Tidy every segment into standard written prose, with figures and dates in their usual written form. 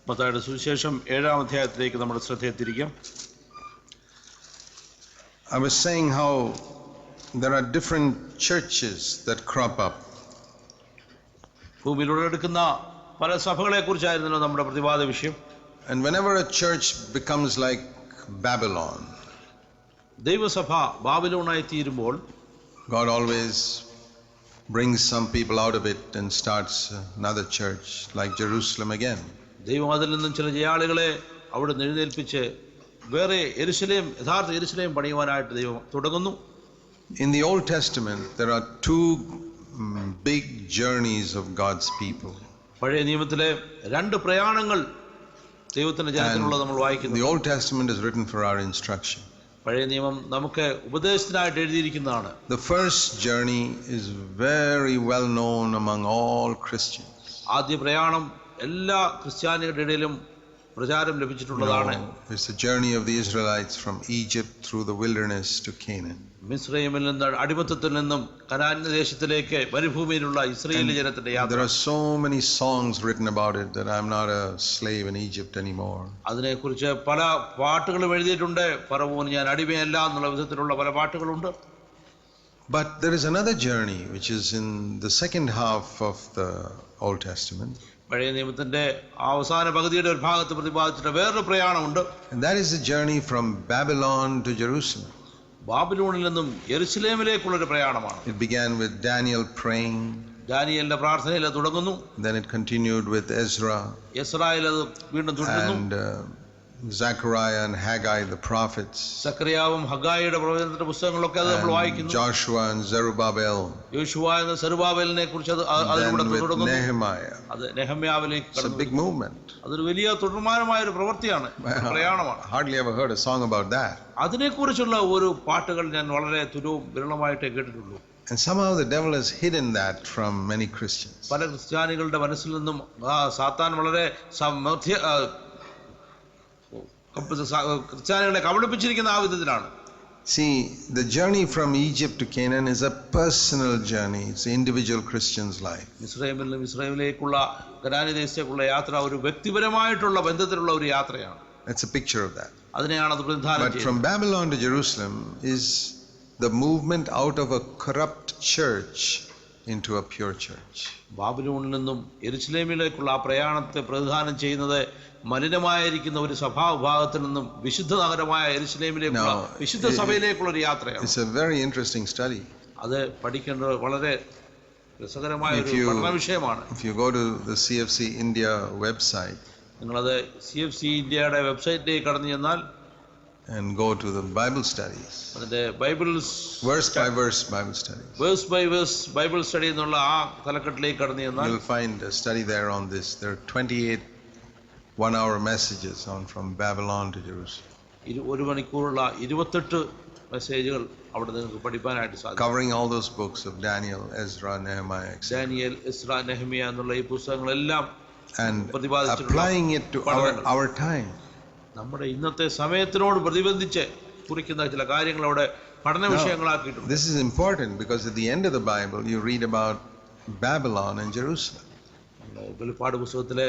മത്തായിയുടെ സുവിശേഷം 7-ാം അധ്യായത്തിലേക്ക് നമ്മുടെ ശ്രദ്ധയെ തിരിക്കാം. I was saying how there are different churches that crop up. ഭൂമിയിൽ ഉടലെടുക്കുന്ന പല സഭകളെ കുറിച്ചായിരുന്നല്ലോ നമ്മുടെ പ്രതിവാദ വിഷയം. And whenever a church becomes like Babylon, ദൈവസഭ ബാബിലോണായി തീരുമ്പോൾ God always brings some people out of it and starts another church like Jerusalem again. ദൈവം അതിൽ നിന്നും ചില ആളുകളെ അവിടെ നിന്ന് എഴുന്നേൽപ്പിച്ച് വേറെ യെരുശലേം, യഥാർത്ഥ യെരുശലേം പണിയുവാനായിട്ട് ദൈവം തുടങ്ങുന്നു. In the Old Testament, there are two big journeys of God's people. പഴയ നിയമത്തിലെ രണ്ട് പ്രയാണങ്ങൾ ദൈവത്തിന്റെ ജനത്തിനുള്ളത് നമ്മൾ വായിക്കുന്നു. The Old Testament is written for our instruction. പഴയ നിയമം നമുക്ക് ഉപദേശത്തിനായിട്ട് എഴുതിയിരിക്കുന്നതാണ്. The first journey is very well known among all Christians. ആദ്യ പ്രയാണം എല്ലാ ക്രിസ്ത്യാനികളുടെ ഇടയിലും പ്രചാരം ലഭിച്ചിട്ടുള്ളതാണ്. It's the journey of the Israelites from Egypt through the wilderness to Canaan. മിസ്രയീമിൽ നിന്ന് അടിമത്തത്തിൽ നിന്നും കനാൻ ദേശത്തിലേക്ക് മരുഭൂമിയിലുള്ള ഇസ്രായേൽ ജനത്തിന്റെ യാത്ര. There are so many songs written about it that I'm not a slave in Egypt anymore. അതിനെക്കുറിച്ച് പല പാട്ടുകളും എഴുതിയിട്ടുണ്ട്. ഫറവോന് ഞാൻ അടിമയല്ല എന്നുള്ള വിധത്തിലുള്ള പല പാട്ടുകളുണ്ട്. But there is another journey which is in the second half of the Old Testament. പഴയ നിയമത്തിന്റെ അവസാന പകുതിയുടെ ഒരു ഭാഗത്ത് പ്രതിപാദിച്ചിട്ട് വേറൊരു പ്രയാണമുണ്ട്. And that is the journey from Babylon to Jerusalem. ബാബിലോണിൽ നിന്നും യെരുശലേമിലേക്കുള്ളൊരു പ്രയാണമാണ്. It began with Daniel praying. ദാനിയേലിന്റെ പ്രാർത്ഥനയിൽ തുടങ്ങുന്നു. Then it continued with Ezra. യെസ്രായേൽ അത് വീണ്ടും തുടരുന്നു. And Zechariah and Haggai the prophets. സക്കറിയാവും ഹഗ്ഗായിയുടെ പ്രവചനത്തിന്റെ പുസ്തകങ്ങളൊക്കെ അത് നമ്മൾ വായിക്കുന്നു. Joshua and Zerubbabel. യോശുവ എന്ന സെറുബ്ബാബേലിനെ കുറിച്ച് അതിലൂടെ തുടങ്ങുന്നു. Nehemiah. അത് നെഹമ്യാവിലേക്ക് It's a big movement. അതൊരു വലിയ തുടർമാനമായ ഒരു പ്രവൃത്തിയാണ്, പ്രയാണമാണ്. Hardly ever heard a song about that. അതിനെക്കുറിച്ചുള്ള ഒരു പാട്ടുകൾ ഞാൻ വളരെ വിരളമായിട്ടേ കേട്ടിട്ടുള്ളൂ. And somehow the devil has hidden that from many Christians. പല ക്രിസ്ത്യാനികളുടെ മനസ്സിൽ നിന്നും സാത്താൻ വളരെ ക്രിസ്ത്യാനികളെ കബളിപ്പിച്ചിരിക്കുന്ന ആ വിധത്തിലാണ്. See, the journey from Egypt to Canaan is a personal journey. It's an individual Christian's life. ഇസ്രായേലിൽ നിന്നും ഇസ്രായേലിലേക്കുള്ള കനാനി ദേശത്തേക്കുള്ള യാത്ര ഒരു വ്യക്തിപരമായിട്ടുള്ള ബന്ധത്തിലുള്ള ഒരു യാത്രയാണ്. That's a picture of that. അതിനെയാണ് അത് പ്രതിനിധാനം But from Babylon to Jerusalem is the movement out of a corrupt church into a pure church. ബാബിലോണിൽ നിന്നും യെരുശലേമിലേക്കുള്ള ആ പ്രയാണത്തെ പ്രതിനിധാനം ചെയ്യുന്നത് മലിനമായിരിക്കുന്ന ഒരു സഭാവിഭാഗത്തിൽ നിന്നും വിശുദ്ധ നഗരമായ യെരുശലേമിലേക്കുള്ള വിശുദ്ധ സഭയിലേക്കുള്ള ഒരു യാത്രയാണ്. It's a very interesting study. അത് പഠിക്കേണ്ടത് വളരെ രസകരമായ ഒരു പഠന വിഷയമാണ്. If you go to the CFC India website, നിങ്ങളത് CFC ഇന്ത്യയുടെ വെബ്സൈറ്റിലേക്ക് കടന്നു ചെന്നാൽ and go to the Bible studies, അതിന്റെ Bible verse by verse Bible studies, verse by verse Bible study എന്നുള്ള ആ തലക്കെട്ടിലേക്ക് കടന്നു ചെന്നാൽ you'll find a study there on this. There are 28 one-hour messages on from Babylon to Jerusalem, ഒരു മണിക്കൂറുള്ള 28 മെസ്സേജുകൾ അവിടെ നിങ്ങൾക്ക് പഠിക്കാനായിട്ട് സാധിക്കും. covering all those books of Daniel, Ezra, Nehemiah, etc. Daniel, Ezra, Nehemiah എന്നുള്ള ഈ പുസ്തകങ്ങളെല്ലാം and applying it to our time. നമ്മുടെ ഇന്നത്തെ സമയത്തിനോട് പ്രതിബന്ധിച്ച് കുറിക്കുന്ന ചില കാര്യങ്ങൾ അവിടെ പഠന വിഷയങ്ങളാക്കിയിട്ടുണ്ട്. This is important because at the end of the Bible you read about Babylon and Jerusalem. വെളിപ്പാട് പുസ്തകത്തിലെ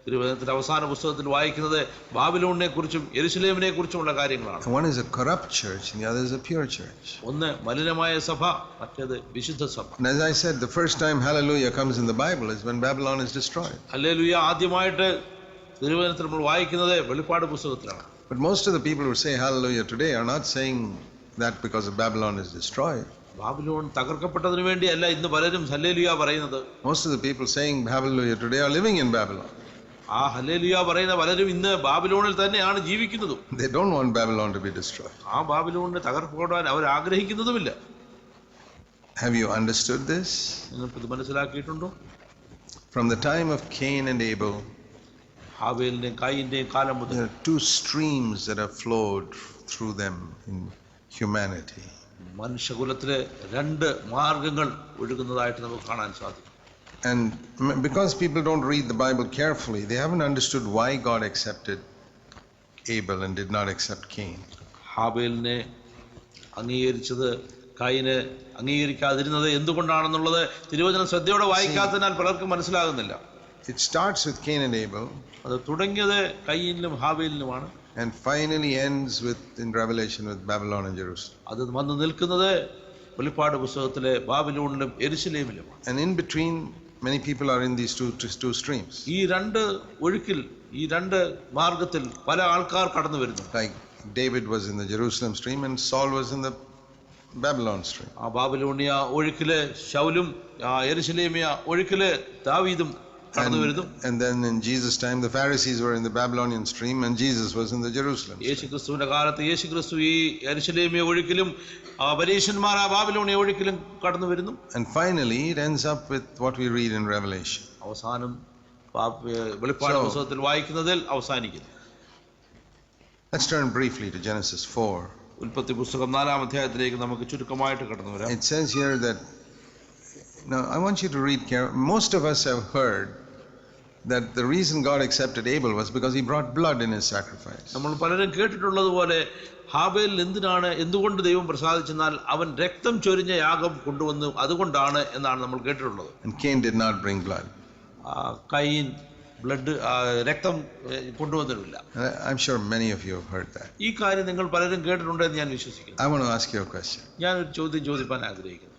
തിരുവചനത്തിന്റെ അവസാന പുസ്തകത്തിൽ വായിക്കുന്നത് ബാബിലോണിനെ കുറിച്ചും യെരുശലേമിനെ കുറിച്ചുമുള്ള കാര്യങ്ങളാണ്. One is a corrupt church and the other is a pure church. ഒന്ന് മലിനമായ സഭ, മറ്റേത് വിശുദ്ധ സഭ. And as I said, the first time hallelujah comes in the Bible is when Babylon is destroyed. Hallelujah ആദ്യമായിട്ട് തിരുവചനത്തിൽ നമ്മൾ വായിക്കുന്നത് വെളിപ്പാട് പുസ്തകത്തിലാണ്. But most of the people who say hallelujah today are not saying that because of Babylon is destroyed. Babylon തകർക്കപ്പെട്ടതിനു വേണ്ടിയല്ല ഇന്ന് പലരും hallelujah പറയുന്നത്. Most of the people saying hallelujah today are living in Babylon. ആ hallelujah പറയുന്ന പലരും ഇന്ന് ബാബിലോണിൽ തന്നെയാണ് ജീവിക്കുന്നതും. They don't want Babylon to be destroyed. ആ ബാബിലോണിനെ തകർക്കപ്പെടാൻ അവർ ആഗ്രഹിക്കുന്നതുമില്ല. Have you understood this? നിങ്ങൾക്ക് ഇത് മനസ്സിലാക്കിയിട്ടുണ്ടോ? From the time of Cain and Abel, ഹാബേലിന്റെയും കായീന്റെയും കാലം മുതൽ there are two streams that have flowed through them in humanity. മനുഷ്യകുലത്തിലെ രണ്ട് മാർഗങ്ങൾ ഒഴുകുന്നതായിട്ട് നമുക്ക് കാണാൻ സാധിക്കും. And because people don't read the Bible carefully, they haven't understood why God accepted Abel and did not accept Cain. ഹാബേലിനെ അംഗീകരിച്ചത് കായീനെ അംഗീകരിക്കാതിരുന്നത് എന്തുകൊണ്ടാണെന്നുള്ളത് തിരുവചനം ശ്രദ്ധയോടെ വായിക്കാത്തതിനാൽ പലർക്കും മനസ്സിലാകുന്നില്ല. it starts with Cain and Abel അത് തുടങ്ങിയത് കയീനിലും ഹാബേലിലുമാണ്. and finally ends with in Revelation with Babylon and Jerusalem. അത് വന്ന് നിൽക്കുന്നത് വെളിപ്പാട് പുസ്തകത്തിലെ ബാബിലോണിലും യെരുശലേമിലുമാണ്. And in between, many people are in these two streams. ഈ രണ്ട് ഒഴുക്കിൽ, ഈ രണ്ട് മാർഗത്തിൽ പല ആൾക്കാർ കടന്നു വരുന്നു. Like David was in the Jerusalem stream and Saul was in the Babylon stream. ആ ബാബിലോണിയ ഒഴുക്കില് ശൗലും യെരുശലേമിയ ഒഴുക്കില് ദാവീദും കടന്നു വരുന്നു. And then in Jesus' time, the Pharisees were in the Babylonian stream and Jesus was in the Jerusalem stream. യേശുക്രിസ്തുവിന്റെ കാലത്ത് യേശുക്രിസ്തു ഈ യെരുശലേമിയ ഒഴുക്കിലും പരീശന്മാർ ആ ബാബിലോണിയ ഒഴുക്കിലും കടന്നു വരുന്നു. And finally, it ends up with what we read in Revelation. അവസാനം വെളിപ്പാട് പുസ്തകത്തിൽ വായിക്കുന്നതിൽ അവസാനിക്കുന്നു. Let's turn briefly to Genesis 4. ഉൽപ്പത്തി പുസ്തകം 4-ാം അധ്യായത്തിലേക്ക് നമുക്ക് ചുരുക്കമായിട്ട് കടന്നു വരാം. It says here that, now I want you to read carefully. Most of us have heard that the reason God accepted Abel was because he brought blood in his sacrifice. നമ്മൾ പലരും കേട്ടിട്ടുള്ളതുപോലെ ഹാബേലിൽ എന്തുകൊണ്ട് ദൈവം പ്രസാദിച്ചെന്നാൽ അവൻ രക്തം ചൊരിഞ്ഞ യാഗം കൊണ്ടുവന്നു, അതുകൊണ്ടാണ് എന്നാണ് നമ്മൾ കേട്ടിട്ടുള്ളത്. And Cain did not bring blood. കയീൻ രക്തം കൊണ്ടുവന്നിട്ടില്ല. I'm sure many of you have heard that. ഈ കാര്യം നിങ്ങൾ പലരും കേട്ടിട്ടുണ്ടെന്ന് ഞാൻ വിശ്വസിക്കുന്നു. I want to ask you a question. ഞാൻ ഒരു ചോദ്യം ചോദിക്കാൻ ആഗ്രഹിക്കുന്നു.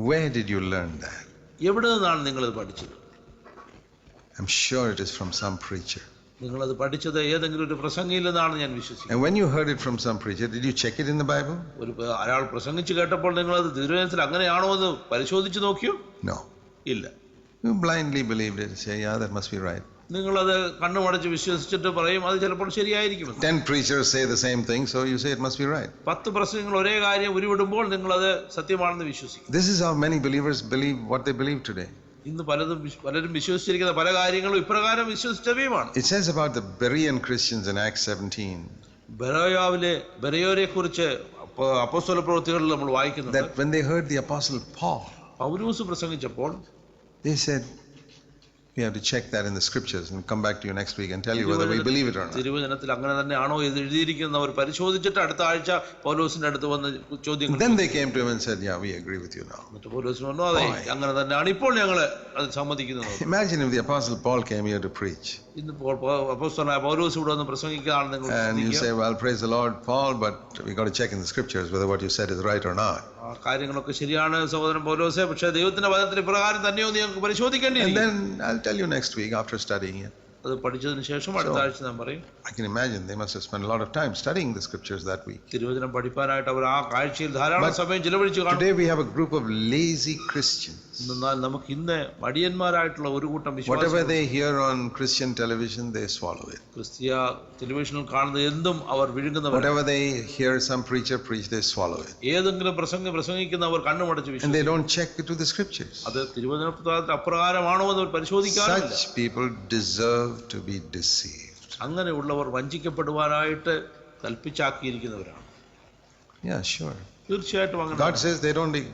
Where did you learn that? എവിടെ നിന്നാണ് നിങ്ങളത് പഠിച്ചത്? I'm sure it is from some preacher. നിങ്ങളത് പഠിച്ചത് ഏതെങ്കിലും ഒരു പ്രസംഗിയിൽ നിന്നാണ് ഞാൻ വിശ്വസിക്കുന്നത്. And when you heard it from some preacher, did you check it in the Bible? ഒരാൾ പ്രസംഗിച്ച് കേട്ടപ്പോൾ നിങ്ങളത് തിരുവചനത്തിൽ അങ്ങനെയാണോ എന്ന് പരിശോധിച്ച് നോക്കിയോ? No. ഇല്ല. You blindly believed it. Say, yeah, that must be right. നിങ്ങളത് കണ്ണുമടച്ച് വിശ്വസിച്ചിട്ട് പറയും അത് ചിലപ്പോൾ ശരിയായിരിക്കും. 10 preachers say the same thing, so you say it must be right. 10 പ്രസംഗങ്ങൾ ഒരേ കാര്യം ഉരുവിടുമ്പോൾ നിങ്ങളത് സത്യമാണെന്ന് വിശ്വസിക്കും. This is how many believers believe what they believe today. ഇന്ന് പലരും വിശ്വസിച്ചിരിക്കുന്ന പല കാര്യങ്ങളും ഇപ്രകാരം വിശ്വസിച്ചവയുമാണ്. It says about the Berean Christians in Acts 17. ബെരയോരെ കുറിച്ച് അപ്പോസ്തല പ്രവൃത്തികളിൽ നമ്മൾ വായിക്കുന്നുണ്ട്. That when they heard the apostle Paul, Paulose പ്രസംഗിച്ചപ്പോൾ they said, we have to check that in the scriptures and come back to you next week and tell you whether we believe it or not. തിരുവചനത്തിൽ അങ്ങനെ തന്നെയാണോ ഇത് എഴുതിയിരിക്കുന്നവർ പരിശോധിച്ചിട്ട് അടുത്ത ആഴ്ച പൗലോസിന്റെ അടുത്ത് വന്ന് ചോദ്യങ്ങൾ. Then they came to him and said, yeah, we agree with you now. എന്നിട്ട് പൗലോസ് പറഞ്ഞു അതെ അങ്ങനെ തന്നെയാണ് ഇപ്പോൾ ഞങ്ങൾ അത് സമ്മതിക്കുന്നത്. Imagine if the apostle Paul came here to preach. ഇന്നിപ്പോൾ അപ്പോസ്തലനായ പൗലോസ് ഇവിടെ വന്ന് പ്രസംഗിക്കുകയാണ് നിങ്ങൾ. And you say, well, praise the Lord, Paul, but we got to check in the scriptures whether what you said is right or not. കാര്യങ്ങളൊക്കെ ശരിയാണ് സഹോദരൻ പൗലോസേ, പക്ഷേ ദൈവത്തിന്റെ വചനത്തിൽ ഇപ്രകാരം തന്നെയോ നിങ്ങൾക്ക് പരിശോധിക്കേണ്ടിയിരിക്കും. And then I'll tell you next week after studying it. അത് പഠിച്ചതിന് ശേഷം അടുത്ത ആഴ്ച ഞാൻ പറയും. I can imagine they must have spent a lot of time studying the scriptures that week. തിരുവചനം പഠിപ്പാനായിട്ട് അവർ ആ ആഴ്ചയിൽ ധാരാളം സമയം ചിലവഴിച്ചു കാണും. Today we have a group of lazy Christians. എന്നാൽ നമുക്ക് ഇന്ന് മടിയന്മാരായിട്ടുള്ള ഒരു കൂട്ടം വിശ്വാസികൾ, Whatever they hear on Christian television, they swallow it. ക്രിസ്തീയ ടെലിവിഷനിൽ കാണുന്നത് എന്തും അവർ വിഴുങ്ങുന്നവർ. Whatever they hear some preacher preach, they swallow it. ഏതെങ്കിലും പ്രസംഗിക്കുന്നവർ കണ്ണുമടച്ച് വിശ്വസിക്കും. And they don't check it to the scriptures. അത് തിരുവചന പുസ്തകത്തിൽ അപ്രകാരമാണോ എന്ന് പരിശോധിക്കാറില്ല. Such people deserve to be deceived. അങ്ങനെയുള്ളവർ വഞ്ചിക്കപ്പെടുവാനായിട്ട് കൽപ്പിച്ചാക്കിയിരിക്കുന്നവരാണ്. Yeah, sure. തീർച്ചയായിട്ടും അങ്ങനെ. God says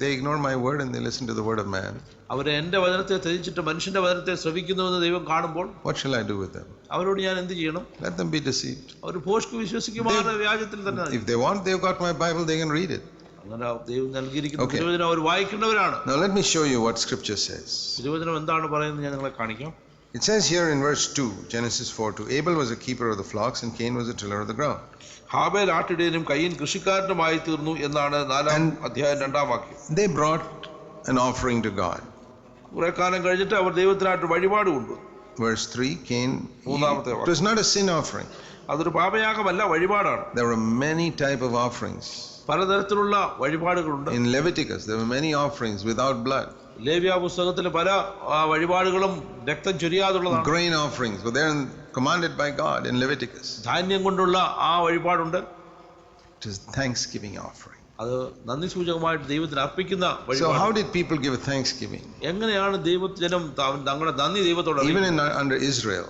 they ignore my word and they listen to the word of man. അവരെ എന്റെ വചനത്തെ ത്യജിച്ചിട്ട് മനുഷ്യന്റെ വചനത്തെ ശ്രവിക്കുന്നുവെന്ന് ദൈവം കാണുമ്പോൾ What shall I do with them? അവരോട് ഞാൻ എന്ത് ചെയ്യണം? Let them be deceived. അവർ ഭോഷ്ക് വിശ്വസിക്കുമാറ് വ്യാജത്തിൽ തന്നെ. If they want, they've got my Bible, they can read it. അങ്ങനെ ദൈവം നൽകിയിരിക്കുന്ന തിരുവചനം അവർ വായിക്കേണ്ടവരാണ്. Now let me show you what scripture says. തിരുവചനം എന്താണ് പറയുന്നത് ഞാൻ നിങ്ങളെ കാണിക്കാം. It says here in verse 2, Genesis 4:2, Abel was a keeper of the flocks and Cain was a tiller of the ground. ഹാബേൽ ആട്ടിടയനും കയീൻ കൃഷിക്കാരനുമായി തീർന്നു എന്നാണ് 4-ാം അധ്യായം 2-ാം വാക്യം. They brought an offering to God. കുറെ കാലം കഴിഞ്ഞിട്ട് അവർ ദൈവത്തിനായിട്ട് വഴിപാട് കൊണ്ടുവന്നു. Verse 3, Cain, it was not a sin offering. അതൊരു പാപയാഗമല്ല, വഴിപാടാണ്. There were many type of offerings. പലതരത്തിലുള്ള വഴിപാടുകളുണ്ട്. In Leviticus there were many offerings without blood. ലേവ്യ പുസ്തകത്തിൽ പല വഴിപാടുകളും രക്തം ചൊരിയാതുള്ളതാണ്. Grain offerings were there commanded by God in Leviticus. ധാന്യം കൊണ്ടുള്ള ആ വഴിപാടുണ്ട്. It is thanksgiving offering. അത് നന്ദി സൂചകമായിട്ട് ദൈവത്തിന് അർപ്പിക്കുന്ന വഴിപാട്. So how did people give thanksgiving? എങ്ങനെയാണ് ദൈവജനം തങ്ങളുടെ നന്ദി ദൈവത്തോട്? Even under Israel.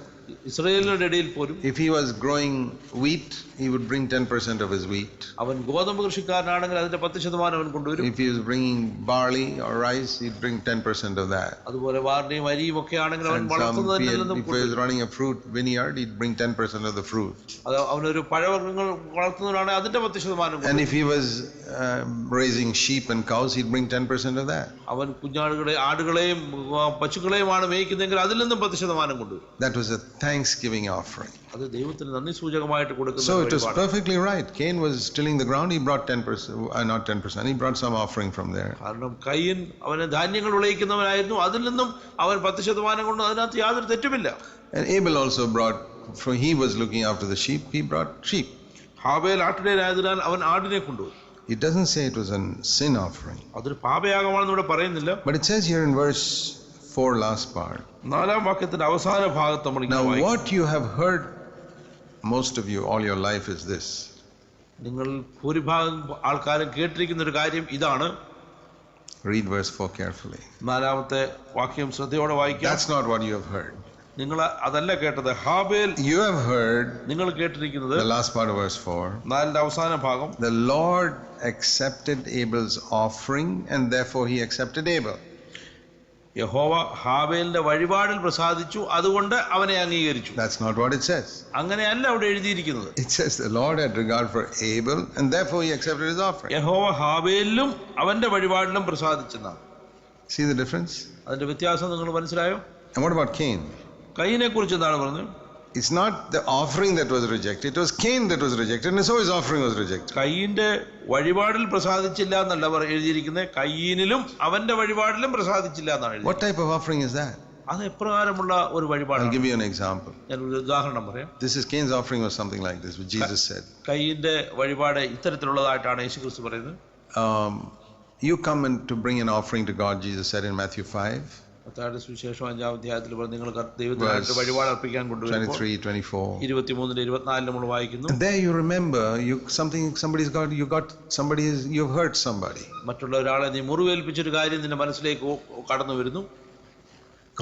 ഇസ്രായേലിന്റെ ഇടയിൽ പോലും If he was growing wheat, he would bring 10% of his wheat. അവൻ ഗോതമ്പ് കൃഷിക്കാരനാണെങ്കിൽ അതിന്റെ 10% അവൻ കൊണ്ടുവരും. If he was bringing barley or rice, he'd bring 10% of that. അതുപോലെ വാർണിയും അരിയും ഒക്കെ ആണെങ്കിൽ അവൻ And വളർത്തുന്നതിൽ നിന്നും if he was running a fruit vineyard, he'd bring 10% of the fruit. അത് അവനൊരു പഴവർഗ്ഗങ്ങൾ വളർത്തുന്നവരാണെങ്കിൽ അതിന്റെ 10% And if he was raising sheep and cows, he'd bring 10% of that. അവൻ ആടുകളെയും പശുക്കളെയുമാണ് മേയ്ക്കുന്നതെങ്കിൽ അതിൽ നിന്നും 10% കൊണ്ടുവരും. That was a thanksgiving offering. അത് ദൈവത്തിന് നന്ദി സൂചകമായിട്ട് കൊടുക്കുന്ന. So it was perfectly right. Cain was tilling the ground. He brought 10%, not 10%. He brought some offering from there. കാരണം കയീൻ അവന് ധാന്യങ്ങൾ വിളയിക്കുന്നവനായിരുന്നു, അതിൽ നിന്നും അവൻ 10% കൊണ്ട് അതിനകത്ത് യാതൊരു തെറ്റുമില്ല. And Abel also brought, for he was looking after the sheep, he brought sheep. ഹാബേൽ ആട്ടിടയനായതിനാൽ അവൻ ആടിനെ കൊണ്ടുപോയി. It doesn't say it was a sin offering. അതൊരു പാപയാഗമാണെന്ന് ഇവിടെ പറയുന്നില്ല. But it says here in verse 4, last part. 4-ാം വാക്യത്തിന്റെ അവസാന ഭാഗത്ത് നമ്മൾ Now what you have heard, most of you, all your life, is this. നിങ്ങൾ ഭൂരിഭാഗം ആൾക്കാരും കേട്ടിരിക്കുന്ന ഒരു കാര്യം ഇതാണ്. Read verse 4 carefully. 4-ാമത്തെ വാക്യം ശ്രദ്ധയോടെ വായിക്കാം. That's not what you have heard. നിങ്ങൾ അതല്ല കേട്ടത്. ഹാബേൽ, You have heard, നിങ്ങൾ കേട്ടിരിക്കുന്നത് the last part of verse 4. 4-ന്റെ അവസാന ഭാഗം. The Lord accepted Abel's offering and therefore he accepted Abel. യഹോവ ഹാബേലിന്റെ വഴിപാടിൽ പ്രസാദിച്ചു, അതുകൊണ്ട് അവനെ അംഗീകരിച്ചു. That's not what it says. അങ്ങനെയല്ല അവിടെ എഴുതിയിരിക്കുന്നത്. It says the Lord had regard for Abel and therefore he accepted his offering. യഹോവ ഹാബേലിലും അവന്റെ വഴിപാടിലും പ്രസാദിച്ചെന്നാണ്. See the difference? അതിന്റെ വ്യത്യാസം നിങ്ങൾ മനസ്സിലായോ? And what about Cain? കയീനെ കുറിച്ച് എന്താണ് പറഞ്ഞത്? It's not the offering that was rejected, it was Cain that was rejected, and so his offering was rejected. കയീന്റെ വഴിപാടിൽ പ്രസാദിച്ചില്ല എന്നല്ല എഴുതിയിരിക്കുന്നത്, കയീനിലും അവന്റെ വഴിപാടിലും പ്രസാദിച്ചില്ല എന്നാണ് എഴുതിയിരിക്കുന്നത്. What type of offering is that? അത് എപ്രകാരമുള്ള ഒരു I'll വഴിപാടാണ്? give you an example. ഞാൻ ഒരു ഉദാഹരണം പറയാം. This is Cain's offering was something like this, which Jesus said. കയീന്റെ വഴിപാട് ഇത്തരത്തിലുള്ളതായിട്ടാണ് യേശുക്രിസ്തു പറയുന്നത്. You come and to bring an offering to God, Jesus said in Matthew 5. മത്തായിയുടെ സുവിശേഷം 5-ാം അധ്യായത്തിൽ നിങ്ങൾ ദൈവത്തിനായിട്ട് വഴിപാട് അർപ്പിക്കാൻ കൊണ്ടുവരുമ്പോൾ 23-24. 23-24 നമ്മൾ വായിക്കുന്നു. And there you remember you've hurt somebody. മറ്റുള്ള ഒരാളെ നീ മുറിവേൽപ്പിച്ചൊരു കാര്യം നിന്റെ മനസ്സിലേക്ക് കടന്നു വരുന്നു.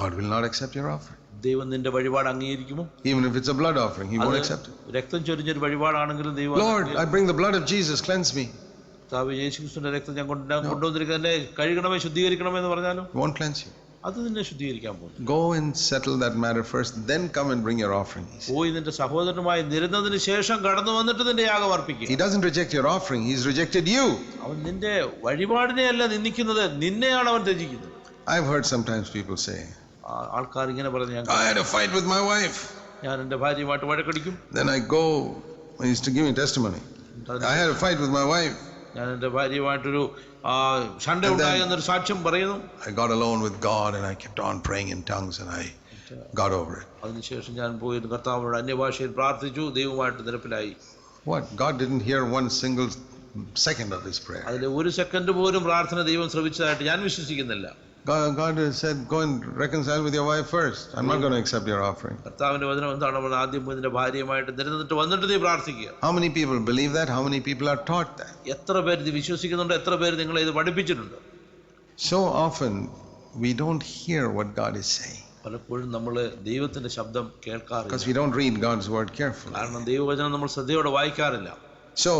God will not accept your offering. ദൈവം നിന്റെ വഴിപാട് അംഗീകരിക്കുമോ? Even if it's a blood offering, he won't accept it. രക്തം ചൊരിഞ്ഞൊരു വഴിപാടാണെങ്കിലും ദൈവം, Lord, I bring the blood of Jesus, cleanse me. യേശുക്രിസ്തുവിന്റെ രക്തം ഞാൻ കൊണ്ടുവന്നിരിക്കുന്നതിനെ കഴുകണമേ ശുദ്ധീകരിക്കണമേ എന്ന് പറഞ്ഞാലും Won't cleanse you. അത് നിന്നെ ശുദ്ധീകരിക്കാൻ പോകുന്നു. Go and settle that matter first, then come and bring your offering. പോയി നിന്റെ സഹോദരനുമായി നിരന്നതിന് ശേഷം കടന്നു വന്നിട്ട് നിന്റെ യാഗം അർപ്പിക്കുക. He doesn't reject your offering, he's rejected you. അവൻ നിന്റെ വഴിപാടിനെ അല്ല നിന്ദിക്കുന്നത്, നിന്നെയാണ് അവൻ ത്യജിക്കുന്നത്. I've heard sometimes people say, ആൾക്കാർ ഇങ്ങനെ പറഞ്ഞു, I had a fight with my wife. ഞാൻ എന്റെ ഭാര്യയുമായിട്ട് വഴക്കടിക്കും. Then I go, he used to give me testimony. I had a fight with my wife. ഞാൻ എന്റെ ഭാര്യയുമായിട്ടൊരു ഷണ്ട ഉണ്ടായി എന്നൊരു സാക്ഷ്യം പറയുന്നു. I got alone with God and I kept on praying in tongues and I got over it. അതിനുശേഷം ഞാൻ പോയി കർത്താവിനോട് അന്യഭാഷയിൽ പ്രാർത്ഥിച്ചു, ദൈവമായിട്ട് നിരപ്പിലായി. What? God didn't hear one single second of his prayer. അതിലെ ഒരു സെക്കൻഡ് പോലും പ്രാർത്ഥന ദൈവം ശ്രവിച്ചതായിട്ട് ഞാൻ വിശ്വസിക്കുന്നില്ല. God said, go and reconcile with your wife first. I'm not going to accept your offering. കർത്താവിന്റെ വചനം എന്താണ്? ആദ്യം പോയി നിന്റെ ഭാര്യയുമായിട്ട് നിരന്നിട്ട് വന്നിട്ട് നീ പ്രാർത്ഥിക്കുക. How many people believe that? How many people are taught that? എത്ര പേര് ഇത് വിശ്വസിക്കുന്നുണ്ട്? എത്ര പേര് നിങ്ങളെ ഇത് പഠിപ്പിച്ചിട്ടുണ്ട്? So often we don't hear what God is saying. പലപ്പോഴും നമ്മൾ ദൈവത്തിന്റെ ശബ്ദം കേൾക്കാറില്ല. Because we don't read God's word carefully. കാരണം ദൈവവചനം നമ്മൾ ശ്രദ്ധയോടെ വായിക്കാറില്ല. So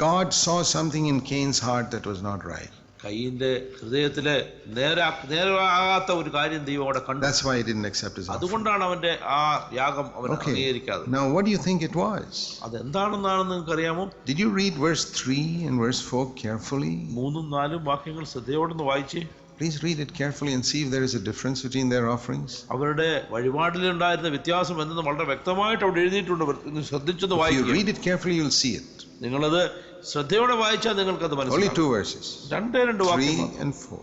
God saw something in Cain's heart that was not right. കയീന്റെ ഹൃദയത്തിലെ നേരാകാത്ത ഒരു കാര്യം ദൈവം അവിടെ കണ്ടു. That's why he didn't accept his offering. അതുകൊണ്ടാണ് അവന്റെ ആ യാഗം അവൻ അംഗീകരിക്കാതെ. Now what do you think it was? അതെന്താണെന്നാണെന്ന് നിങ്ങൾക്ക് അറിയാമോ? Did you read verse 3 and verse 4 carefully? 3-4 വാക്യങ്ങൾ ശ്രദ്ധയോടെ വായിച്ചേ. Please read it carefully and see if there is a difference between their offerings. അവരുടെ വഴിപാടിലുണ്ടായിരുന്ന വ്യത്യാസം എന്തെന്ന് വളരെ വ്യക്തമായിട്ട് അവിടെ എഴുതിയിട്ടുണ്ട്. ശ്രദ്ധിച്ചൊന്ന് വായിക്കുക. If you read it carefully, you'll see it. നിങ്ങളത് ശ്രദ്ധയോടെ വായിച്ചാൽ നിങ്ങൾക്കത് മനസ്സിലാകും. Only 2 verses. 2 വാക്യങ്ങൾ. 3 and 4.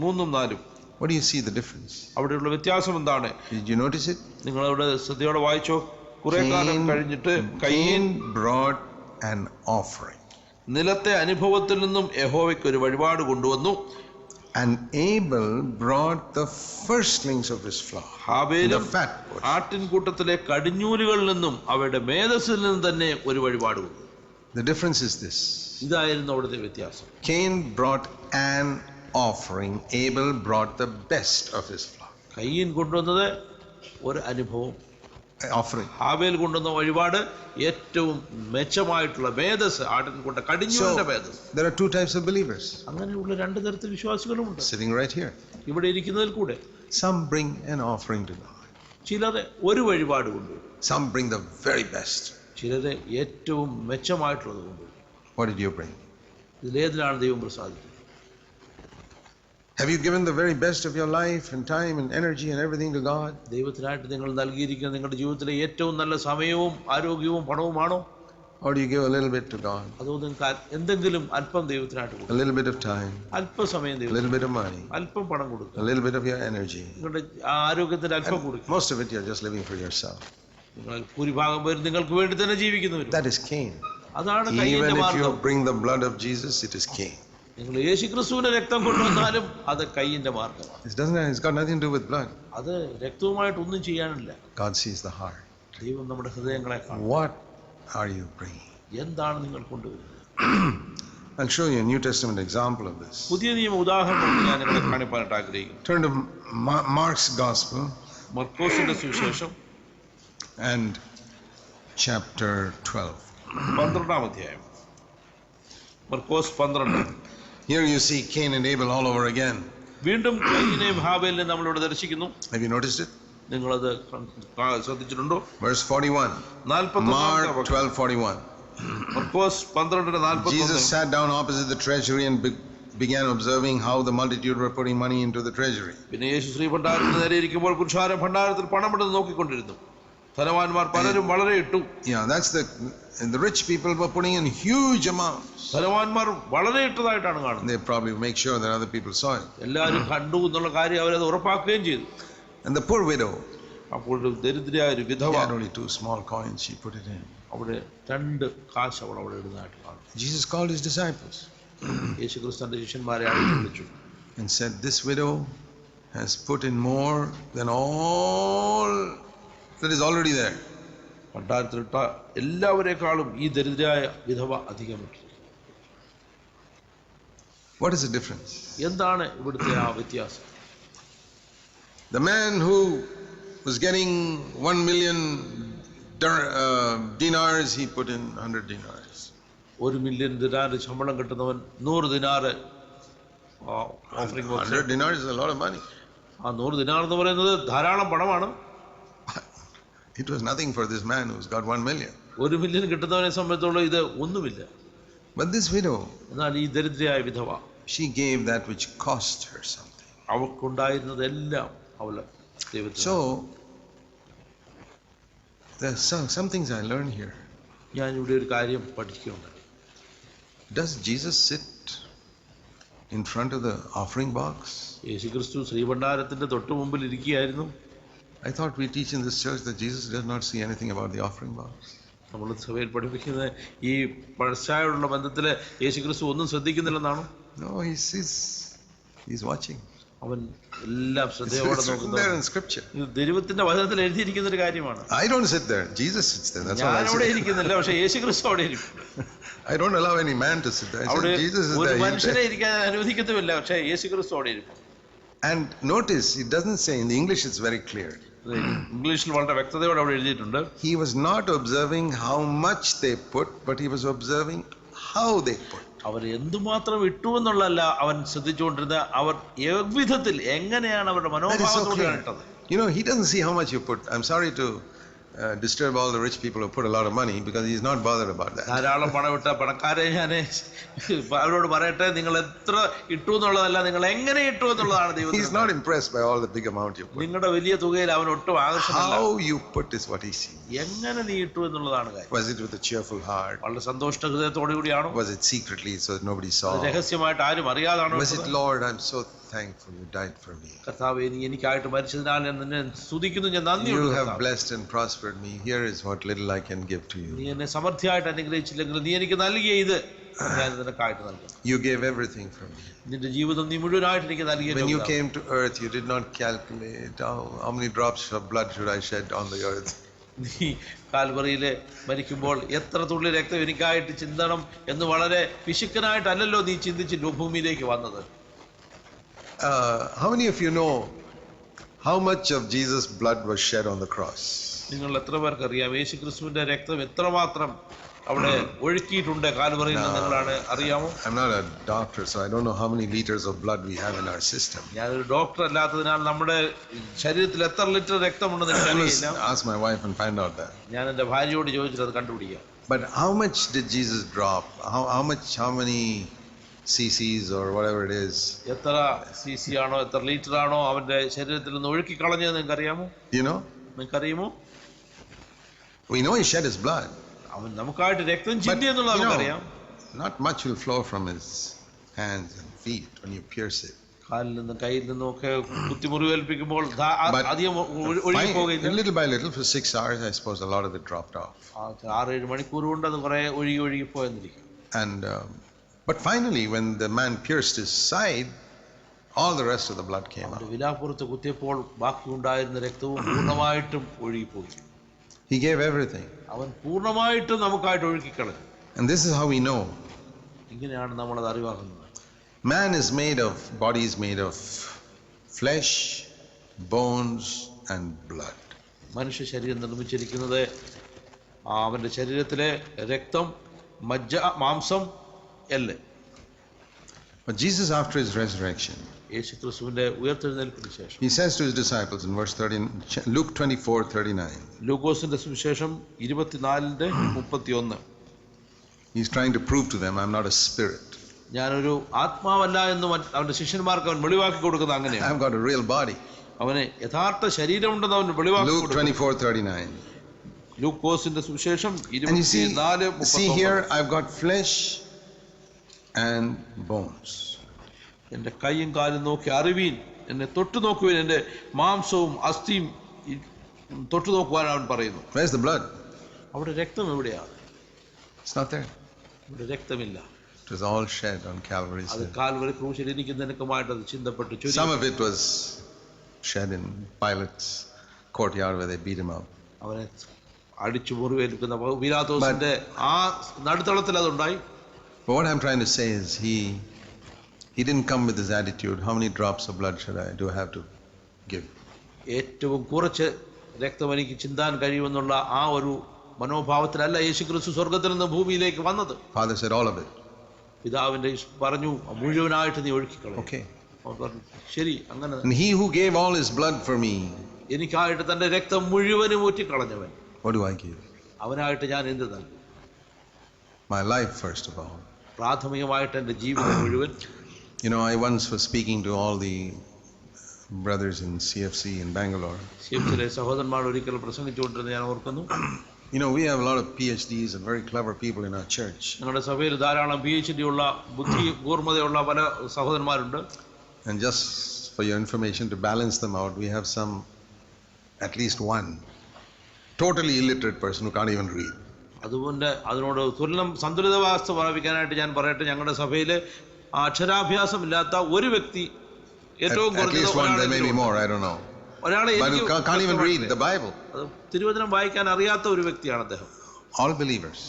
3-4. What do you see the difference? അവിടെയുള്ള വ്യത്യാസം എന്താണ്? Did you notice it? നിങ്ങൾ അവിടെ ശ്രദ്ധയോടെ വായിച്ചോ? കുറെ കാലം കഴിഞ്ഞിട്ട് കയീൻ brought an offering. നിലത്തെ അനുഭവത്തിൽ നിന്നും യഹോവയ്ക്ക് ഒരു വഴിപാട് കൊണ്ടുവന്നു. And Abel brought the firstlings of his flock. ഹാബേലും ആട്ടിൻകൂട്ടത്തിലെ കടിഞ്ഞൂലുകളിൽ നിന്നും അവയുടെ മേധസ്സിൽ നിന്നും തന്നെ ഒരു വഴിപാട് കൊണ്ടു. The difference is this. ഇതായിരുന്നു അവിടുത്തെ വ്യത്യാസം. Cain brought an offering. Abel brought the best of his flock. കയീൻ കൊണ്ടുവന്നത് ഒരു അനുഭവം. offering. ഹാബേൽ കൊണ്ടുവന്ന വഴിപാട് ഏറ്റവും മെച്ചമായിട്ടുള്ള മേധസ്, ആട്ടിൻ കൊണ്ട് കടിഞ്ഞൂലിന്റെ medas. There are two types of believers അങ്ങനെയുള്ള രണ്ട് തരത്തിൽ വിശ്വാസികളുമുണ്ട് sitting right here. ഇവിടെ ഇരിക്കുന്നതിൽ കൂടെ. Some bring an offering to God. ചിലരെ ഒരു വഴിപാട് കൊണ്ടുവരും, Some bring the very best. ചിലരെ ഏറ്റവും മെച്ചമായിട്ടുള്ളത് കൊണ്ടുവരും. What did you bring? ഇതിലേതിനാണ് ദൈവം പ്രസാദിക്കുന്നത്? Have you given the very best of your life and time and energy and everything to God? ദൈവത്തിനായിട്ട് നിങ്ങൾ നൽകിയിരിക്കുന്ന നിങ്ങളുടെ ജീവിതത്തിലെ ഏറ്റവും നല്ല സമയവും ആരോഗ്യവും പണവുമാണോ? Or do you give a little bit to God? അതോ നിങ്ങൾക്ക് എന്തെങ്കിലും അല്പം ദൈവത്തിനായിട്ട് A കൊടുക്കും? little bit of time, അല്പസമയം a ദൈവം, little bit of money, അല്പം പണം കൊടുക്കുക, a little bit of your energy. നിങ്ങളുടെ ആരോഗ്യത്തിന് അല്പം കൊടുക്കുക. Most of it you're just living for yourself. നിങ്ങൾ ഭൂരിഭാഗം പേര് നിങ്ങൾക്ക് വേണ്ടി തന്നെ ജീവിക്കുന്നവരും. That is Cain. അതാണ് കയ്യിന്റെ Even if you മാർഗം. bring the blood of Jesus, it is Cain. നിങ്ങൾ യേശുക്രിസ്തുവിന്റെ രക്തം കൊണ്ടുവന്നാലും അത് കയ്യിന്റെ മാർഗമാണ്. It's got nothing to do with blood. അത് രക്തവുമായിട്ടൊന്നും ചെയ്യാനില്ല. God sees the heart. ദൈവം നമ്മുടെ ഹൃദയങ്ങളെ കാണും. What are you bringing? എന്താണ് നിങ്ങൾ കൊണ്ടുവരുന്നത്? I'll show you a New Testament example of this. പുതിയ നിയമ ഉദാഹരണം ഞാൻ നിങ്ങളെ കാണിക്കാനായിട്ട് ആഗ്രഹിക്കുന്നു. Turn to Mark's Gospel മർക്കോസിന്റെ സുവിശേഷം and chapter 12. 12-ാം അധ്യായം. മർക്കോസ് 12. Here you see Cain and Abel all over again. വീണ്ടും കയ്യിനെയും ഹാബേലിനെയും നമ്മളിവിടെ ദർശിക്കുന്നു. Have you noticed it? നിങ്ങളത് ശ്രദ്ധിച്ചിട്ടുണ്ടോ? Verse 41. Mark 12:41. Markose 12:41. Jesus sat down opposite the treasury and began observing how the multitude were putting money into the treasury. പിന്നെ യേശു ശ്രീ ഭണ്ഡാരത്തിന് നേരെ ഇരിക്കുമ്പോൾ പുരുഷാരം ഭണ്ഡാരത്തിൽ പണമിടുന്നത് നോക്കിക്കൊണ്ടിരുന്നു. ധനവാന്മാർ പലരും വളരെ ഇട്ടു. Yeah, that's the rich people were putting in huge amounts. ധനവാന്മാർ വളരെ ഇട്ടതായിട്ടാണ് കാണുന്നത്. They probably make sure that other people saw it. എല്ലാവരും കണ്ടു എന്നുള്ള കാര്യം അവരത് ഉറപ്പാക്കുകയും ചെയ്തു. And the poor widow, അപ്പോൾ ഒരു ദരിദ്രയായ ഒരു she വിധവ, had only 2 small coins, she put it in. അവിടെ 2 കാശ് അവൾ അവിടെ ഇടുന്നതായിട്ട് കാണും. Jesus called his disciples യേശു ക്രിസ്തുവിന്റെ ശിഷ്യന്മാരെ അടുത്ത് വിളിച്ചു and said, this widow has put in more than all that is already there. ഭണ്ഡാരത്തിലിട്ട എല്ലാവരെക്കാളും ഈ ദരിദ്രയായ വിധവ അധികമിട്ടു. What is the difference? എന്താണ് ഇവിടുത്തെ ആ വ്യത്യാസം? The man who was getting 1 million dinars, he put in 100 dinars. 1 million dinar ശമ്പളം കിട്ടുന്നവൻ 100 dinar offering. 100 dinars is a lot of money. ആ 100 ദിനാർ എന്ന് പറയുന്നത് ധാരാളം പണമാണ്. It was nothing for this man who's got 1 million. 1 million കിട്ടുന്നവനെ സംബന്ധിച്ചോളം ഇത് ഒന്നുമില്ല. But this widow, എന്നാൽ ഈ ദരിദ്രയായ വിധവ, she gave that which cost her something. അവൾക്കുണ്ടായിരുന്നതെല്ലാം അവൾ ദൈവത്തിന്. So there's some things I learned here. ഞാൻ ഇവിടെ ഒരു കാര്യം പഠിക്കുകയുണ്ടായി. Does Jesus sit in front of the offering box? യേശുക്രിസ്തു ശ്രീഭണ്ഡാരത്തിന്റെ തൊട്ടു മുമ്പിൽ ഇരിക്കുകയായിരുന്നു. I thought we teach in this church that Jesus does not see anything about the offering box. നമ്മൾ സഭയിൽ പഠിപ്പിക്കുന്നത് ഈ പഴശ്ശായോടുള്ള ബന്ധത്തില് യേശുക്രിസ്തു ഒന്നും ശ്രദ്ധിക്കുന്നില്ലെന്നാണോ? No, he sees, he's watching. അവൻ എല്ലാം ശ്രദ്ധയോടെ It's written there in scripture. ഇത് ദൈവത്തിന്റെ വചനത്തിൽ എഴുതിയിരിക്കുന്ന ഒരു കാര്യമാണ്. I don't sit there. Jesus sits there. That's all ഞാൻ I അവിടെ say. ഇരിക്കുന്നില്ല, പക്ഷെ യേശുക്രിസ്തു അവിടെ ഇരിക്കും. I don't allow any man to sit there. I അവിടെ say Jesus is ഒരു there. മനുഷ്യനെ ഇരിക്കാൻ അനുവദിക്കത്തുമില്ല, പക്ഷെ യേശുക്രിസ്തു അവിടെ ഇരിക്കും. And notice, it doesn't say, in the English it's very clear. ഇംഗ്ലീഷിൽ വളരെ വ്യക്തതയോടെ അവിടെ എഴുതിയിട്ടുണ്ട്. He was not observing how much they put, but he was observing how they put. അവർ എന്തുമാത്രം ഇട്ടു എന്നുള്ളതല്ല അവൻ ശ്രദ്ധിച്ചുകൊണ്ടിരുന്നത്, അവർ എവിധത്തിൽ എങ്ങനെയാണ് അവരുടെ മനോഭാവത്തോടെയാണ് ഇട്ടത്. You know, he doesn't see how much you put. I'm sorry to disturb all the rich people who put a lot of money, because he's not bothered about that. ധാരാളം പണമിട്ട പണക്കാരെ ഞാൻ അവരോട് പറയട്ടെ, നിങ്ങൾ എത്ര ഇട്ടു എന്നുള്ളതല്ല, നിങ്ങൾ എങ്ങനെ ഇട്ടു എന്നുള്ളതാണ് He's ദൈവത്തിന്. not impressed by all the big amount you put. നിങ്ങളുടെ വലിയ തുകയിൽ അവൻ ഒട്ടും ആകർഷണമല്ല. How you put is what he sees. എങ്ങനെ നീ ഇട്ടു എന്നുള്ളതാണ് കാര്യം. Was it with a cheerful heart? വളരെ സന്തോഷ ഹൃദയത്തോടു കൂടിയാണോ? Was it secretly so that nobody saw? രഹസ്യമായിട്ട് ആരും അറിയാതാണോ? Was it, Lord, I'm so thankful you died for me. കർത്താവേ, നീ എനിക്കായിട്ട് മരിച്ചതിനാൽ ഞാൻ നിന്നെ സ്തുതിക്കുന്നു, ഞാൻ You നന്ദിയുണ്ട്. have blessed and prospered me. Here is what little I can give to നീ you. എന്നെ സമൃദ്ധിയായിട്ട് അനുഗ്രഹിച്ചില്ലെങ്കിൽ നീ എനിക്ക് നൽകിയ ഇത് ഞാൻ നിനക്കായിട്ട് നൽകും. You gave everything for me. നിന്റെ ജീവിതം നീ മുഴുവനായിട്ട് എനിക്ക് When you നൽകിയ. came to earth, you did not calculate how many drops of blood should I shed on the earth. നീ കാൽവറിയില് മരിക്കുമ്പോൾ എത്ര തുള്ളി രക്തം എനിക്കായിട്ട് ചിന്തണം എന്ന് വളരെ പിശുക്കനായിട്ടല്ലല്ലോ നീ ചിന്തിച്ച് ഭൂമിയിലേക്ക് വന്നത്. How many of you know How much of Jesus' blood was shed on the cross? നിങ്ങൾ എത്ര പേർക്കറിയാം യേശു ക്രിസ്തുവിന്റെ രക്തം എത്രമാത്രം അവിടെ ഒഴുക്കിയിട്ടുണ്ട് കാൽവറിയിൽ നിന്ന് നിങ്ങളാണ് അറിയാമോ? I'm not a doctor, so I don't know how many liters of blood we have in our system. ഞാനൊരു ഡോക്ടർ അല്ലാത്തതിനാൽ നമ്മുടെ ശരീരത്തിൽ എത്ര ലിറ്റർ രക്തമുണ്ടെന്ന് I must എനിക്കറിയില്ല. ask my wife and find out that. ഞാൻ എൻ്റെ ഭാര്യയോട് ചോദിച്ചിട്ട് അത് കണ്ടുപിടിക്കാം. But how much did Jesus drop? How many cc's or whatever it is? എത്ര cc ആണോ എത്ര ലിറ്റർ ആണോ അവന്റെ ശരീരത്തിൽ നിന്ന് ഒഴുക്കി കളഞ്ഞത് നിങ്ങൾക്ക് അറിയാമോ? You know? നിങ്ങൾക്കറിയുമോ? We know he shed his blood. അവൻ നമുക്കായിട്ട് രക്തം But ചിന്തി എന്നുള്ളത് നമുക്കറിയാം. not much will flow from his hands and feet when you pierce it. കാലിൽ നിന്നും കയ്യിൽ നിന്നും ഒക്കെ കുത്തി മുറിവേൽപ്പിക്കുമ്പോൾ But അധികം ഒഴുകി പോകില്ല. little by little for 6 hours, I suppose a lot of it dropped off. 6-7 മണിക്കൂർ കൊണ്ട് അത് കുറെ ഒഴുകി പോയെന്നിരിക്കും. And but finally, when the man pierced his side, all the rest of the blood came out. വിലാപ്പുറത്ത് കുത്തിയപ്പോൾ ബാക്കി ഉണ്ടായിരുന്ന രക്തവും പൂർണ്ണമായിട്ടും ഒഴുകിപ്പോയി. He gave everything. അവൻ പൂർണ്ണമായിട്ടും നമുക്കായിട്ട് ഒഴുക്കിക്കളഞ്ഞു. And this is how we know. ഇങ്ങനെയാണ് നമ്മളത് അറിവാക്കുന്നത്. Man is made of, body is made of flesh, bones and blood. മനുഷ്യ ശരീരം നിർമ്മിച്ചിരിക്കുന്നത് അവന്റെ ശരീരത്തിലെ രക്തം, മജ്ജ, മാംസം, എല്ല്. But Jesus, after his resurrection, യേശു ക്രിസ്തുവിന്റെ ഉയർത്തെഴുന്നേൽപ്പിന് ശേഷം he says to his disciples in verse 30, Luke 24:39. ലൂക്കോസിന്റെ സുവിശേഷം 24:31. He's trying to prove to them, I'm not a spirit. ഞാനൊരു ആത്മാവല്ല എന്ന് അവന്റെ ശിഷ്യന്മാർക്ക് അവൻ വെളിവാക്കി കൊടുക്കുന്നത് അങ്ങനെയാണ്. I've got a real body. അവന് യഥാർത്ഥ ശരീരമുണ്ടെന്ന് അവൻ വെളിവാക്കി Luke കൊടുക്കുന്നു. 24:39. ലൂക്കോസിന്റെ സുവിശേഷം And you see 24:39. here, I've got flesh and bones. എന്റെ കൈയും കാലും നോക്കി അറിവീൻ, എന്നെ തൊട്ടു നോക്കുവാൻ, എന്റെ മാംസവും അസ്ഥിയും തൊട്ടു നോക്കുവാൻ അവൻ പറയുന്നു. Where's the blood? അവിടെ രക്തം എവിടെയാണ്? It's not there. ഇവിടെ രക്തമില്ല. It was all shed on Calvary's അത് hill. കാൽവരി ക്രൂശിൽ ഇരിക്കുന്നതിനൊക്കെമായിട്ട് അത് ചിന്തപ്പെട്ടു. Some of it was shed in Pilate's courtyard where they beat him up. അവനെ അടിച്ചു മുറിവേൽക്കുന്ന പീലാത്തോസിന്റെ ആ നടുത്തളത്തിൽ അതുണ്ടായി. But what I'm trying to say is he didn't come with this attitude, how many drops of blood do I have to give? ഏറ്റവും കുറച്ച് രക്തം എനിക്ക് ചിന്താൻ കഴിയുമെന്നുള്ള ആ ഒരു മനോഭാവത്തിലല്ല യേശു ക്രിസ്തു സ്വർഗത്തിൽ നിന്ന് ഭൂമിയിലേക്ക് വന്നത്. Father said all of it. പിതാവിന്റെ പറഞ്ഞു മുഴുവനായിട്ട് നീ ഒഴുക്കിക്കളയും. Okay. അവൻ പറഞ്ഞു ശരി അങ്ങനെ. And he who gave all his blood for me, എനിക്കായിട്ട് തന്റെ രക്തം മുഴുവനും ഊറ്റിക്കളഞ്ഞവൻ, what do I give? അവനായിട്ട് ഞാൻ എന്ത് നൽകും? My life first of all. പ്രാഥമികമായിട്ട് എൻ്റെ ജീവിതം മുഴുവൻ. You know, I once was speaking to all the brothers in CFC in Bangalore. CFCയിലെ സഹോദരന്മാർ ഒരിക്കൽ പ്രസംഗിച്ചുകൊണ്ടിരുന്ന ഞാൻ ഓർക്കുന്നു. You know, we have a lot of PhDs and very clever people in our church. ഞങ്ങളുടെ സഭയിൽ ധാരാളം PhD ഉള്ള ബുദ്ധി കൂർമ്മതയുള്ള പല സഹോദരന്മാരുണ്ട്. And just for your information, to balance them out, we have at least one totally illiterate person who can't even read. അതുകൊണ്ട് അതിനോട് സന്തുലിതാവസ്ഥ പ്രാപിക്കാനായിട്ട് ഞാൻ പറയട്ടെ, ഞങ്ങളുടെ സഭയിൽ അക്ഷരാഭ്യാസമില്ലാത്ത ഒരു വ്യക്തി ഏറ്റവും At least one, there may be more, I don't know. But who can't even read the Bible. തിരുവചനം വായിക്കാൻ അറിയാത്ത ഒരു വ്യക്തിയാണ് അദ്ദേഹം. All believers.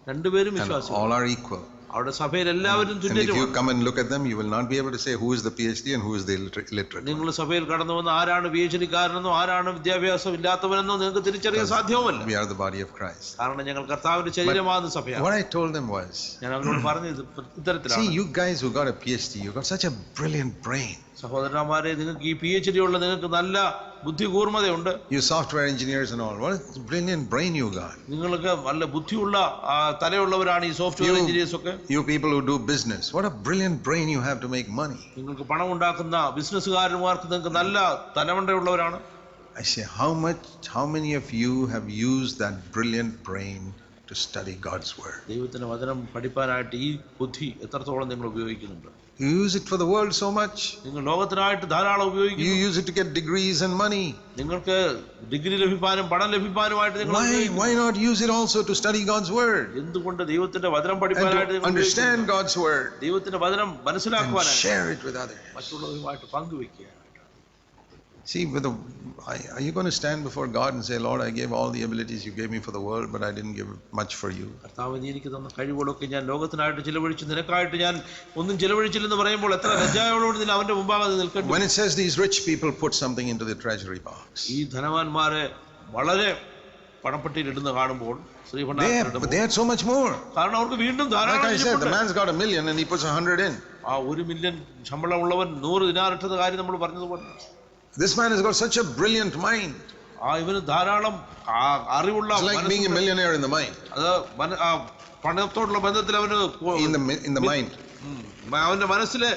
രണ്ടുപേരും And വിശ്വാസികൾ. all are equal. അവിടെ സഭയിൽ എല്ലാവരും And if you തുല്യരുമാണ്. come and look at them, you will not be able to say who is the PhD and who is the illiterate. നിങ്ങൾ സഭയിൽ കടന്നു വന്ന് ആരാണ് PhD-കാരനെന്നോ ആരാണ് വിദ്യാഭ്യാസം ഇല്ലാത്തവനെന്നോ നിങ്ങൾക്ക് തിരിച്ചറിയാൻ സാധ്യവുമല്ല. We are the body of Christ. കാരണം ഞങ്ങൾ കർത്താവിന്റെ ശരീരമാകുന്ന സഭയാണ്. What I told them was, ഞാൻ അവരോട് പറഞ്ഞത് ഇത്തരത്തിലാണ്. see, you guys who got a PhD, you got such a brilliant brain. സഹോദരന്മാരെ, നിങ്ങൾക്ക് ഈ PhD ഉള്ള നിങ്ങൾക്ക് നല്ല ബുദ്ധി കൂർമ്മതയുണ്ട്. You software engineers and all, what a brilliant brain you got. നിങ്ങൾക്ക് നല്ല ബുദ്ധിയുള്ള തലയുള്ളവരാണ് ഈ സോഫ്റ്റ്വെയർ എഞ്ചിനീയേഴ്സ് ഒക്കെ. You people who do business, what a brilliant brain you have to make money. നിങ്ങൾക്ക് പണം ഉണ്ടാക്കുന്ന ബിസിനസ്സുകാരന്മാർക്ക് നിങ്ങൾക്ക് നല്ല തലമണ്ടയുള്ളവരാണ്. I say, how many of you have used that brilliant brain to study God's word? ദൈവത്തിന്റെ വചനം പഠിപ്പാനായിട്ട് ഈ ബുദ്ധി എത്രത്തോളം നിങ്ങൾ ഉപയോഗിക്കുന്നുണ്ട്? You use it for the world so much. നിങ്ങൾ ലോകത്തിനായിട്ട് ധാരാളം ഉപയോഗിക്കുന്നു. You use it to get degrees and money. നിങ്ങൾക്ക് ഡിഗ്രി ലഭിക്കാനും പണം ലഭിക്കാനുമായിട്ട് നിങ്ങൾ Why not use it also to study God's word? എന്തുകൊണ്ട് ദൈവത്തിന്റെ വചനം And പഠിക്കാനായിട്ട് to നിങ്ങൾ understand God's word ദൈവത്തിന്റെ വചനം and മനസ്സിലാക്കുവാനായിട്ട് share it with others. മറ്റുള്ളവരുമായിട്ട് പങ്കുവെക്കുക. See, are you going to stand before God and say, Lord, I gave all the abilities you gave me for the world, but I didn't give much for you? കർത്താവ് നീ എനിക്ക് തന്ന കഴിവുകളൊക്കെ ഞാൻ ലോകത്തിനായിട്ട് ചിലവഴിച്ചു, നിനക്കായിട്ട് ഞാൻ ഒന്നും ചിലവഴിച്ചില്ലെന്ന് പറയുമ്പോൾ എത്ര ലജ്ജായോടുകൂടി നീ അവന്റെ മുമ്പാകെ നിൽക്കേണ്ടി. When it says these rich people put something into the treasury box, ഈ ധനവാന്മാരെ വളരെ പണപ്പെട്ടിയിൽ ഇടുന്ന കാണുമ്പോൾ they had so much more. കാരണം അവർക്ക് വീണ്ടും Like ധാരാളം I said, the ഇരിപ്പുണ്ട്. man's got $1 million and he puts 100 in. ആ 1 മില്യൺ ശമ്പളമുള്ളവൻ 100 ദിനാർ ഇട്ടത് കാര്യം നമ്മൾ പറഞ്ഞതുപോലെ This man has got such a brilliant mind. ഇവന് ധാരാളം അറിവുള്ള, It's like being a millionaire in the mind. അത് പണത്തോടുള്ള ബന്ധത്തിൽ അവന് In the mind. അവന്റെ മനസ്സിലെ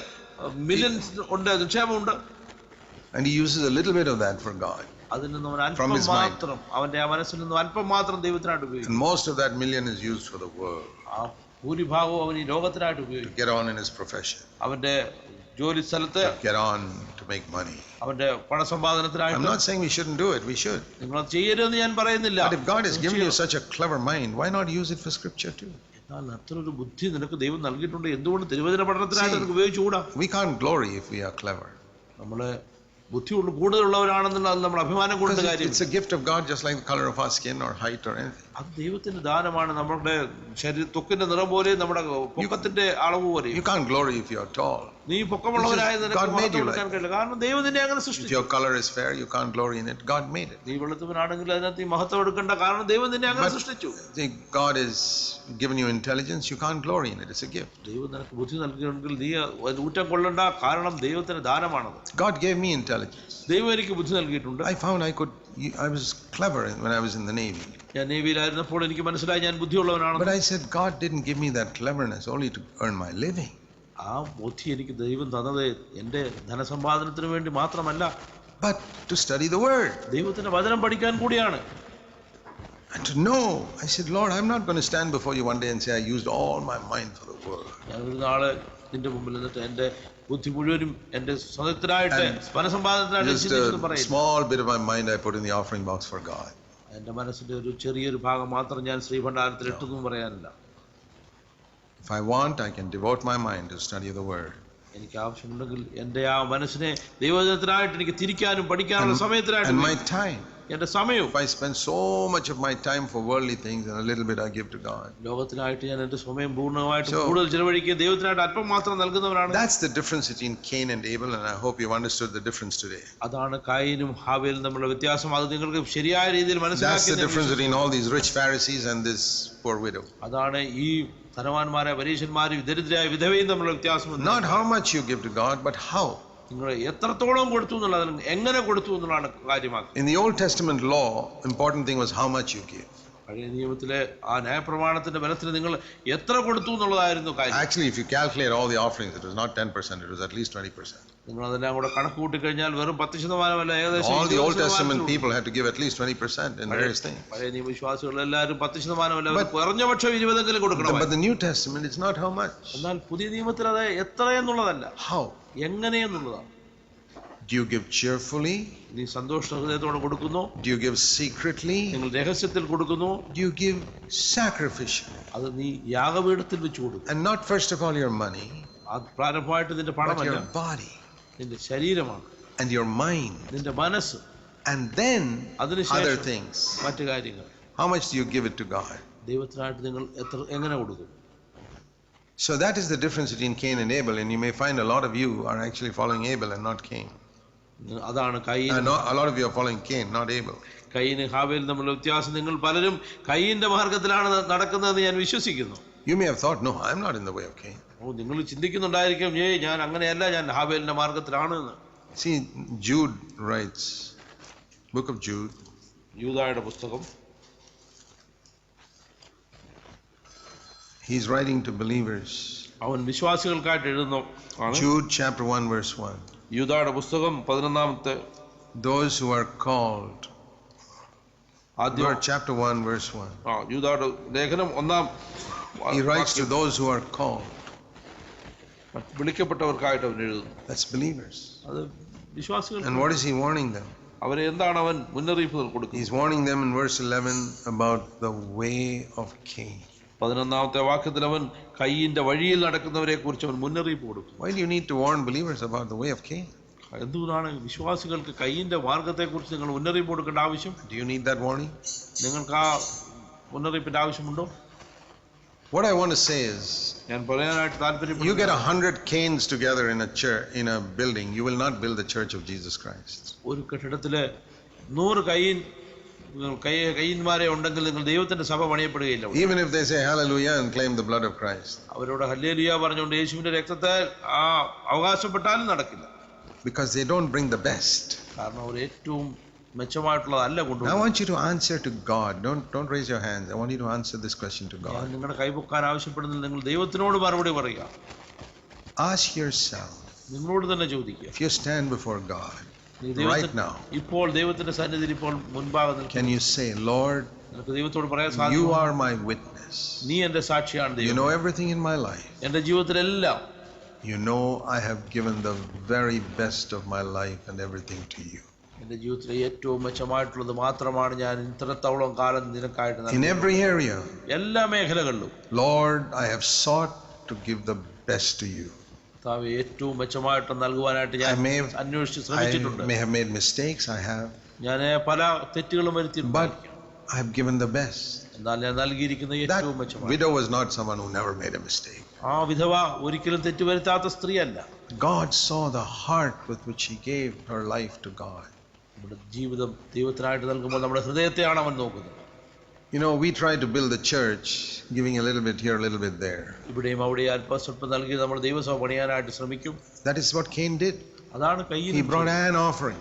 മില്യൻസ് ഉണ്ട്, നിക്ഷേപമുണ്ട്. And he uses a little bit of that for God. അതിൽ നിന്നും അവൻ അല്പം മാത്രം, അവന്റെ ആ മനസ്സിൽ നിന്നും അല്പം മാത്രം ദൈവത്തിനായിട്ട് ഉപയോഗിക്കും. And most of that million is used for the world. ആ ഭൂരിഭാഗവും അവൻ ഈ ലോകത്തിനായിട്ട് To ഉപയോഗിക്കും. get on in his profession. അവന്റെ ജോലി സ്ഥലത്ത് Get on to make money. അവന്റെ പണസമ്പാദനത്തിനായിട്ട്. I'm not saying we shouldn't do it. We should. നിങ്ങൾ ചെയ്യരുതെന്ന് ഞാൻ പറയുന്നില്ല. But if God has given you such a clever mind, why not use it for scripture too? എന്നാൽ അത്രയൊരു ബുദ്ധി നിനക്ക് ദൈവം നൽകിയിട്ടുണ്ട്, എന്തുകൊണ്ട് തിരുവചന പഠനത്തിനായിട്ട് നിനക്ക് ഉപയോഗിച്ചുകൂടാ? We can't glory if we are clever. നമ്മള് ബുദ്ധി കൂടുതലുള്ളവരാണെന്നുള്ള നമ്മൾ അഭിമാനം കൊണ്ട് കാര്യം. It's a gift of God, just like the color of our skin or height or anything. അത് ദൈവത്തിന്റെ ദാനമാണ്. നമ്മുടെ ത്വക്കിന്റെ നിറം പോലെ, നമ്മുടെ പൊക്കത്തിന്റെ അളവ് പോലെ. You can't glory if you are tall. നീ പൊക്കമുള്ളവരായത് God made you like കഴിയില്ല, കാരണം ദൈവം നിന്നെ അങ്ങനെ If സൃഷ്ടിച്ചു. your color is fair, you can't glory in it. God made it. നീ വെളുത്തവനാണെങ്കിൽ അതിനകത്ത് നീ മഹത്വം എടുക്കണ്ട, കാരണം ദൈവം നിന്നെ അങ്ങനെ സൃഷ്ടിച്ചു. God has given you intelligence, you can't glory in it. It's a gift. ദൈവം നിനക്ക് ബുദ്ധി നൽകിയെങ്കിൽ നീ ഊറ്റം കൊള്ളണ്ട, കാരണം ദൈവത്തിന്റെ ദാനമാണത്. God gave me intelligence. ദൈവം എനിക്ക് ബുദ്ധി നൽകിയിട്ടുണ്ട്. I found I was clever when I was in the Navy. ഞാൻ നേവിയിലായിരുന്നപ്പോൾ എനിക്ക് മനസ്സിലായി ഞാൻ ബുദ്ധിയുള്ളവനാണ്. But I said, God didn't give me that cleverness only to earn my living. ആ ബുദ്ധി എനിക്ക് ദൈവം തന്നത് എന്റെ ധനസമ്പാദനത്തിന് വേണ്ടി മാത്രമല്ല, but to study the word. ദൈവത്തിന്റെ വചനം പഠിക്കാൻ കൂടിയാണ്. And to know. I said, Lord, I'm not going to stand before you one day and say I used all my mind for the word. ഞാൻ ഒരു നാളെ നിന്റെ മുമ്പിൽ നിന്നിട്ട് എന്റെ ബുദ്ധി മുഴുവനും എന്റെ സ്വതന്ത്രമായിട്ട് ധനസമ്പാദനത്തിനായിട്ട് just a small bit of my mind I put in the offering box for God. എന്റെ മനസ്സിന്റെ ഒരു ചെറിയൊരു ഭാഗം മാത്രം ഞാൻ ശ്രീഭണ്ഡാരത്തിൽ ഇട്ടെന്നും പറയാനില്ല. If I want, I can devote my mind to study the word. എനിക്ക് ആവശ്യമുണ്ടെങ്കിൽ എന്റെ ആ മനസ്സിനെ ദൈവവചനത്തിനായിട്ട് എനിക്ക് തിരിക്കാനും പഠിക്കാനുള്ള സമയത്തിനായിട്ട് and my time. എന്റെ സമയവും. If I spend so much of my time for worldly things and a little bit I give to God. ലോകത്തിനായിട്ട് ഞാൻ എന്റെ സമയം പൂർണ്ണമായിട്ട് കൂടുതൽ ചിലവഴിക്കുകയും ദൈവത്തിനായിട്ട് അല്പം മാത്രം നൽകുന്നവരാണ്. That's the difference between Cain and Abel, and I hope you've understood the difference today. അതാണ് കായീനും ഹാബേലും തമ്മിലുള്ള വ്യത്യാസം. അത് നിങ്ങൾക്ക് ശരിയായ രീതിയിൽ മനസ്സിലാക്കി. That's the difference between all these rich Pharisees and this poor widow. അതാണ് ഈ ധനവാന്മാരെ പരീശന്മാരും ദരിദ്രയായ വിധവയും തമ്മിലുള്ള വ്യത്യാസം. Not how much you give to God, but how. നിങ്ങൾ എത്രത്തോളം കൊടുത്തു എന്നുള്ളതിൽ എങ്ങനെ കൊടുത്തു എന്നുള്ളതാണ് കാര്യമാക്കുന്നത്. In the Old Testament law, important thing was how much you give. പഴയ നിയമത്തിലെ ആ ന്യായപ്രമാണത്തിന്റെ ബലത്തിൽ നിങ്ങൾ എത്ര കൊടുത്തു എന്നുള്ളതായിരുന്നു കാര്യം. Actually, if you calculate all the offerings, it was not 10%, it was at least 20%. നിങ്ങൾ അതെല്ലാം കൂടെ കണക്ക് കൂട്ടി കഴിഞ്ഞാൽ വെറും 10% ഏകദേശം. All the Old Testament people had to give at least 20% in various things. പഴയ നിയമവിശ്വാസികൾ എല്ലാവരും 10% കുറഞ്ഞ പക്ഷം 20% കൊടുക്കണം. But the New Testament, it's not how much. എന്നാൽ പുതിയ നിയമത്തിൽ അത് എത്ര എന്നുള്ളതല്ല, how, എങ്ങനെയെന്നുള്ളതാണ്. Do you give cheerfully? നീ സന്തോഷ ഹൃദയത്തോടെ കൊടുക്കുന്നു. Do you give secretly? നിങ്ങൾ രഹസ്യത്തിൽ കൊടുക്കുന്നു. Do you give sacrificially? അത് നീ യാഗപീഠത്തിൽ വെച്ച് കൊടുക്കും. And not first of all your money, പ്രാരംഭമായിട്ട് നിന്റെ പണമല്ല, your body, നിന്റെ ശരീരമാണ്, and your mind, നിന്റെ മനസ്സ്, and then other things. മറ്റു കാര്യങ്ങൾ. How much do you give it to God? ദൈവത്തിനായിട്ട് നിങ്ങൾ എങ്ങനെ കൊടുക്കും? So that is the difference between Cain and Abel, and you may find a lot of you are actually following Abel and not Cain. അതാണ് കയീൻ. A lot of you are following Cain, not Abel. കയീൻ ഹാബേൽ തമ്മിലുള്ള വ്യത്യാസം. നിങ്ങൾ പലരും കയീന്റെ മാർഗത്തിലാണ് നടക്കുന്നതെന്ന് ഞാൻ വിശ്വസിക്കുന്നു. You may have thought, no, I'm not in the way of Cain. നിങ്ങൾ ചിന്തിക്കുന്നുണ്ടായിരിക്കും, ഞാൻ അങ്ങനെയല്ല, ഞാൻ ഹാബേലിന്റെ മാർഗത്തിലാണ് എന്ന്. See, Jude writes, book of Jude. യൂദായുടെ പുസ്തകം. He's writing to believers. അവൻ വിശ്വാസികൾക്കായിട്ട് എഴുതുന്നു. Jude chapter 1 verse 1. യൂദായുടെ പുസ്തകം 11-ാമത്തെ. Those who are called. Chapter 1 verse 1. യൂദായുടെ ലേഖനം 1-ാം. He writes to those who are called. വിളിക്കപ്പെട്ടവർക്കായിട്ട് അവൻ എഴുതുന്നു. That's believers. അത് വിശ്വാസികൾ. And what is he warning them? അവരെ എന്താണ് അവൻ മുന്നറിയിപ്പ് കൊടുക്കുന്നത്? He's warning them in verse 11 about the way of Cain. 11-ാമത്തെ വാക്യത്തിൽ അവൻ കയീന്റെ വഴിയിൽ നടക്കുന്നവരെ കുറിച്ച് അവൻ മുന്നറിയിപ്പ് കൊടുക്കും. Why do you need to warn believers about the way of Cain? എന്തുകൊണ്ടാണ് വിശ്വാസികൾക്ക് കയ്യിന്റെ മാർഗത്തെക്കുറിച്ച് നിങ്ങൾ മുന്നറിയിപ്പ് കൊടുക്കേണ്ട ആവശ്യം? Do you need that warning? നിങ്ങൾക്ക് ആ മുന്നറിയിപ്പിന്റെ ആവശ്യമുണ്ടോ? What I want to say is, ഞാൻ പറയാനായിട്ട് you താല്പര്യപ്പെടുന്നു, get 100 canes together in a church, in a building, you will not build the church of Jesus Christ. ഒരു കെട്ടിടത്തില് 100 കയ്യന്മാരെ ഉണ്ടെങ്കിൽ നിങ്ങൾ ദൈവത്തിന്റെ സഭ പണിയപ്പെടുകയില്ല. Even if they say hallelujah and claim the blood of Christ. അവരോട് hallelujah പറഞ്ഞുകൊണ്ട് യേശുവിന്റെ രക്തത്തെ അവകാശപ്പെട്ടാലും നടക്കില്ല. Because they don't bring the best. കാരണം അവർ ഏറ്റവും മെച്ചമായിട്ടുള്ളതല്ല I കൊണ്ടുവരുന്നത്. want you to answer to God. Don't raise your hands. I want you to answer this question to ഞാൻ God. നിങ്ങളുടെ കൈപൊക്കാൻ ആവശ്യപ്പെടുന്നില്ല, നിങ്ങൾ ദൈവത്തിനോട് മറുപടി പറയുക. Ask yourself, നിങ്ങളോട് തന്നെ ചോദിക്കുക. if you stand before God നീ right now, ഇപ്പോൾ ദൈവത്തിന്റെ സന്നിധിയിൽ ഇപ്പോൾ മുൻപാകെ can നിൽക്കുന്നു. you say, Lord, നിനക്ക് ദൈവത്തോട് പറയാൻ you സാധിക്കും, are my witness. നീ എന്റെ സാക്ഷിയാണ് You ദൈവം. know everything in my life. എന്റെ ജീവിതത്തിലെല്ലാം You know I have given the very best of my life and everything to you. എന്റെ ജീവിതത്തിലെ ഏറ്റവും മെച്ചമായിട്ടുള്ളത് മാത്രമാണ് ഞാൻ ഇത്രത്തോളം കാലം നിനക്കായിട്ട് In നൽകിയത്. every area, എല്ലാ മേഖലകളിലും Lord, I have sought to give the best to you. കർത്താവേ, ഏറ്റവും മെച്ചമായിട്ട് നൽകുവാനായിട്ട് ഞാൻ അന്വേഷിച്ച് ശ്രമിച്ചിട്ടുണ്ട്. I may have made mistakes, I have, ഞാൻ പല തെറ്റുകളും but വരുത്തിയിട്ടുണ്ട്. I have given the best. എന്നാൽ ഞാൻ നൽകിയിരിക്കുന്ന That ഏറ്റവും മെച്ചമാണ്. widow was not someone who never made a mistake. ആ വിധവ ഒരിക്കലും തെറ്റ് വരുത്താത്ത സ്ത്രീയല്ല. God saw the heart with which she gave her life to God. നമ്മുടെ ജീവിതം ദൈവത്തിനായിട്ട് നൽകുമ്പോൾ നമ്മുടെ ഹൃദയത്തെയാണ് അവൻ നോക്കുന്നത്. You know, we try to build the church, giving a little bit here, a little bit there. ഇവിടെയും അവിടെ അല്പസ്വല്പം നൽകി നമ്മൾ ദൈവസഭ പണിയാനായിട്ട് ശ്രമിക്കും. That is what Cain did. അതാണ് കയ്യിൽ. He brought an offering.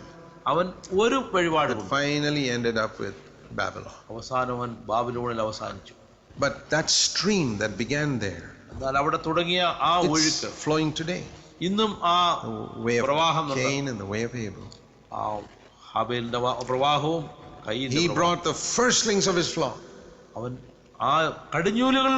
അവൻ ഒരു വഴിപാട് It finally ended up with Babylon. അവസാനം അവൻ ബാബിലോണിൽ അവസാനിച്ചു. But that stream that began there, എന്നാൽ അവിടെ തുടങ്ങിയ ആ it's ഒഴുക്ക് flowing today. ഇന്നും ആ The way പ്രവാഹം of Cain and the way of Abel. ആ ഹാബേലിന്റെ പ്രവാഹവും He brought the firstlings of his flock. അവൻ ആ കടിഞ്ഞൂലുകൾ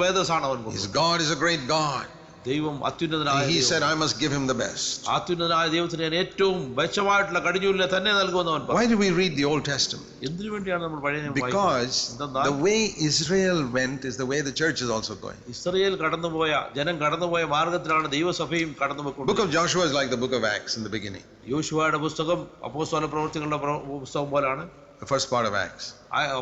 വേദസാണ് അവൻ His God is a great God. ദൈവം അത്യുന്നതനായ He said, I must give him the best. അത്യുന്നതനായ ദൈവത്തിന് ഞാൻ ഏറ്റവും മെച്ചമായിട്ടുള്ള കടിഞ്ഞൂലിനെ തന്നെ നൽകുമെന്ന് അവൻ പറഞ്ഞു. Why do we read the Old Testament? എന്തിനു വേണ്ടിയാണ് നമ്മൾ പഴയ നിയമം Because വായിക്കുന്നത്? the way Israel went is the way the church is also going. Israel ജനം കടന്നുപോയ മാർഗത്തിലാണ് ദൈവസഭയും കടന്നുപോയിക്കൊണ്ടത്. Book of Joshua is like the book of Acts in the beginning. യോശുവയുടെ പുസ്തകം അപ്പോസ്തല പ്രവൃത്തികളുടെ പുസ്തകം പോലാണ്. The first part of Acts.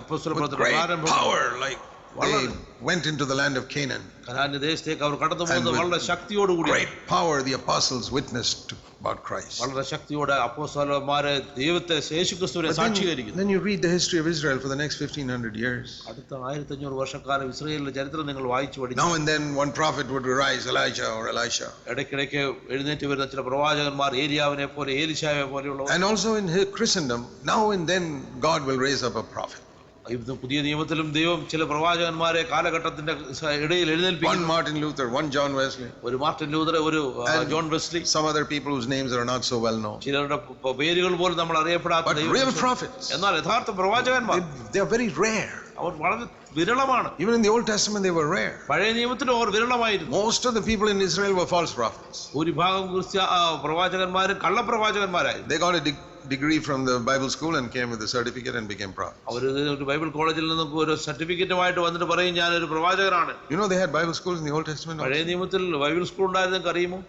അപ്പോസ്തല With പ്രവൃത്തികളുടെ great പ്രാരംഭം. power, like they went into the land of Canaan. കനാന്യ ദേശത്തേക്ക് അവർ കടന്നു പോകുന്നത് വളരെ ശക്തിയോടുകൂടി. Great power, the apostles witnessed about Christ. വളരെ ശക്തിയോടെ അപ്പോസ്തലന്മാരെ ദൈവത്തെ യേശുക്രിസ്തുവിനെ സാക്ഷീകരിക്കുന്നു. Then you read the history of Israel for the next 1500 years. അടുത്ത 1500 വർഷക്കാലം ഇസ്രായേലിന്റെ ചരിത്രം നിങ്ങൾ വായിച്ചു പഠിച്ചു. Now and then one prophet would arise, Elijah or Elisha. ഇടയ്ക്കിടയ്ക്ക് എഴുന്നേറ്റ് വരുന്ന ചില പ്രവാചകന്മാർ ഏലിയാവിനെ പോലെ ഏലിശായെ പോലെയുള്ളവർ. And also in Christendom, now and then God will raise up a prophet. പുതിയ നിയമത്തിലും ദൈവം ചില പ്രവാചകന്മാരെ കാലഘട്ടത്തിന്റെ ഇടയിൽ One എഴുന്നേൽപ്പിക്കുന്നു. Martin Luther, one John Wesley, ഒരു മാർട്ടിൻ ലൂതർ, ഒരു John Wesley, some other people whose names are not so well known. ചിലരുടെ പേരുകൾ പോലും നമ്മൾ അറിയപ്പെടാത്ത But real prophets, എന്നാൽ യഥാർത്ഥ പ്രവാചകന്മാർ they are very rare. അവർ വളരെ വിരളമാണ്. Even in the Old Testament they were rare. പഴയ നിയമത്തിൽ അവർ വിരളമായിരുന്നു. Most of the people in Israel were false prophets. ഭൂരിഭാഗം പ്രവാചകന്മാരും കള്ളപ്രവാചകന്മാരായിരുന്നു. They got a degree from the Bible school and came with a certificate and became prophets. അവർ ഒരു Bible കോളേജിൽ നിന്ന് ഒരു സർട്ടിഫിക്കറ്റുമായിട്ട് വന്നിട്ട് പറയും ഞാൻ ഒരു പ്രവാചകനാണ്. You know they had Bible schools in the Old Testament also. പഴയ നിയമത്തിൽ ബൈബിൾ സ്കൂൾ ഉണ്ടായിരുന്നെങ്കിൽ അറിയുമോ?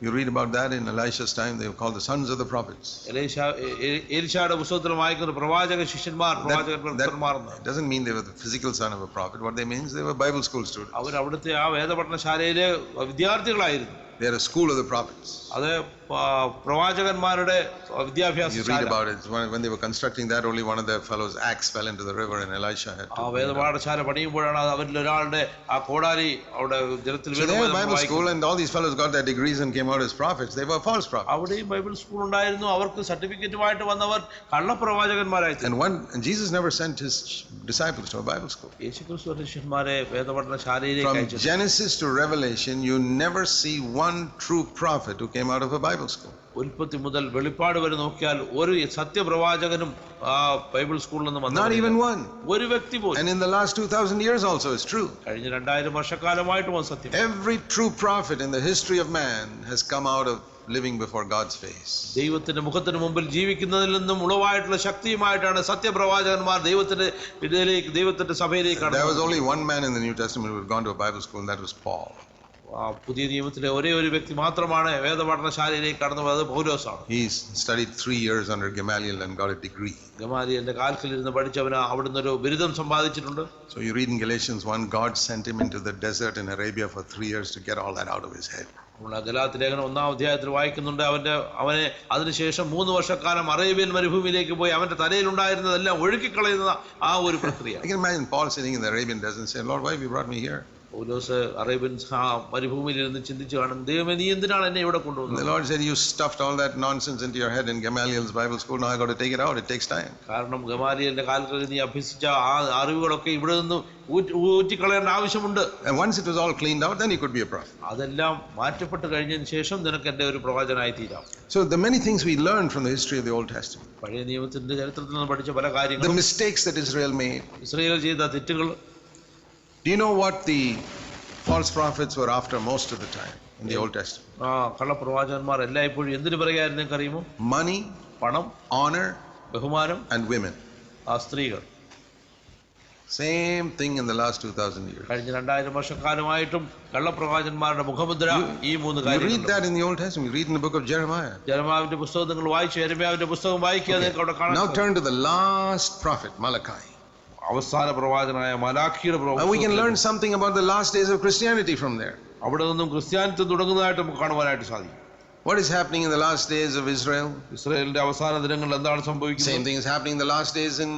You read about that in Elisha's time. They were called the sons of the prophets. എലീശായുടെ പുസ്തകത്തിൽ വായിക്കുന്ന പ്രവാചക ശിഷ്യന്മാർ പ്രവാചകന്മാർ. It doesn't mean they were the physical son of a prophet. What they mean is they were Bible school students. അവർ അവിടുത്തെ ആ വേദപഠനശാലയിലെ വിദ്യാർത്ഥികളായിരുന്നു. They are a school of the prophets. അത് പ്രവാചകന്മാരുടെ വിദ്യാഭ്യാസ You read about it. When they were constructing that, only one of their fellows' axe fell into the river and Elisha had to. ആ വേദപാഠശാല പണിയുമ്പോഴാണ് അവരിൽ ഒരാളുടെ ആ കോടാലി അവിടെ ജലത്തിൽ So they had Bible school and all these fellows got their degrees and came out as prophets. They were false prophets. അവിടെയും Bible school ഉണ്ടായിരുന്നു. അവർക്ക് സർട്ടിഫിക്കറ്റുമായിട്ട് വന്നവർ കള്ളപ്രവാചകന്മാരായിരുന്നു. And Jesus never sent his disciples to a Bible school. യേശുക്രിസ്തു ശിഷ്യന്മാരെ വേദപഠനശാലയിലേക്ക് From അയച്ചു. Genesis to Revelation, you never see one true prophet who came out of a Bible school. ഉൽപ്പത്തി മുതൽ വെളിപ്പാട് വരെ നോക്കിയാൽ ഒരു സത്യപ്രവാചകനും ആ ബൈബിൾ സ്കൂളിൽ നിന്ന് വന്നില്ല. Not even one. ഒരു വ്യക്തി പോലും. And in the last 2000 years also it's true. കഴിഞ്ഞ 2000 വർഷക്കാലമായിട്ടും സത്യം. Every true prophet in the history of man has come out of living before God's face. ദൈവത്തിന്റെ മുഖത്തിന് മുമ്പിൽ ജീവിക്കുന്നതിൽ നിന്നും ഉളവായിട്ടുള്ള ശക്തിയുമായിട്ടാണ് സത്യപ്രവാചകന്മാർ ദൈവത്തിന്റെ ഇടയിലേക്ക് ദൈവത്തിന്റെ സഭയിലേക്ക് There was കടന്നത്. only one man in the New Testament who had gone to a Bible school and that was Paul. പുതിയ നിയമത്തിലെ ഒരേ ഒരു വ്യക്തി മാത്രമാണ് വേദപഠനശാലയിലേക്ക് കടന്നു പോയത്, പൗലോസാണ്. He studied 3 years under Gamaliel and got a degree. ഗമാലിയലിന്റെ കാൽക്കലിരുന്ന് പഠിച്ചവന് അവിടുന്ന് ഒരു ബിരുദം സമ്പാദിച്ചിട്ടുണ്ട്. So you read in Galatians 1, God sent him into the desert in Arabia for 3 years to get all that out of his head. Galatia ലേഖനം 1-ാം അധ്യായത്തിൽ വായിക്കുന്നുണ്ട്, അവനെ അതിനുശേഷം 3 വർഷക്കാലം Arabian മരുഭൂമിയിലേക്ക് പോയി അവന്റെ തലയിലുണ്ടായിരുന്നതെല്ലാം ഒഴുക്കിക്കളയുന്ന ആ ഒരു പ്രക്രിയ. I can imagine Paul sitting in the Arabian desert and saying, Lord, why have you brought me here? Paulose Arabian മരുഭൂമിയിൽ ഇരുന്ന് ചിന്തിച്ചു കാണും, ദൈവമേ നീ എന്തിനാണ് എന്നെ ഇവിടെ കൊണ്ടുവന്നത്? The Lord said, you stuffed all that nonsense into your head in Gamaliel's Bible school, now I got to take it out, it takes time. കാരണം ഗമാലിയലിന്റെ കാൽക്കളിൽ നീ അഭ്യസിച്ച ആ അറിവുകളൊക്കെ ഇവിടെ നിന്ന് ഊറ്റിക്കളയേണ്ട ആവശ്യമുണ്ട്. And once it was all cleaned out, then you could be a prophet. അതെല്ലാം മാറ്റപ്പെട്ട് കഴിഞ്ഞതിന് ശേഷം നിനക്ക് എന്റെ ഒരു പ്രവാചകനായി തീരാം. So the many things we learned from the history of the Old Testament, പഴയ നിയമത്തിന്റെ ചരിത്രത്തിൽ നിന്ന് പഠിച്ച പല the കാര്യങ്ങളും, mistakes that Israel made. Israel ചെയ്ത തെറ്റുകൾ. Do you know what the false prophets were after most of the time in the Old Testament? കള്ളപ്രവാചകന്മാർ എല്ലായ്പ്പോഴും എന്തിനു പറയുകയായിരുന്നു അറിയുമോ? Money, പണം, honor, ബഹുമാനം, and women. സ്ത്രീകൾ. Same thing in the last 2000 years. കഴിഞ്ഞ 2000 വർഷക്കാലമായിട്ടും കള്ളപ്രവാചകന്മാരുടെ മുഖമുദ്ര ഈ മൂന്ന് You read കാര്യങ്ങൾ. that in the Old Testament, you read in the book of Jeremiah. ജെറമ്യാവിന്റെ പുസ്തകം നിങ്ങൾ വായിച്ചു, യെരമ്യാവിന്റെ പുസ്തകം വായിക്കുക, നിങ്ങൾക്ക് അവിടെ കാണാം. Now turn to the last prophet, Malachi. അവസാന പ്രവാചകനായ മലാഖിയുടെ And we can learn something about the last days of Christianity from there. അവിടെ നിന്നും ക്രിസ്ത്യാനിത്വം തുടങ്ങുന്നതായിട്ട് നമുക്ക് കാണുവാനായിട്ട് സാധിക്കും. What is happening in the last days of Israel? ഇസ്രായേലിന്റെ അവസാന ദിനങ്ങളിൽ എന്താണ് Same സംഭവിക്കുന്നത്? thing is happening in the last days in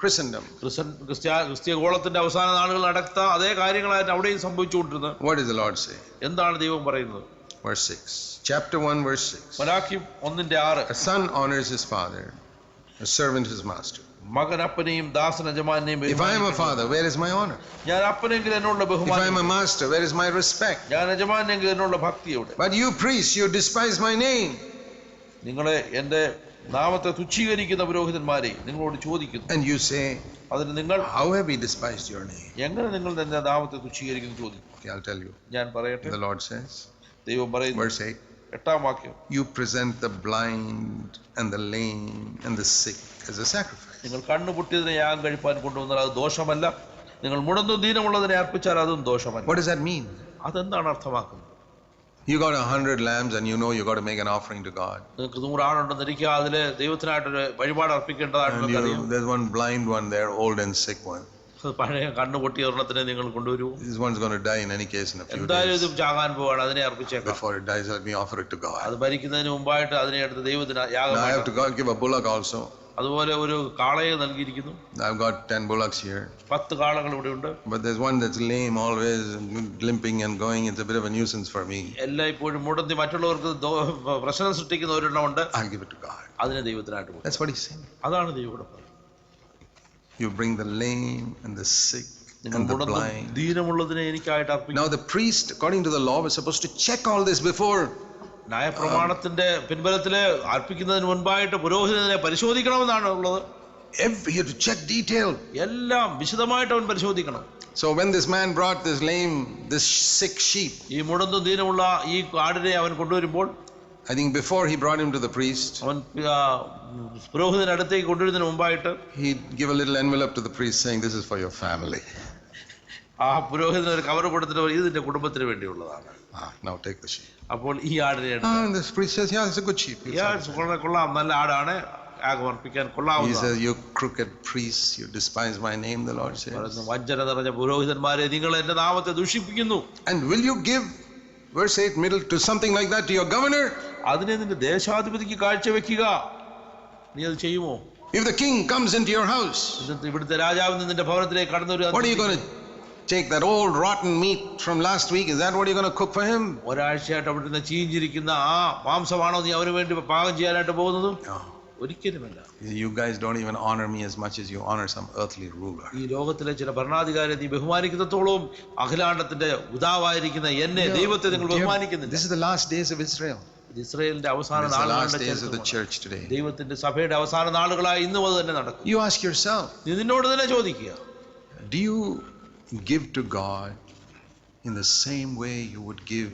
Christendom. ക്രിസ്ത്യ ഗോളത്തിന്റെ അവസാന നാളുകൾ നടത്ത അതേ കാര്യങ്ങളായിട്ട് അവിടെയും സംഭവിച്ചുകൊണ്ടിരുന്നത്. What does the Lord say? എന്താണ് ദൈവം പറയുന്നത്? Verse 6. Chapter 1, verse 6. Malachi 1:6. A son honors his father, a servant his master. മകൻ അപ്പനെയും ദാസൻ യജമാനെയും If I am a father, where is my honor? ഞാൻ അപ്പനെങ്കിൽ എന്നുള്ള If I am ബഹുമാനം, a master, where is my respect? ഞാൻ യജമാനെങ്കിൽ എന്നുള്ള ഭക്തി എവിടെ? But you priests, you despise my name. നിങ്ങളെ എന്റെ നാമത്തെ തുച്ഛീകരിക്കുന്ന പുരോഹിതന്മാരെ നിങ്ങളോട് ചോദിക്കുന്നു. And you say, അതിന് നിങ്ങൾ how have we despised your name? എങ്ങനെ നിങ്ങൾ എന്റെ നാമത്തെ തുച്ഛീകരിക്കുന്നു ചോദിക്കും. Okay, I'll tell you. ഞാൻ പറയട്ടെ. The Lord says, ദൈവം പറയുന്നു, verse 8, 8-ാം വാക്യം, you present the blind and the lame and the sick as a sacrifice. നിങ്ങൾ കണ്ണുപൊട്ടിയതിനെ യാഗം കഴിപ്പാൻ കൊണ്ടുവന്നാൽ അത് ദോഷമല്ല, നിങ്ങൾ മുടന്തും ദീനമുള്ളതിനെ അർപ്പിച്ചാൽ അതും ദോഷമല്ല. What does that mean? അതെന്താണ് അർത്ഥമാക്കുന്നത്? You got 100 lambs and you know you got to make an offering to God. നിങ്ങൾക്ക് 100 ആടുണ്ടെന്നിരിക്കുക, അതില് ദൈവത്തിനായിട്ടൊരു വഴിപാട് അർപ്പിക്കേണ്ടതായിട്ട് And അറിയാം. there's one blind one there, old and sick one. പഴയ കണ്ണുപൊട്ടിയ ഒരെണ്ണത്തിനെ നിങ്ങൾ കൊണ്ടുവരൂ. This one's going to die in any case in a few എന്തായാലും days. ഇത് ചാകാൻ പോവാണ്, അതിനെ അർപ്പിച്ചേക്കാം. Before it dies, let me offer it to God. അത് മരിക്കുന്നതിന് മുമ്പായിട്ട് അതിനെ എടുത്ത് ദൈവത്തിന് Now I have യാഗം. to give a bullock also. അതുപോലെ ഒരു കാളയെ നൽകിയിരിക്കുന്നു. I've got 10 bullocks here. 10 കാളകൾ ഇവിടെ ഉണ്ട്. But there's one that's lame, always limping and going. It's a bit of a nuisance for me. എല്ലായ്പ്പോഴും മുടന്തി മറ്റുള്ളവർക്ക് പ്രശ്നം സൃഷ്ടിക്കുന്ന ഒരെണ്ണമുണ്ട്, I'll give it to God. അതിനെ ദൈവത്തിനായിട്ട് കൊടുക്കും. That's what he's saying. അതാണ് ദൈവം ഇവിടെ പറയുന്നത്. You bring the lame and the sick and the blind. ദീനമുള്ളതിനെ എനിക്കായിട്ട് അർപ്പിക്കും. Now the priest, according to the law, was supposed to check all this before. ന്യായപ്രമാണത്തിന്റെ പിൻബലത്തില് അർപ്പിക്കുന്നതിന് മുൻപായിട്ട് പുരോഹിതനെ പരിശോധിക്കണമെന്നാണ് ഉള്ളത്. You have to check detail. എല്ലാം വിശദമായിട്ട് അവൻ പരിശോധിക്കണം. So when this man brought this lame, this sick sheep, ഈ മുടന്തും ദീനമുള്ള ഈ ആടിനെ അവൻ കൊണ്ടുവരുമ്പോൾ, I think before he brought him to the priest, അവൻ പുരോഹിതന്റെ അടുത്തേക്ക് കൊണ്ടുവരുന്നതിന് മുമ്പായിട്ട് he'd give a little envelope to the priest saying, this is for your family. ആ പുരോഹിതന് ഒരു കവർ കൊടുത്തിട്ട് ഇത് നിന്റെ കുടുംബത്തിന് വേണ്ടിയുള്ളതാണ്. Now take the sheep. അപ്പോൾ ഈ ആടിനെ And the priest says, yeah, it's a good sheep. കൊള്ളാം, നല്ല ആടാണ്, യാഗം അർപ്പിക്കാൻ He കൊള്ളാവുന്ന. says, you crooked priests, you despise my name, the Lord says. വഞ്ചന നിറഞ്ഞ പുരോഹിതന്മാരെ, നിങ്ങൾ എന്റെ നാമത്തെ ദൂഷിപ്പിക്കുന്നു. And will you give, verse 8, middle, to something like that to your governor? അതിനെ നിന്റെ ദേശാധിപതിക്ക് കാഴ്ചവെക്കുക. നീ അത് ചെയ്യുമോ? If the king comes into your house, ഇവിടുത്തെ രാജാവ് നിന്റെ ഭവനത്തിലേക്ക് കടന്നു വരിക, what are you going to take that old rotten meat from last week? Is that what you're going to cook for him? ഒരാഴ്ചയായിട്ട് അവിടുന്ന് ചീഞ്ചിരിക്കുന്ന ആ മാംസമാണോ നീ അവന് വേണ്ടി പാകം ചെയ്യാനായിട്ട് പോകുന്നത്? No. ഒരിക്കലുമല്ല. You guys don't even honor me as much as you honor some earthly ruler. ഈ ലോകത്തിലെ ചില ഭരണാധികാരിയെ നീ ബഹുമാനിക്കുന്നതോളം അഖിലാണ്ടത്തിന്റെ ഉദാവായിരിക്കുന്ന എന്നെ, ദൈവത്തെ നിങ്ങൾ ബഹുമാനിക്കുന്നില്ല. This is the last days of Israel. ഇസ്രായേലിന്റെ അവസാന It's the last days of നാളുകളുടെ the church today. ദൈവത്തിന്റെ സഭയുടെ അവസാന നാളുകളായി ഇന്നും അത് തന്നെ നടക്കും. You ask yourself, നീ നിന്നോട് തന്നെ ചോദിക്കുക, do you give to God in the same way you would give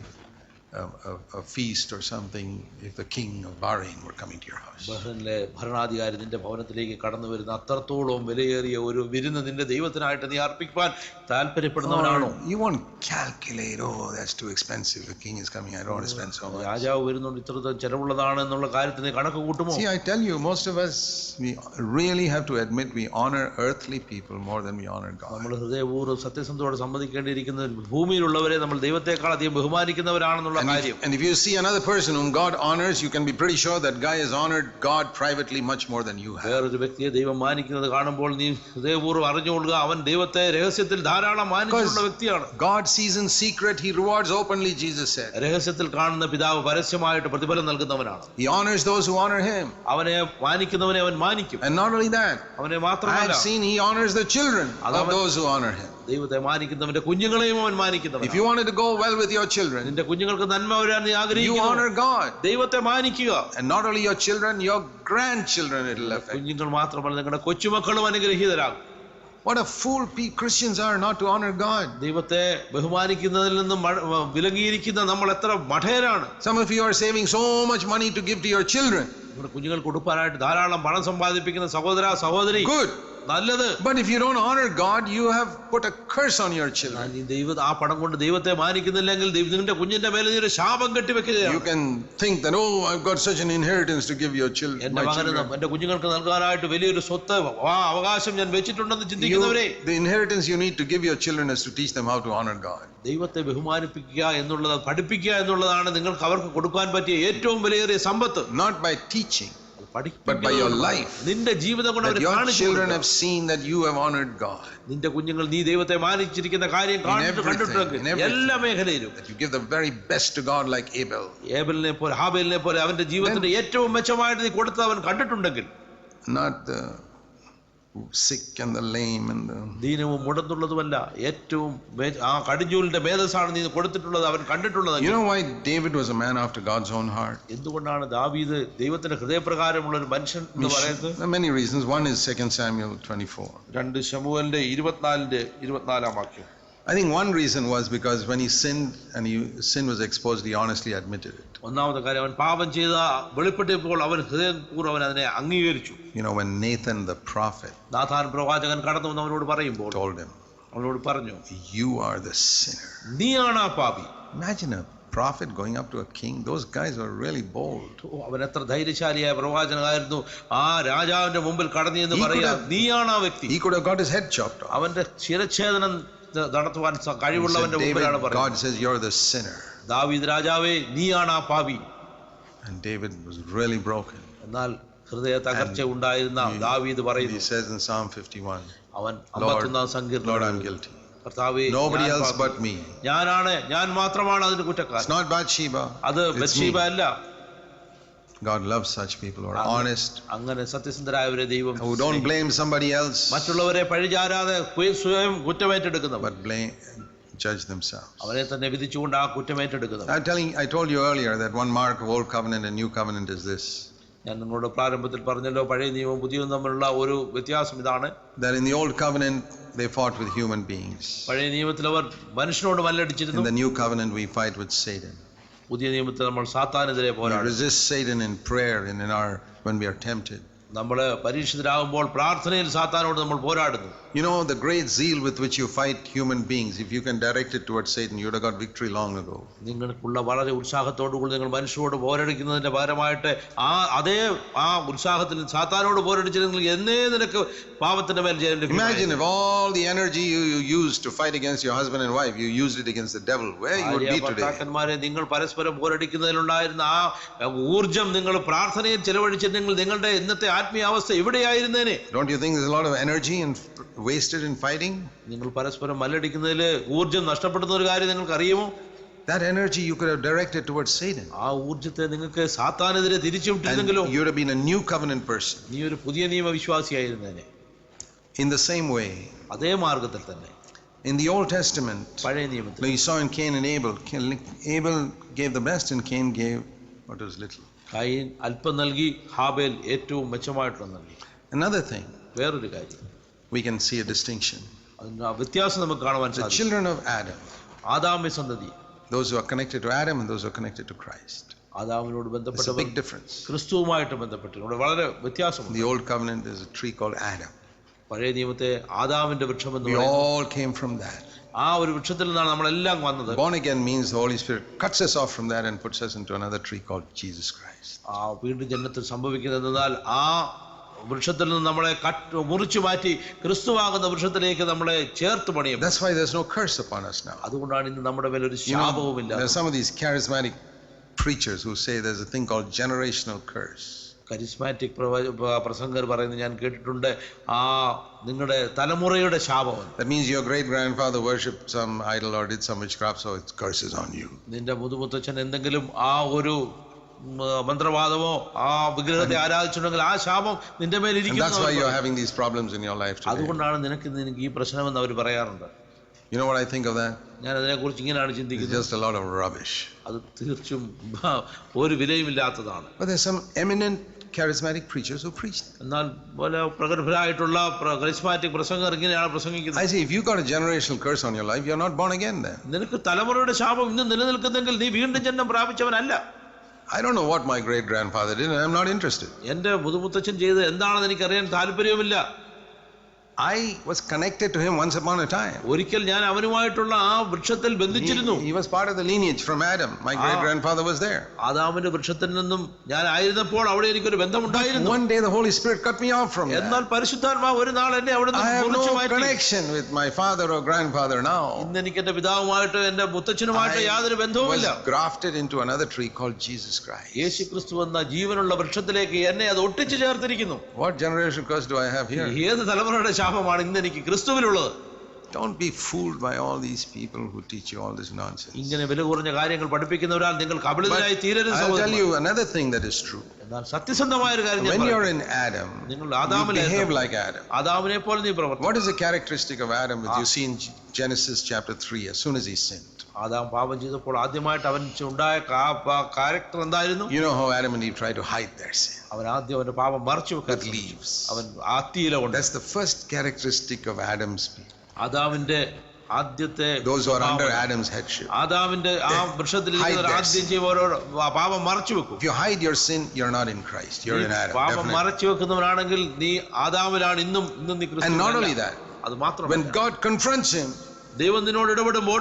a feast or something if the king of Bahrain were coming to your house. ബഹ്റിനിലെ ഭരണാധികാരി നിന്റെ ഭവനത്തിലേക്ക് കടന്നു വരുന്ന അത്രത്തോളം വിലയേറിയ ഒരു വിരുന്ന് നിന്റെ ദൈവത്തിനായിട്ട് നീ അർപ്പിക്കാൻ താല്പര്യപ്പെടുന്നവനാണോ? You won't calculate, oh, that's too expensive. The king is coming. I don't want to spend so much. രാജാവ് വരുന്നുണ്ട്, ഇത്ര ചെലവുള്ളതാണ് എന്നുള്ള കാര്യത്തിൽ നീ കണക്ക് കൂട്ടുമോ? See, I tell you, most of us, we really have to admit we honor earthly people more than we honor God. നമ്മൾ ഹൃദയപൂർവ്വം സത്യസന്ധത്തോടെ സമ്മതിക്കേണ്ടിയിരിക്കുന്നത് ഭൂമിയിലുള്ളവരെ നമ്മൾ ദൈവത്തെക്കാൾ അധികം ബഹുമാനിക്കുന്നവരാണെന്നുള്ള കാര്യം. And if you see another person whom God honors, you can be pretty sure that guy has honored God privately much more than you have. വേറൊരു വ്യക്തിയെ ദൈവം മാനിക്കുന്നത് കാണുമ്പോൾ നീ ഹൃദയപൂർവ്വം അറിഞ്ഞുകൊള്ളുക, അവൻ ദൈവത്തെ രഹസ്യത്തിൽ ധാരാളം മാനിച്ചിട്ടുള്ള വ്യക്തിയാണ്. God sees in secret, he rewards openly, Jesus said. രഹസ്യത്തിൽ കാണുന്ന പിതാവ് പരസ്യമായിട്ട് പ്രതിഫലം നൽകുന്നവനാണ്. He honors those who honor him. അവനെ മാനിക്കുന്നവനെ അവൻ മാനിക്കും. And not only that, അവനെ I മാത്രമല്ല, have seen he honors the children of those who honor him. ദൈവത്തെ മാനിക്കുന്നവന്റെ കുഞ്ഞുങ്ങളെയും അവൻ If മാനിക്കുന്നവനാണ്. you wanted to go well with your children, നിന്റെ കുഞ്ഞുങ്ങൾക്ക് നന്മ വരാൻ നീ you ആഗ്രഹിക്കുന്നു, honor God. ദൈവത്തെ മാനിക്കുക. And not only your children, your grandchildren it will affect. കുഞ്ഞുങ്ങൾ മാത്രമല്ല, നിങ്ങളുടെ കൊച്ചുമക്കളും അനുഗ്രഹീതരാകും. What a fool Christians are not to honor God. ദൈവത്തെ ബഹുമാനിക്കുന്നതിൽ നിന്നും വിലങ്ങിയിരിക്കുന്ന നമ്മൾ എത്ര മഠേരാണ്. Some of you are saving so much money to give to your children. നമ്മുടെ കുഞ്ഞുങ്ങൾ കൊടുക്കാനായിട്ട് ധാരാളം പണം സമ്പാദിപ്പിക്കുന്ന സഹോദര സഹോദരി, Good. നല്ലത്. But if you don't honor God, you have put a curse on your children. നീ ആ പണം കൊണ്ട് ദൈവത്തെ മാനിക്കുന്നില്ലെങ്കിൽ നിന്റെ കുഞ്ഞിന്റെ മേലെ നീ ഒരു ശാപം കെട്ടിവെക്കുകയാണ്. You can think that, oh, I've got such an inheritance to give your children. എന്റെ മകന് എന്റെ കുഞ്ഞുങ്ങൾക്ക് നൽകാനായിട്ട് വലിയൊരു സ്വത്ത് അവകാശം ഞാൻ വെച്ചിട്ടുണ്ടെന്ന് ചിന്തിക്കുന്നവരെ, The inheritance you need to give your children is to teach them how to honor God. ദൈവത്തെ ബഹുമാനിപ്പിക്കുക എന്നുള്ളത്, പഠിപ്പിക്കുക എന്നുള്ളതാണ് നിങ്ങൾക്ക് അവർക്ക് കൊടുക്കാൻ പറ്റിയ ഏറ്റവും വിലയേറിയ സമ്പത്ത്. Not by teaching, but by your life. നിന്റെ ജീവിതം കൊണ്ട് That your children have seen that you have honored God. നിന്റെ കുഞ്ഞുങ്ങൾ നീ ദൈവത്തെ മാനിച്ചിരിക്കുന്ന കാര്യം കണ്ടിട്ടുണ്ട്. എല്ലാ മേഖലയിലും That you give the very best to God, like Abel. ഏബലിനെ പോലെ, ഹാബേലിനെ പോലെ അവന്റെ ജീവിതത്തിന്റെ ഏറ്റവും മെച്ചമായിട്ട് നീ കൊടുത്ത് അവൻ കണ്ടിട്ടുണ്ടെങ്കിൽ, Not the sick and the lame and the... ദീനവും മുടന്തുള്ളതുമല്ല, ഏറ്റവും ആ കടിഞ്ഞൂലിന്റെ മേധസ്സാണ് നീ കൊടുത്തിട്ടുള്ളത്, അവൻ കണ്ടിട്ടുള്ളത്. You know why David was a man after God's own heart? എന്തുകൊണ്ടാണ് ദാവീദ് ദൈവത്തിന്റെ ഹൃദയപ്രകാരമുള്ള ഒരു മനുഷ്യൻ എന്ന് പറയുന്നത്? There are many reasons. One is 2 Samuel 24. 2 ശമൂവേലിന്റെ 24-ാം വാക്യം. I think one reason was because when he sinned and sin was exposed, he honestly admitted it. ഒന്നാമത്തെ കാര്യം, അവൻ പാപം ചെയ്ത വെളിപ്പെട്ടപ്പോൾ അവൻ ഹൃദയപൂർവ്വം അവൻ അതിനെ അംഗീകരിച്ചു. You know, when Nathan the prophet Nathan പ്രവാചകൻ കടന്നു വന്ന് അവനോട് പറയുമ്പോൾ, told him, അവനോട് പറഞ്ഞു, you are the sinner. നീയാണ് ആ പാപി. Imagine a prophet going up to a king. Those guys were really bold. അവൻ എത്ര ധൈര്യശാലിയായ പ്രവാചകനായിരുന്നു. ആ രാജാവിന്റെ മുമ്പിൽ കടന്നു എന്ന് പറയാ, നീയാണ് ആ വ്യക്തി. He could have got his head chopped off. അവന്റെ ശിരച്ഛേദനം നടത്തുവാൻ കഴിവുള്ളവന്റെ മുമ്പിലാണ് പറയുന്നത്. God says you're the sinner. ദാവീദ് രാജാവേ, നീയാണ് ആ പാപി. And David was really broken. എന്നാൽ ഹൃദയ തകർച്ച ഉണ്ടായിരുന്ന ദാവീദ് പറയുന്നു, He says in Psalm 51, അവൻ 51-ാം സങ്കീർത്തനം, Lord, I'm guilty. കർത്താവേ, Nobody else but me. ഞാൻ മാത്രമാണ് അതിന് കുറ്റക്കാരൻ. It's not Bathsheba. അത് ബത്ശീബ അല്ല. God loves such people who are honest, അങ്ങനെ സത്യസന്ധരായവരെ ദൈവം, who don't blame somebody else, മറ്റുള്ളവരെ പഴിചാരാതെ സ്വയം കുറ്റമേറ്റെടുക്കുന്നവർ, but judge themselves. അവരെ തന്നെ വിധിച്ചുകൊണ്ട് ആ കുറ്റമേറ്റെടുക്കുന്നവർ. I told you earlier that one mark of Old Covenant and New Covenant is this. ഞാൻ നിങ്ങളോട് പ്രാരംഭത്തിൽ പറഞ്ഞല്ലോ, പഴയ നിയമവും പുതിയതും തമ്മിലുള്ള ഒരു വ്യത്യാസം ഇതാണ്. That in the Old Covenant they fought with human beings. പഴയ നിയമത്തിൽ അവർ മനുഷ്യനോട് മല്ലടിച്ചിരുന്നു. In the New Covenant we fight with Satan. പുതിയ നിയമത്തിൽ നമ്മൾ സാത്താനെതിരെ പോരാടും. We resist Satan in prayer and when we are tempted. നമ്മൾ പരീക്ഷിതരാകുമ്പോൾ പ്രാർത്ഥനയിൽ സാത്താനോട് നമ്മൾ പോരാടുന്നു. You know, the great zeal with which you fight human beings, if you can direct it towards Satan, you would have got victory long ago. നിങ്ങൾക്കുള്ള വളരെ ഉത്സാഹത്തോടുകൂടി നിങ്ങൾ മനുഷ്യരോട് പോരടിക്കുന്നതിന്റെ പകരമായിട്ട് അതേ ഉത്സാഹത്തിൽ സാത്താനോട് പോരടിച്ചിരുന്നെങ്കിൽ എന്നേ നിനക്ക് പാപത്തിന്റെ മേൽ ജയം ലഭിക്കും. Imagine if all the energy you used to fight against your husband and wife, you used it against the devil, where you would be today. ഭർത്താക്കന്മാരെ നിങ്ങൾ പരസ്പരം പോരടിക്കുന്നതിലുണ്ടായിരുന്ന ആ ഊർജം നിങ്ങൾ പ്രാർത്ഥനയിൽ ചെലവഴിച്ചിരുന്നെങ്കിൽ നിങ്ങളുടെ ഇന്നത്തെ ആത്മീയ അവസ്ഥ എവിടെയായിരുന്നേനെ? Don't you think there's a lot of energy wasted in fighting? നിങ്ങൾ പരസ്പരം മല്ലടിക്കുന്നതിൽ ഊർജം നഷ്ടപ്പെടുന്ന ഒരു കാര്യം നിങ്ങൾക്ക് അറിയുമോ? That energy you could have directed towards Satan. ആ ഊർജത്തെ നിങ്ങൾക്ക് സാത്താനെതിരെ തിരിച്ചുവിട്ടിരുന്നെങ്കിലോ? You would have been a new covenant person. നീ ഒരു പുതിയ നിയമ വിശ്വാസിയായിരുന്നേനെ. In the same way, അതേ മാർഗത്തിൽ തന്നെ in the Old Testament, പഴയ നിയമത്തിൽ you saw in Cain and Abel. Abel gave the best and Cain gave what was little. കയീൻ അല്പം നൽകി, ഹാബേൽ ഏറ്റവും മെച്ചമായിട്ടുള്ള നൽകി. Another thing, വേറൊരു കാര്യം, we can see a distinction. വ്യത്യാസം നമുക്ക് കാണുവാൻ The സാധിക്കും. children of Adam, ആദാമ്യ സന്തതി, Those who are connected to Adam and those who are connected to Christ. ആദാമിനോട് There's a ബന്ധപ്പെട്ടവർ big difference. ക്രിസ്തുവുമായിട്ട് ബന്ധപ്പെട്ട് ഇവിടെ വളരെ In വ്യത്യാസമുണ്ട്. the old covenant, there's a tree called Adam. പഴയ നിയമത്തെ ആദാമിന്റെ വൃക്ഷം എന്ന് We പറയുന്നത് all came from that. ആ ഒരു വൃക്ഷത്തിൽ നിന്നാണ് നമ്മളെല്ലാം വന്നത്. Born again means the Holy Spirit cuts us off from that and puts us into another tree called Jesus Christ. ആ വീണ്ടും ജനനത്തിൽ സംഭവിക്കുന്നത് എന്നാൽ ആ വൃക്ഷത്തിൽ നിന്ന് നമ്മളെ മുറിച്ചു മാറ്റി ക്രിസ്തുവാകുന്ന വൃക്ഷത്തിലേക്ക് നമ്മളെ ചേർത്ത് പണിയും. That's why there's no curse upon us now. അതുകൊണ്ടാണ് ഇന്ന് നമ്മുടെ മേൽ ഒരു ശാപവുമില്ല. There are some of these charismatic preachers who say there's a thing called generational curse. Charismatic പ്രസംഗർ പറയുന്നത് ഞാൻ കേട്ടിട്ടുണ്ട്, ആ നിങ്ങളുടെ തലമുറയുടെ ശാപം. That means your great grandfather worshipped some idol or did some witchcraft, so it curses on you. നിന്റെ മുതുമുത്തച്ഛൻ എന്തെങ്കിലും ആ ഒരു മന്ത്രവാദമോ ആ വിഗ്രഹത്തെ ആരാധിച്ചിട്ടുണ്ടെങ്കിൽ ആ ശാപം നിന്റെ മേൽ And that's why you're ഇരിക്കുന്നു. having these problems in your life today. അതുകൊണ്ടാണ് നിനക്ക് ഈ പ്രശ്നമെന്ന് അവർ പറയാറുണ്ട്. You know what I think of that? ഞാൻ അതിനെക്കുറിച്ച് ഇങ്ങനെയാണ് It's ചിന്തിക്കുന്നത്, just a lot of rubbish. അത് തീർച്ചും ഒരു വിലയുമില്ലാത്തതാണ്. But there's some eminent charismatic preachers who preach. എന്നാൽ പല പ്രഗത്ഭരായിട്ടുള്ള കരിസ്മാറ്റിക് പ്രസംഗർ ഇങ്ങനെയാണ് പ്രസംഗിക്കുന്നത്. I say, if you've got a generational curse on your life, you're not born again then. നിനക്ക് തലമുറയുടെ ശാപം ഇന്ന് നിലനിൽക്കുന്നെങ്കിൽ നീ വീണ്ടും ജന്മം പ്രാപിച്ചവനല്ല. I don't know what my great grandfather did, and I'm not interested. എന്റെ മുതുമുത്തച്ഛൻ ചെയ്ത് എന്താണെന്ന് എനിക്കറിയാൻ താല്പര്യവുമില്ല. I was connected to him once upon a time. ഒരിക്കൽ ഞാൻ അവനുമായിട്ടുള്ള ആ വൃക്ഷത്തിൽ ബന്ധിച്ചിരുന്നു. He was part of the lineage from Adam. My great grandfather was there. ആദാമിന്റെ വൃക്ഷത്തിൽ നിന്നും ഞാൻ ആയിരുന്നപ്പോൾ അവിടെ എനിക്കൊരു ബന്ധമുണ്ടായിരുന്നു. One day the Holy Spirit cut me off from എന്നാൽ that. പരിശുദ്ധാത്മാവ് ഒരു നാൾ എന്നെ അവിടെ I നിന്ന് have മുറിച്ചു no മാറ്റി. connection with my father or grandfather now. ഇന്ന് എനിക്ക് എന്റെ പിതാവുമായിട്ട് എന്റെ മുത്തച്ഛനുമായിട്ട് യാതൊരു I ബന്ധവുമില്ല. was grafted into another tree called Jesus Christ. യേശു ക്രിസ്തു എന്ന ജീവനുള്ള വൃക്ഷത്തിലേക്ക് എന്നെ അത് ഒട്ടിച്ചു ചേർത്തിരിക്കുന്നു. What generation curse do I have here? ഏത് തലമുറയുടെ ശാപമാണ് ഇന്ന് എനിക്ക് ക്രിസ്തുവിലുള്ളത്? Don't be fooled by all these people who teach you all this nonsense. ഇങ്ങനെ വില കുറഞ്ഞ കാര്യങ്ങൾ പഠിപ്പിക്കുന്നവരാൽ നിങ്ങൾ കപളിതരായി തീരരുത് I'll tell സഹോദരന്മാർ. you another thing that is true. എന്നാൽ സത്യസന്ധമായ ഒരു കാര്യം ഞാൻ When you're പറയാം. in Adam, നിങ്ങൾ you ആദാമിലെ behave like Adam. ആദാമിനെ പോലെ നീ പ്രവർത്തിക്കും. What is the characteristic of Adam that you see in Genesis chapter 3 as soon as he sinned? Adam പാപം ചെയ്തപ്പോൾ ആദ്യമായിട്ട് അവൻ ഉണ്ടായ ക്യാരക്ടർ എന്തായിരുന്നു? You know how Adam and Eve tried to hide their sin അവൻ ആദ്യം അവന്റെ പാപം മറച്ചു with വെക്കാൻ leaves. അവൻ ആത്തിയില കൊണ്ട്. That's the first characteristic of Adam's people. ആദാമിന്റെ ആദ്യത്തെ Those who are under Adam's headship. ആദാമിന്റെ ആ വൃക്ഷത്തിൽ ആദ്യം ചെയ്യുന്നവരോട് പാപം മറച്ചു വെക്കും. If you hide your sin, you're not in Christ. You're in Adam. പാപം Definitely. മറച്ചു വെക്കുന്നവരാണെങ്കിൽ നീ ആദാമിലാണ് ഇന്നും നീ And not only ക്രിസ്തു. that, അത് മാത്രമല്ല, when God confronts him, ദൈവം നിന്നോട് ഇടപെടുമ്പോൾ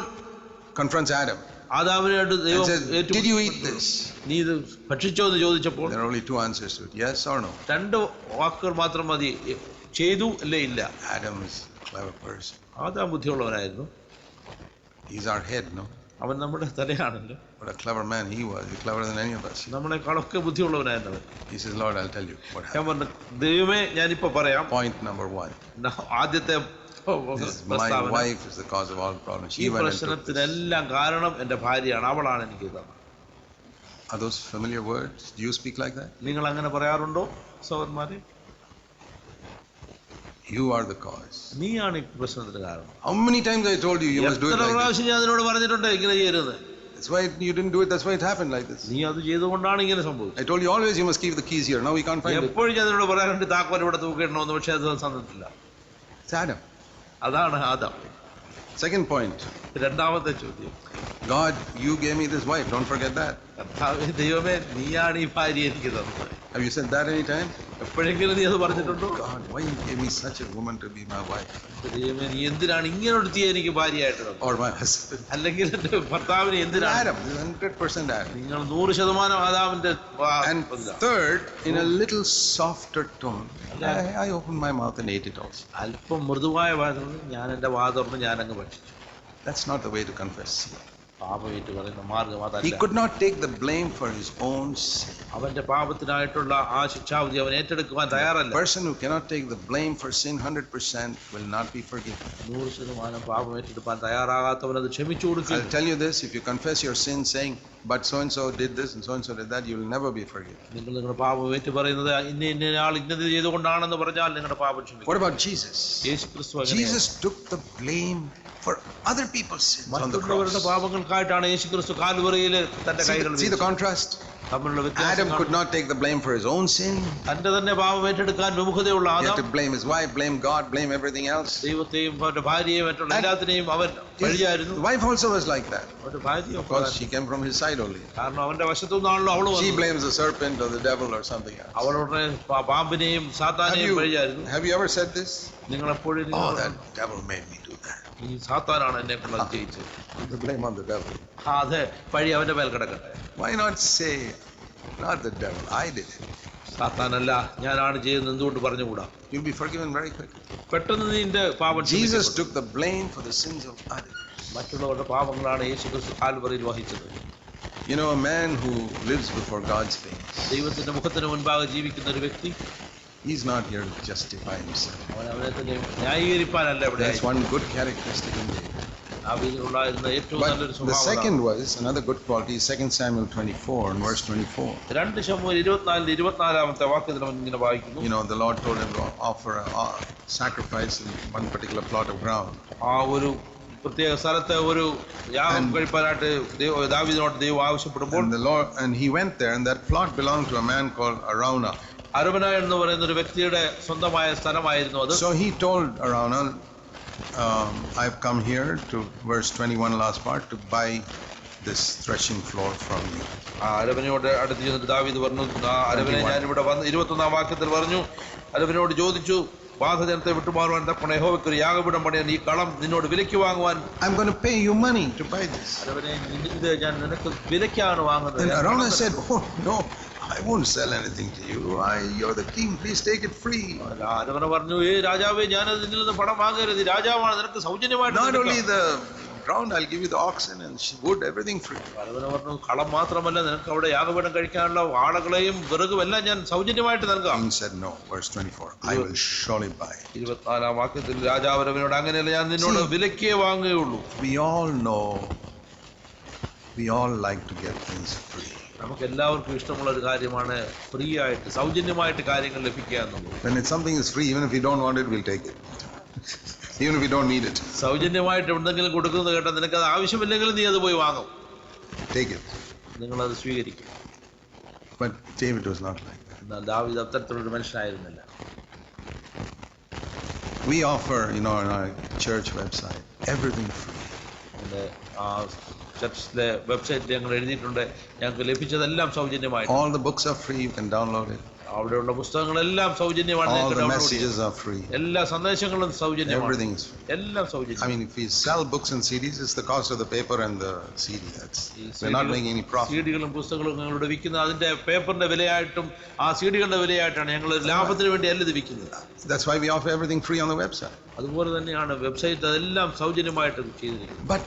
confronts Adam ആദാമിനായിട്ട് and ദൈവം says, "Did you eat this?" നീ ഇത് ഭക്ഷിച്ചോ എന്ന് ചോദിച്ചപ്പോൾ There are only two answers to it: yes or no. രണ്ട് വാക്കുകൾ മാത്രം മതി, ചെയ്തു അല്ലേ ഇല്ല. Adam is a clever person. ആദാം ബുദ്ധിയുള്ളവനായിരുന്നു. He's our head, no? അവൻ നമ്മുടെ തലയാണല്ലോ. What a clever man he was. He's cleverer than any of us. നമ്മളെക്കാളൊക്കെ ബുദ്ധിയുള്ളവനായിരുന്നു അവൻ. He says, Lord, I'll tell you what ഞാൻ happened. പറഞ്ഞു, ദൈവമേ ഞാനിപ്പോ പറയാം. Point number 1. ആദ്യത്തെ My wife is the cause of all problems. ഈ She went and took this. പ്രശ്നത്തിനെല്ലാം കാരണം എന്റെ ഭാര്യയാണ്, അവളാണ് എനിക്ക് തന്നത്. Are those familiar words? Do you speak like that? നിങ്ങൾ അങ്ങനെ പറയാറുണ്ടോ സഹോദരന്മാരെ? You are the cause. നീയാണ് ഈ പ്രശ്നത്തിന് കാരണം. How many times I told you, you must do it എത്ര like this? പ്രാവശ്യം ഞാൻ നിന്നോട് പറഞ്ഞിട്ടുണ്ട് ഇങ്ങനെ ചെയ്യരുത്. That's why you didn't do it. That's why it happened like this. നീ അത് ചെയ്തുകൊണ്ടാണ് ഇങ്ങനെ സംഭവിച്ചത്. I told you always you must keep the keys here. Now we can't find it. എപ്പോഴും ഞാൻ നിന്നോട് പറയാറുണ്ട് താക്കോൽ ഇവിടെ തൂക്കിയിടണമെന്ന്, പക്ഷെ അത് സമ്മതിച്ചില്ല. It's Adam. അതാണ് ആദാം. Second point. രണ്ടാമത്തെ ചോദ്യം, God, you gave me this wife. Don't forget that. കർത്താവേ ദൈവമേ നീയാണ് ഈ ഭാര്യ എനിക്ക് തന്നത്. Have you said that any time? എപ്പോഴെങ്കിലും നീ അത് പറഞ്ഞിട്ടുണ്ടോ? God, why you gave me such a woman to be my wife ദൈവമേ നീ എന്തിനാണ് ഇങ്ങനെ ഒരുത്തിയെ എനിക്ക് ഭാര്യയായിട്ട് തന്നത്? or my husband? അല്ലെങ്കിൽ എന്റെ ഭർത്താവിനെ എന്തിനാണ്? Adam, 100% Adam. നിങ്ങൾ 100% ആദാമിന്റെ And third, in a little softer tone, I opened my mouth and ate it also. അല്പം മൃദുവായ വാദം ഞാൻ എന്റെ വാദം ഞാൻ അങ്ങ് ഭക്ഷിച്ചു. That's not the way to confess sin. പാപമേറ്റ് പറയുന്ന മാർഗം He അതല്ല. could not take the blame for his own sin. അവന്റെ പാപത്തിനായിട്ടുള്ള ആ ശിക്ഷാവിധി അവൻ ഏറ്റെടുക്കുവാൻ A തയ്യാറല്ല. person who cannot take the blame for sin 100% will not be forgiven. 100% പാപം ഏറ്റെടുക്കാൻ തയ്യാറാകാത്തവൻ അത് ക്ഷമിച്ചു കൊടുക്കും. I'll tell you this, if you confess your sin saying, but so and so did this and so and so did that, you will never be forgiven. നിങ്ങൾ നിങ്ങളുടെ പാപം ഏറ്റു പറയുന്നത് ഇന്ന ആൾ ഇന്നത് ചെയ്തുകൊണ്ടാണെന്ന് പറഞ്ഞാൽ നിങ്ങളുടെ പാപം ക്ഷമിക്കും. What about Jesus? യേശു ക്രിസ്തു Jesus took the blame for other people's sins on the മറ്റുള്ളവരുടെ cross. പാപങ്ങൾക്ക് പാപങ്ങൾക്കായിട്ടാണ് യേശുക്രിസ്തു കാൽവറിയിൽ തന്റെ കൈകൾ See the contrast? തമ്മിലുള്ള Adam വ്യത്യാസം could not take the blame for his own sin. തന്റെ തന്നെ പാപം ഏറ്റെടുക്കാൻ വിമുഖതയുള്ള He had Adam to blame his wife, blame God, blame everything else. ദൈവത്തെയും അവന്റെ ഭാര്യയെയും മറ്റുള്ള എല്ലാത്തിനെയും അവൻ പഴിയായിരുന്നു. The wife also was like that. അവന്റെ ഭാര്യ Of course, she came from his side only. കാരണം അവന്റെ വശത്തുനിന്നാണല്ലോ അവള് She വന്നത്. blames the serpent or the devil or something else. അവളുടെ പാമ്പിനെയും സാത്താനെയും പഴിയായിരുന്നു. Have you ever said this? നിങ്ങൾ എപ്പോഴും Oh, that devil made me do that. ഈ സാത്താനാണ് എന്നെ കൊണ്ട് അത് ചെയ്യിച്ചത്. The blame on the devil. അതെ, പഴി അവന്റെ മേൽ കിടക്കട്ടെ. Why not say, not the devil, I did it? സാത്താനല്ല, ഞാനാണ് ചെയ്യുന്നത് എന്തുകൊണ്ട് പറഞ്ഞുകൂടാ? You'll be forgiven very quickly. പെട്ടെന്ന് നിന്റെ പാപം Jesus ക്ഷമിക്കപ്പെടും. took the blame for the sins of others. മറ്റുള്ളവരുടെ പാപങ്ങളാണ് യേശുക്രിസ്തു കാൽവറിയിൽ വഹിച്ചത്. You know, a man who lives before God's face, ദൈവത്തിന്റെ മുഖത്തിന് മുൻപാകെ ജീവിക്കുന്ന ഒരു വ്യക്തി, he's not here to justify himself. അവൻ അവനെ തന്നെ ന്യായീകരിപ്പാനല്ല ഇവിടെ. That's one good characteristic in David. ദാവീദിനുണ്ടായിരുന്ന ഏറ്റവും നല്ലൊരു But the സ്വഭാവം. second was another good quality, 2 Samuel 24 and verse 24. 2 ശമൂവേൽ 24-ാമത്തെ വാക്യത്തിൽ നമ്മൾ ഇങ്ങനെ വായിക്കുന്നു. You know, the Lord told him to offer a sacrifice in one particular plot of ground. ആ ഒരു പ്രത്യേക സ്ഥലത്ത് ഒരു യാഗം കഴിപ്പാനായിട്ട് ദാവീദിനോട് ദൈവം ആവശ്യപ്പെടുമ്പോൾ And he went there, and that plot belonged to a man called Araunah. അരവന എന്ന് പറയുന്ന ഒരു വ്യക്തിയുടെ സ്വന്തമായ സ്ഥലമായിരുന്നു അത്. So he told Araunah, I've come here to verse 21 last part to buy this threshing floor from you. ആ അരവനയോട് അടുത്ത് ചെന്നിട്ട് ദാവീദ് പറഞ്ഞു, അരവനെ ഞാനിവിടെ വന്ന് 21-ാം വാക്യത്തിൽ പറഞ്ഞു, അരവനോട് ചോദിച്ചു, ബാധജനത്തെ വിട്ടുമാറുവാൻ തക്കണ യഹോവയ്ക്ക് ഒരു യാഗപീഠം പണിയാൻ ഈ കളം നിന്നോട് വിലയ്ക്ക് വാങ്ങുവാൻ. I'm going to pay you money to buy this. അരവനെ, ഇത് ഞാൻ നിനക്ക് വിലയ്ക്കാണ് വാങ്ങുന്നത്. And Araunah said, oh no, I won't sell anything to you. You're the king, please take it free. അരവന പറഞ്ഞു, രാജാവേ, ഞാനത് നിന്നിൽ നിന്ന് പണം വാങ്ങരുത്, രാജാവാണ്, നിനക്ക് സൗജന്യമായിട്ട്. Not only the ground, I'll give you the oxen and wood, everything free. അരവന പറഞ്ഞു, കളം മാത്രമല്ല, നിനക്ക് അവിടെ യാഗപീഠം കഴിക്കാനുള്ള ആളുകളെയും വിറകും എല്ലാം ഞാൻ സൗജന്യമായിട്ട് നൽകാം. King said no. Verse 24, I will surely buy. 24-ാം വാക്യത്തിൽ രാജാവ് അരവനോട്, അങ്ങനെയല്ല, ഞാൻ നിന്നോട് വിലക്കേ വാങ്ങുകയുള്ളൂ. We all know, we all like to get things free. നമുക്ക് എല്ലാവർക്കും ഇഷ്ടമുള്ള ഒരു കാര്യമാണ് ഫ്രീ ആയിട്ട് സൗജന്യമായിട്ട് കാര്യങ്ങൾ ലഭിക്കുക എന്നുള്ളത്. When it's something is free, even if we don't want it, we'll take it. Even if we don't need it, സൗജന്യമായിട്ട് എന്തെങ്കിലും കൊടുക്കുന്നത് കേട്ടാൽ നിനക്കത് ആവശ്യമില്ലെങ്കിലും നീ അത് പോയി വാങ്ങും, take it. നിങ്ങളത് സ്വീകരിക്കും. But David was not like that. എന്നാൽ ദാവീദ് അത്തരത്തിലൊരു മനുഷ്യനായിരുന്നില്ല. We offer, on our church website, everything free. നമ്മുടെ ചർച്ചിലെ വെബ്സൈറ്റിൽ ഞങ്ങൾ എഴുതിയിട്ടുണ്ട്, ഞങ്ങൾക്ക് ലഭിച്ചതെല്ലാം സൗജന്യമായിട്ട്. All the books are free, you can download it. അവിടെയുള്ള പുസ്തകങ്ങളെല്ലാം സൗജന്യമാണ്. All the messages are free. എല്ലാ സന്ദേശങ്ങളും സൗജന്യമാണ്. Everything is free. എല്ലാം സൗജന്യം. I mean, if we sell books and CDs, it's the cost of the paper and the CD. We're not making any profit. സീഡികളും പുസ്തകങ്ങളും ഞങ്ങളുടെ വിൽക്കുന്നത് അതിന്റെ പേപ്പറിന്റെ വിലയായിട്ടും ആ സീഡികളുടെ വിലയായിട്ടാണ്. ഞങ്ങൾ ലാഭത്തിന് വേണ്ടി അല്ല ഇത് വിൽക്കുന്നത്. That's why we offer everything free on the website. അതുപോലെ തന്നെയാണ് വെബ്സൈറ്റ് അതെല്ലാം സൗജന്യമായിട്ട് ചെയ്തിരിക്കുന്നത്. But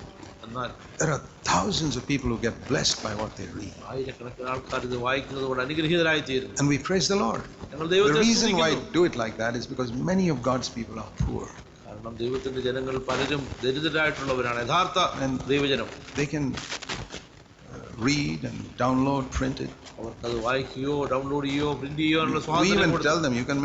there are thousands of people who get blessed by what they read. ആയിരക്കണക്കിന് ആൾക്കാർ ഇത് വായിക്കുന്നത് കൊണ്ട് അനുഗ്രഹീതരായി തീരുന്നു. And we praise the Lord. ഞങ്ങൾ The ദൈവത്തെ reason why I സ്തുതിക്കുന്നു. do it like that is because many of God's people are poor. കാരണം ദൈവത്തിന്റെ ജനങ്ങൾ പലരും ദരിദ്രരായിട്ടുള്ളവരാണ്, യഥാർത്ഥ ദൈവജനം. They can read and download, print it. അവർക്കത് വായിക്കുകയോ ഡൗൺലോഡ് ചെയ്യുകയോ പ്രിന്റ് ചെയ്യാനുള്ള We സ്വാതന്ത്ര്യം even കൊടുത്തു. tell them you can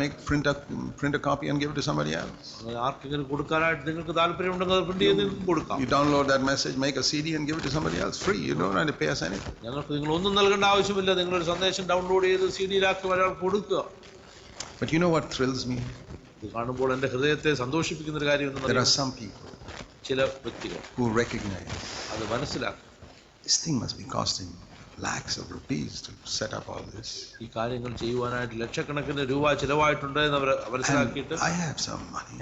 print a copy and give it to somebody else. അങ്ങനെ ആർക്കെങ്കിലും കൊടുക്കാനായിട്ട് നിങ്ങൾക്ക് താല്പര്യമുണ്ടെങ്കിൽ അത് പ്രിന്റ് ചെയ്ത് നിങ്ങൾക്ക് കൊടുക്കാം. You download that message, make a CD and give it to somebody else free. You don't have to pay us anything. ഞങ്ങൾക്ക് നിങ്ങൾ ഒന്നും നൽകേണ്ട ആവശ്യമില്ല, നിങ്ങളൊരു സന്ദേശം ഡൗൺലോഡ് ചെയ്ത് CD-യിലാക്കി ഒരാൾക്ക് കൊടുക്കുക. But you know what thrills me? ഇത് കാണുമ്പോൾ എൻ്റെ ഹൃദയത്തെ സന്തോഷിപ്പിക്കുന്ന ഒരു കാര്യം There are some people ചില വ്യക്തികൾ who recognize അത് മനസ്സിലാക്കും. this thing must be costing lakhs of rupees to set up all this. ഈ കാര്യങ്ങൾ ചെയ്യുവാനായിട്ട് ലക്ഷക്കണക്കിന് രൂപ ചിലവായിട്ടുണ്ട് എന്ന് അവർ മനസ്സിലാക്കിയിട്ട് And I have some money.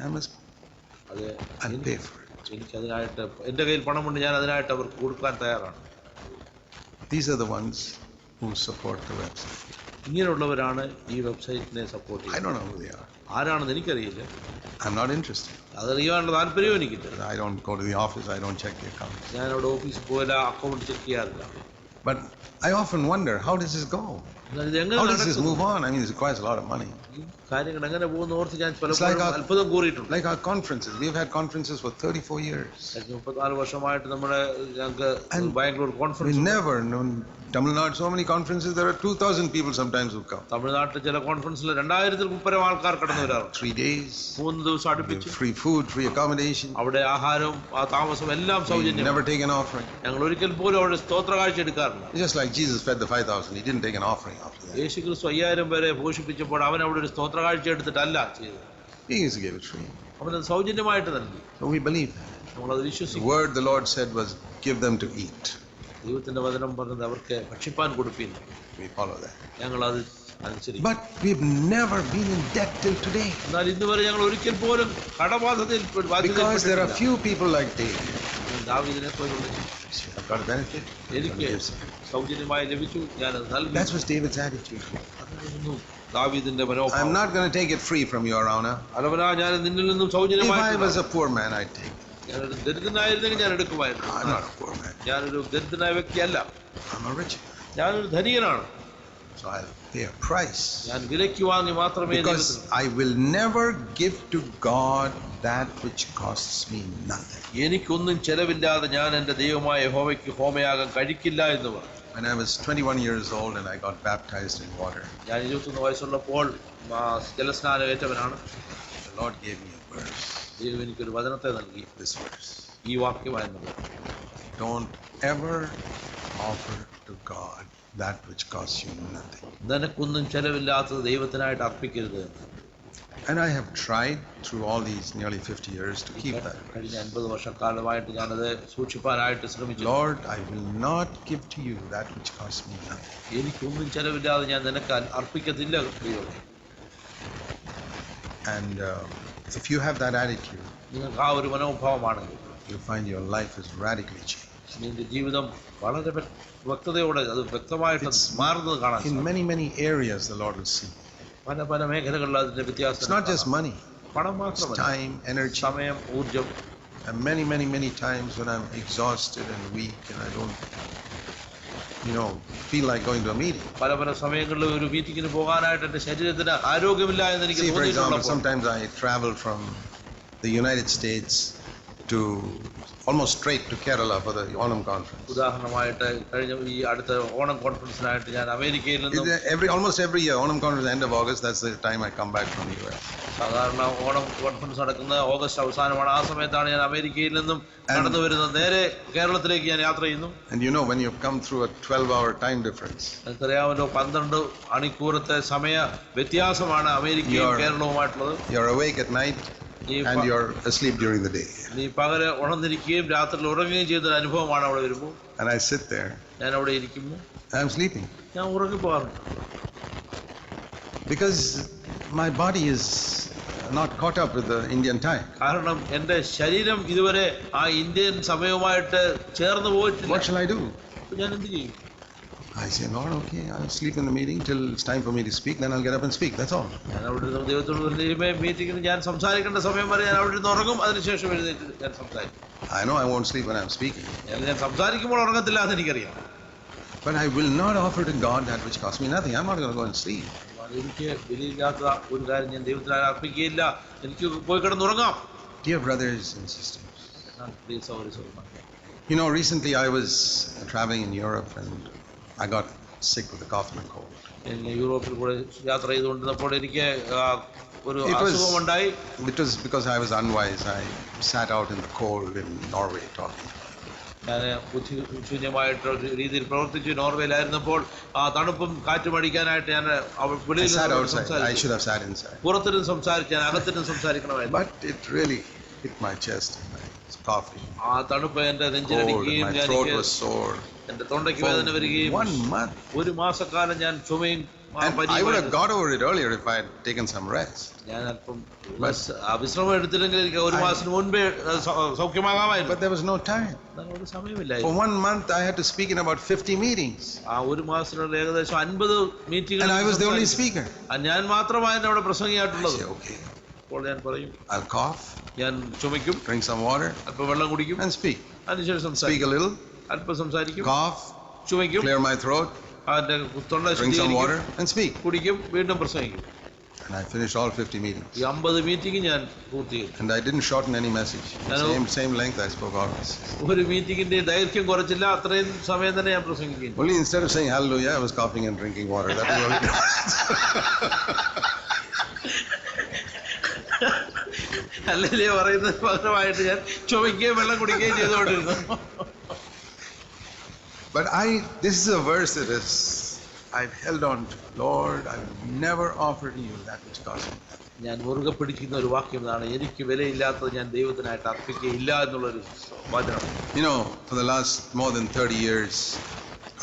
I'll pay for it. എനിക്ക് അതിനായിട്ട് എൻ്റെ കയ്യിൽ പണമുണ്ട്, ഞാൻ അതിനായിട്ട് അവർക്ക് കൊടുക്കാൻ തയ്യാറാണ്. These are the ones who support the website. ഇങ്ങനെയുള്ളവരാണ് ഈ വെബ്സൈറ്റിനെ സപ്പോർട്ട് I ചെയ്യുന്നത്. don't know who they are. ആരാണെന്ന് എനിക്കറിയില്ല, I'm not interested. അതറിയാനുള്ള താല്പര്യവും എനിക്കില്ല. I don't go to the office. I don't check the account. ഞാൻ അവിടെ ഓഫീസിൽ പോയാൽ അക്കൗണ്ട് ചെക്ക് ചെയ്യാറില്ല. But I often wonder, how does this go? എന്നാൽ ഇത് എങ്ങനെ How does this നടക്കും? move on? I mean, it requires a lot of money. കാര്യങ്ങൾ എങ്ങനെ പോകുന്ന ഓർത്ത് ഞാൻ like പലപ്പോഴും our- അത്ഭുതം കൂറിയിട്ടുണ്ട്. Like our conferences, we've had conferences for 34 years. 34 വർഷമായിട്ട് നമ്മുടെ ഞങ്ങൾക്ക് And Bangalore We conference never known Tamil Nadu, so many conferences, there are 2,000 people sometimes who come. തമിഴ്നാട്ടിൽ ചില കോൺഫറൻസിൽ 2000-ൽ ആൾക്കാർ കടന്നു വരാറുണ്ട്. 3 days, 3 ദിവസം we അടുപ്പിച്ച് have free food, free accommodation. അവിടെ ആഹാരവും താമസവും എല്ലാം We സൗജന്യം. never take an offering. ഞങ്ങൾ ഒരിക്കൽ പോലും അവിടെ സ്തോത്ര കാഴ്ച എടുക്കാറില്ല. Just like Jesus fed the 5,000, he didn't take an offering after that. യേശു ക്രിസ്തു 5000 പേരെ പോഷിപ്പിച്ചപ്പോൾ അവൻ അവിടെ ഒരു സ്തോത്ര കാഴ്ച എടുത്തിട്ടല്ല ചെയ്തത്. He used to give it free. അവനത് സൗജന്യമായിട്ട് നൽകി. So we believe that. നമ്മളത് The വിശ്വസിക്കും. word the Lord said was, give them to eat. ദൈവത്തിന്റെ വചനം പറഞ്ഞത് അവർക്ക് ഭക്ഷിപ്പാൻ കൊടുപ്പില്ല. We follow that. ഞങ്ങളത് അനുസരിക്കും. But we've never been in debt till today. എന്നാൽ ഇന്ന് വരെ ഞങ്ങൾ ഒരിക്കൽ പോലും കടബാധ്യതയിൽ Because there are few people like David. ദാവീദിനെ പോലുള്ള I've got a benefit. എനിക്ക് സൗജന്യമായി ലഭിച്ചു, ഞാനത് നൽകി. That was David's attitude. അതായിരുന്നു ദാവീദിന്റെ I'm മനോഭാവം. not going to take it free from you, Your Honor. അലവനാ ഞാൻ നിന്നിൽ നിന്നും If I സൗജന്യമായി was a poor man, I'd take it. ഞാനൊരു ദരിദ്രനായിരുന്നെങ്കിൽ ഞാൻ എടുക്കുമായിരുന്നു. I'm not a poor man. ഞാനൊരു ദരിദ്രനായ വ്യക്തിയല്ല, I'm a rich man. ഞാനൊരു ധനികനാണ്. So I'll pay a price. ഞാൻ വിലയ്ക്ക് വാങ്ങി മാത്രമേ Because I will never give to God that which costs me nothing. എനിക്കൊന്നും ചെലവില്ലാതെ ഞാൻ എൻ്റെ ദൈവമായ യഹോവയ്ക്ക് ഹോമയാഗം കഴിക്കില്ല എന്ന് പറഞ്ഞു. When I was 21 years old and I got baptized in water, ഞാൻ 21 വയസ്സുള്ളപ്പോൾ ജലസ്നാനം ഏറ്റവനാണ്. the Lord gave me a verse. ദൈവം എനിക്കൊരു വചനത്തെ നൽകി. This verse. ഈ വാക്യമായിരുന്നു, Don't ever offer to God that which costs you nothing. നിനക്കൊന്നും ചെലവില്ലാത്തത് ദൈവത്തിനായിട്ട് അർപ്പിക്കരുത് എന്ന്. And I have tried through all these nearly 50 years to keep that. കഴിഞ്ഞ 50 വർഷക്കാലമായിട്ട് ഞാനത് സൂക്ഷിപ്പാനായിട്ട് ശ്രമിച്ചു. Lord, I will not give to you that which costs me nothing. എനിക്കൊന്നും ചെലവില്ലാതെ ഞാൻ നിനക്ക് അർപ്പിക്കത്തില്ല ദൈവമേ. And if you have that attitude, നിങ്ങൾക്ക് ആ ഒരു മനോഭാവമാണെങ്കിൽ you find your life is radically changed. നിന്റെ ജീവിതം വളരെ വ്യക്തതയോടെ അത് വ്യക്തമായിട്ട് മാറുന്നത് കാണാൻ In സാധിക്കും. many areas, the Lord will see. പല മേഖലകളിൽ അതിന്റെ It's വ്യത്യാസം. not just money, പണം it's മാത്രമല്ല, time, energy. സമയം, ഊർജം. And many times when I'm exhausted and weak and I don't, feel like going to a meeting. പല സമയങ്ങളിലും ഒരു മീറ്റിങ്ങിന് പോകാനായിട്ട് എന്റെ ശരീരത്തിന് ആരോഗ്യമില്ല എന്ന് എനിക്ക് See, for example, തോന്നിയിട്ടുള്ളപ്പോൾ sometimes I travel from the United States to almost straight to Kerala for the Onam conference. ഉദാഹരണമായിട്ട് കഴിഞ്ഞ ഈ അടുത്ത ഓണം കോൺഫറൻസിനായിട്ട് ഞാൻ അമേരിക്കയിൽ നിന്നും Almost every year, Onam conference, end of August, that's the time I come back from the US. സാധാരണ Onam conference നടക്കുന്ന August അവസാനമാണ്. ആ സമയത്താണ് ഞാൻ അമേരിക്കയിൽ നിന്നും കടന്നു വരുന്നത്. നേരെ കേരളത്തിലേക്ക് ഞാൻ യാത്ര ചെയ്യുന്നു. And when you come through a 12-hour time difference, നിങ്ങൾക്കറിയാമല്ലോ, 12 മണിക്കൂറത്തെ സമയ വ്യത്യാസമാണ് അമേരിക്കയും കേരളവുമായിട്ടുള്ളത്. you're awake at night and you're asleep during the day. നീ പകല് ഉണർന്നിരിക്കുകയും രാത്രിയിൽ ഉറങ്ങുകയും ചെയ്യുന്ന ഒരു അനുഭവമാണ് അവിടെ വരുമ്പോൾ. And I sit there, ഞാൻ അവിടെ ഇരിക്കുന്നു, I'm sleeping. ഞാൻ ഉറങ്ങിപ്പോകാറുണ്ട്. Because my body is not caught up with the Indian time. കാരണം എൻ്റെ ശരീരം ഇതുവരെ ആ ഇന്ത്യൻ സമയവുമായിട്ട് ചേർന്ന് പോയിട്ടില്ല. What shall I do? ഞാൻ എന്ത് ചെയ്യും? I say, Lord, okay, I'll sleep in the meeting till it's time for me to speak, then I'll get up and speak. That's all. ഞാൻ അവിടെ ഇരുന്ന് ദൈവത്തോട് മീറ്റിങ്ങിന് ഞാൻ സംസാരിക്കേണ്ട സമയം വരെ ഞാൻ അവിടെ ഇരുന്ന് ഉറങ്ങും. അതിനുശേഷം എഴുന്നേറ്റ് ഞാൻ സംസാരിക്കും. I know I won't sleep when I'm speaking. ഞാൻ സംസാരിക്കുമ്പോൾ ഉറങ്ങത്തില്ല എന്ന് എനിക്കറിയാം. But I will not offer to God that which costs me nothing. I'm not going to go and sleep. എനിക്ക് വിലയില്ലാത്ത ഒരു കാര്യം ഞാൻ ദൈവത്തിന് അർപ്പിക്കുകയില്ല. എനിക്ക് പോയി കിടന്നുറങ്ങാം. Dear brothers and sisters, പ്രിയ സഹോദരന്മാരെ, recently I was traveling in Europe and I got sick with a cough and a cold. യൂറോപ്പിൽ കൂടെ യാത്ര ചെയ്തുകൊണ്ടിരുന്നപ്പോൾ എനിക്ക് ഒരു അസുഖമുണ്ടായി. It was because I was unwise. I sat out in the cold in Norway talking. ഞാൻ ശൂന്യമായിട്ടൊരു രീതിയിൽ പ്രവർത്തിച്ചു. നോർവേയിലായിരുന്നപ്പോൾ ആ തണുപ്പും കാറ്റും അടിക്കാനായിട്ട് ഞാൻ I sat outside. I should have sat inside. പുറത്തിരുന്ന് സംസാരിക്കാൻ, അകത്തിരുന്ന് സംസാരിക്കണമായിരുന്നു. But it really hit my chest and I was coughing. ആ തണുപ്പ് എൻ്റെ Cold, നെഞ്ചിലടിക്കുകയും my throat was sore. എൻ്റെ തൊണ്ടയ്ക്ക് വേദന വരികയും 1 month. ഒരു മാസക്കാലം ഞാൻ ചുമയും And I would have got over it earlier if I had taken some rest. ഞാൻ അല്പം വിശ്രമം എടുത്തില്ലെങ്കിൽ എനിക്ക് ഒരു മാസത്തിന് മുൻപേ സൗഖ്യമാകാമായിരുന്നു. But there was no time. ഒരു സമയമില്ല. For 1 month I had to speak in about 50 meetings. ആ ഒരു മാസത്തിനുള്ള ഏകദേശം 50 മീറ്റിംഗുകൾ. And I was the only speaker. ഞാൻ മാത്രമായിരുന്നു അവിടെ പ്രസംഗിയായിട്ടുള്ളത്. Okay. അപ്പോൾ ഞാൻ പറയും, I'll cough. ഞാൻ ചുമയ്ക്കും, Drink some water. അല്പം വെള്ളം കുടിക്കും, And speak. അതിനുശേഷം Speak a little. അല്പം സംസാരിക്കും, Cough. ചുമയ്ക്കും, Clear my throat. അതിന്റെ തൊണ്ട drink some ശുദ്ധീകരിക്കും, water, and speak. കുടിക്കും, വീണ്ടും പ്രസംഗിക്കും. And I finished all 50 meetings. ഈ 50 മീറ്റിംഗ് ഞാൻ പൂർത്തീകരിച്ചു. And I didn't shorten any message. Same length I spoke always. ഒരു മീറ്റിംഗിന്റെ ദൈർഘ്യം കുറച്ചില്ല, അത്രയും സമയം തന്നെ ഞാൻ പ്രസംഗിക്കുന്നു. Only instead of saying hallelujah, I was coughing and drinking water. That was all it was. Hallelujah പറയുന്നതിന് പകരമായിട്ട് ഞാൻ ചുമയ്ക്കുകയും വെള്ളം കുടിക്കുകയും ചെയ്തുകൊണ്ടിരുന്നു. But this is a verse that I've held on to. Lord, I will never offer to you that which costs me nothing. ഞാൻ മുറുകെ പിടിക്കുന്ന ഒരു വാക്യം ഇതാണ്, എനിക്ക് വിലയില്ലാത്തത് ഞാൻ ദൈവത്തിനായിട്ട് അർപ്പിക്കുകയില്ല എന്നുള്ളൊരു വചനം. You know, for the last more than 30 years,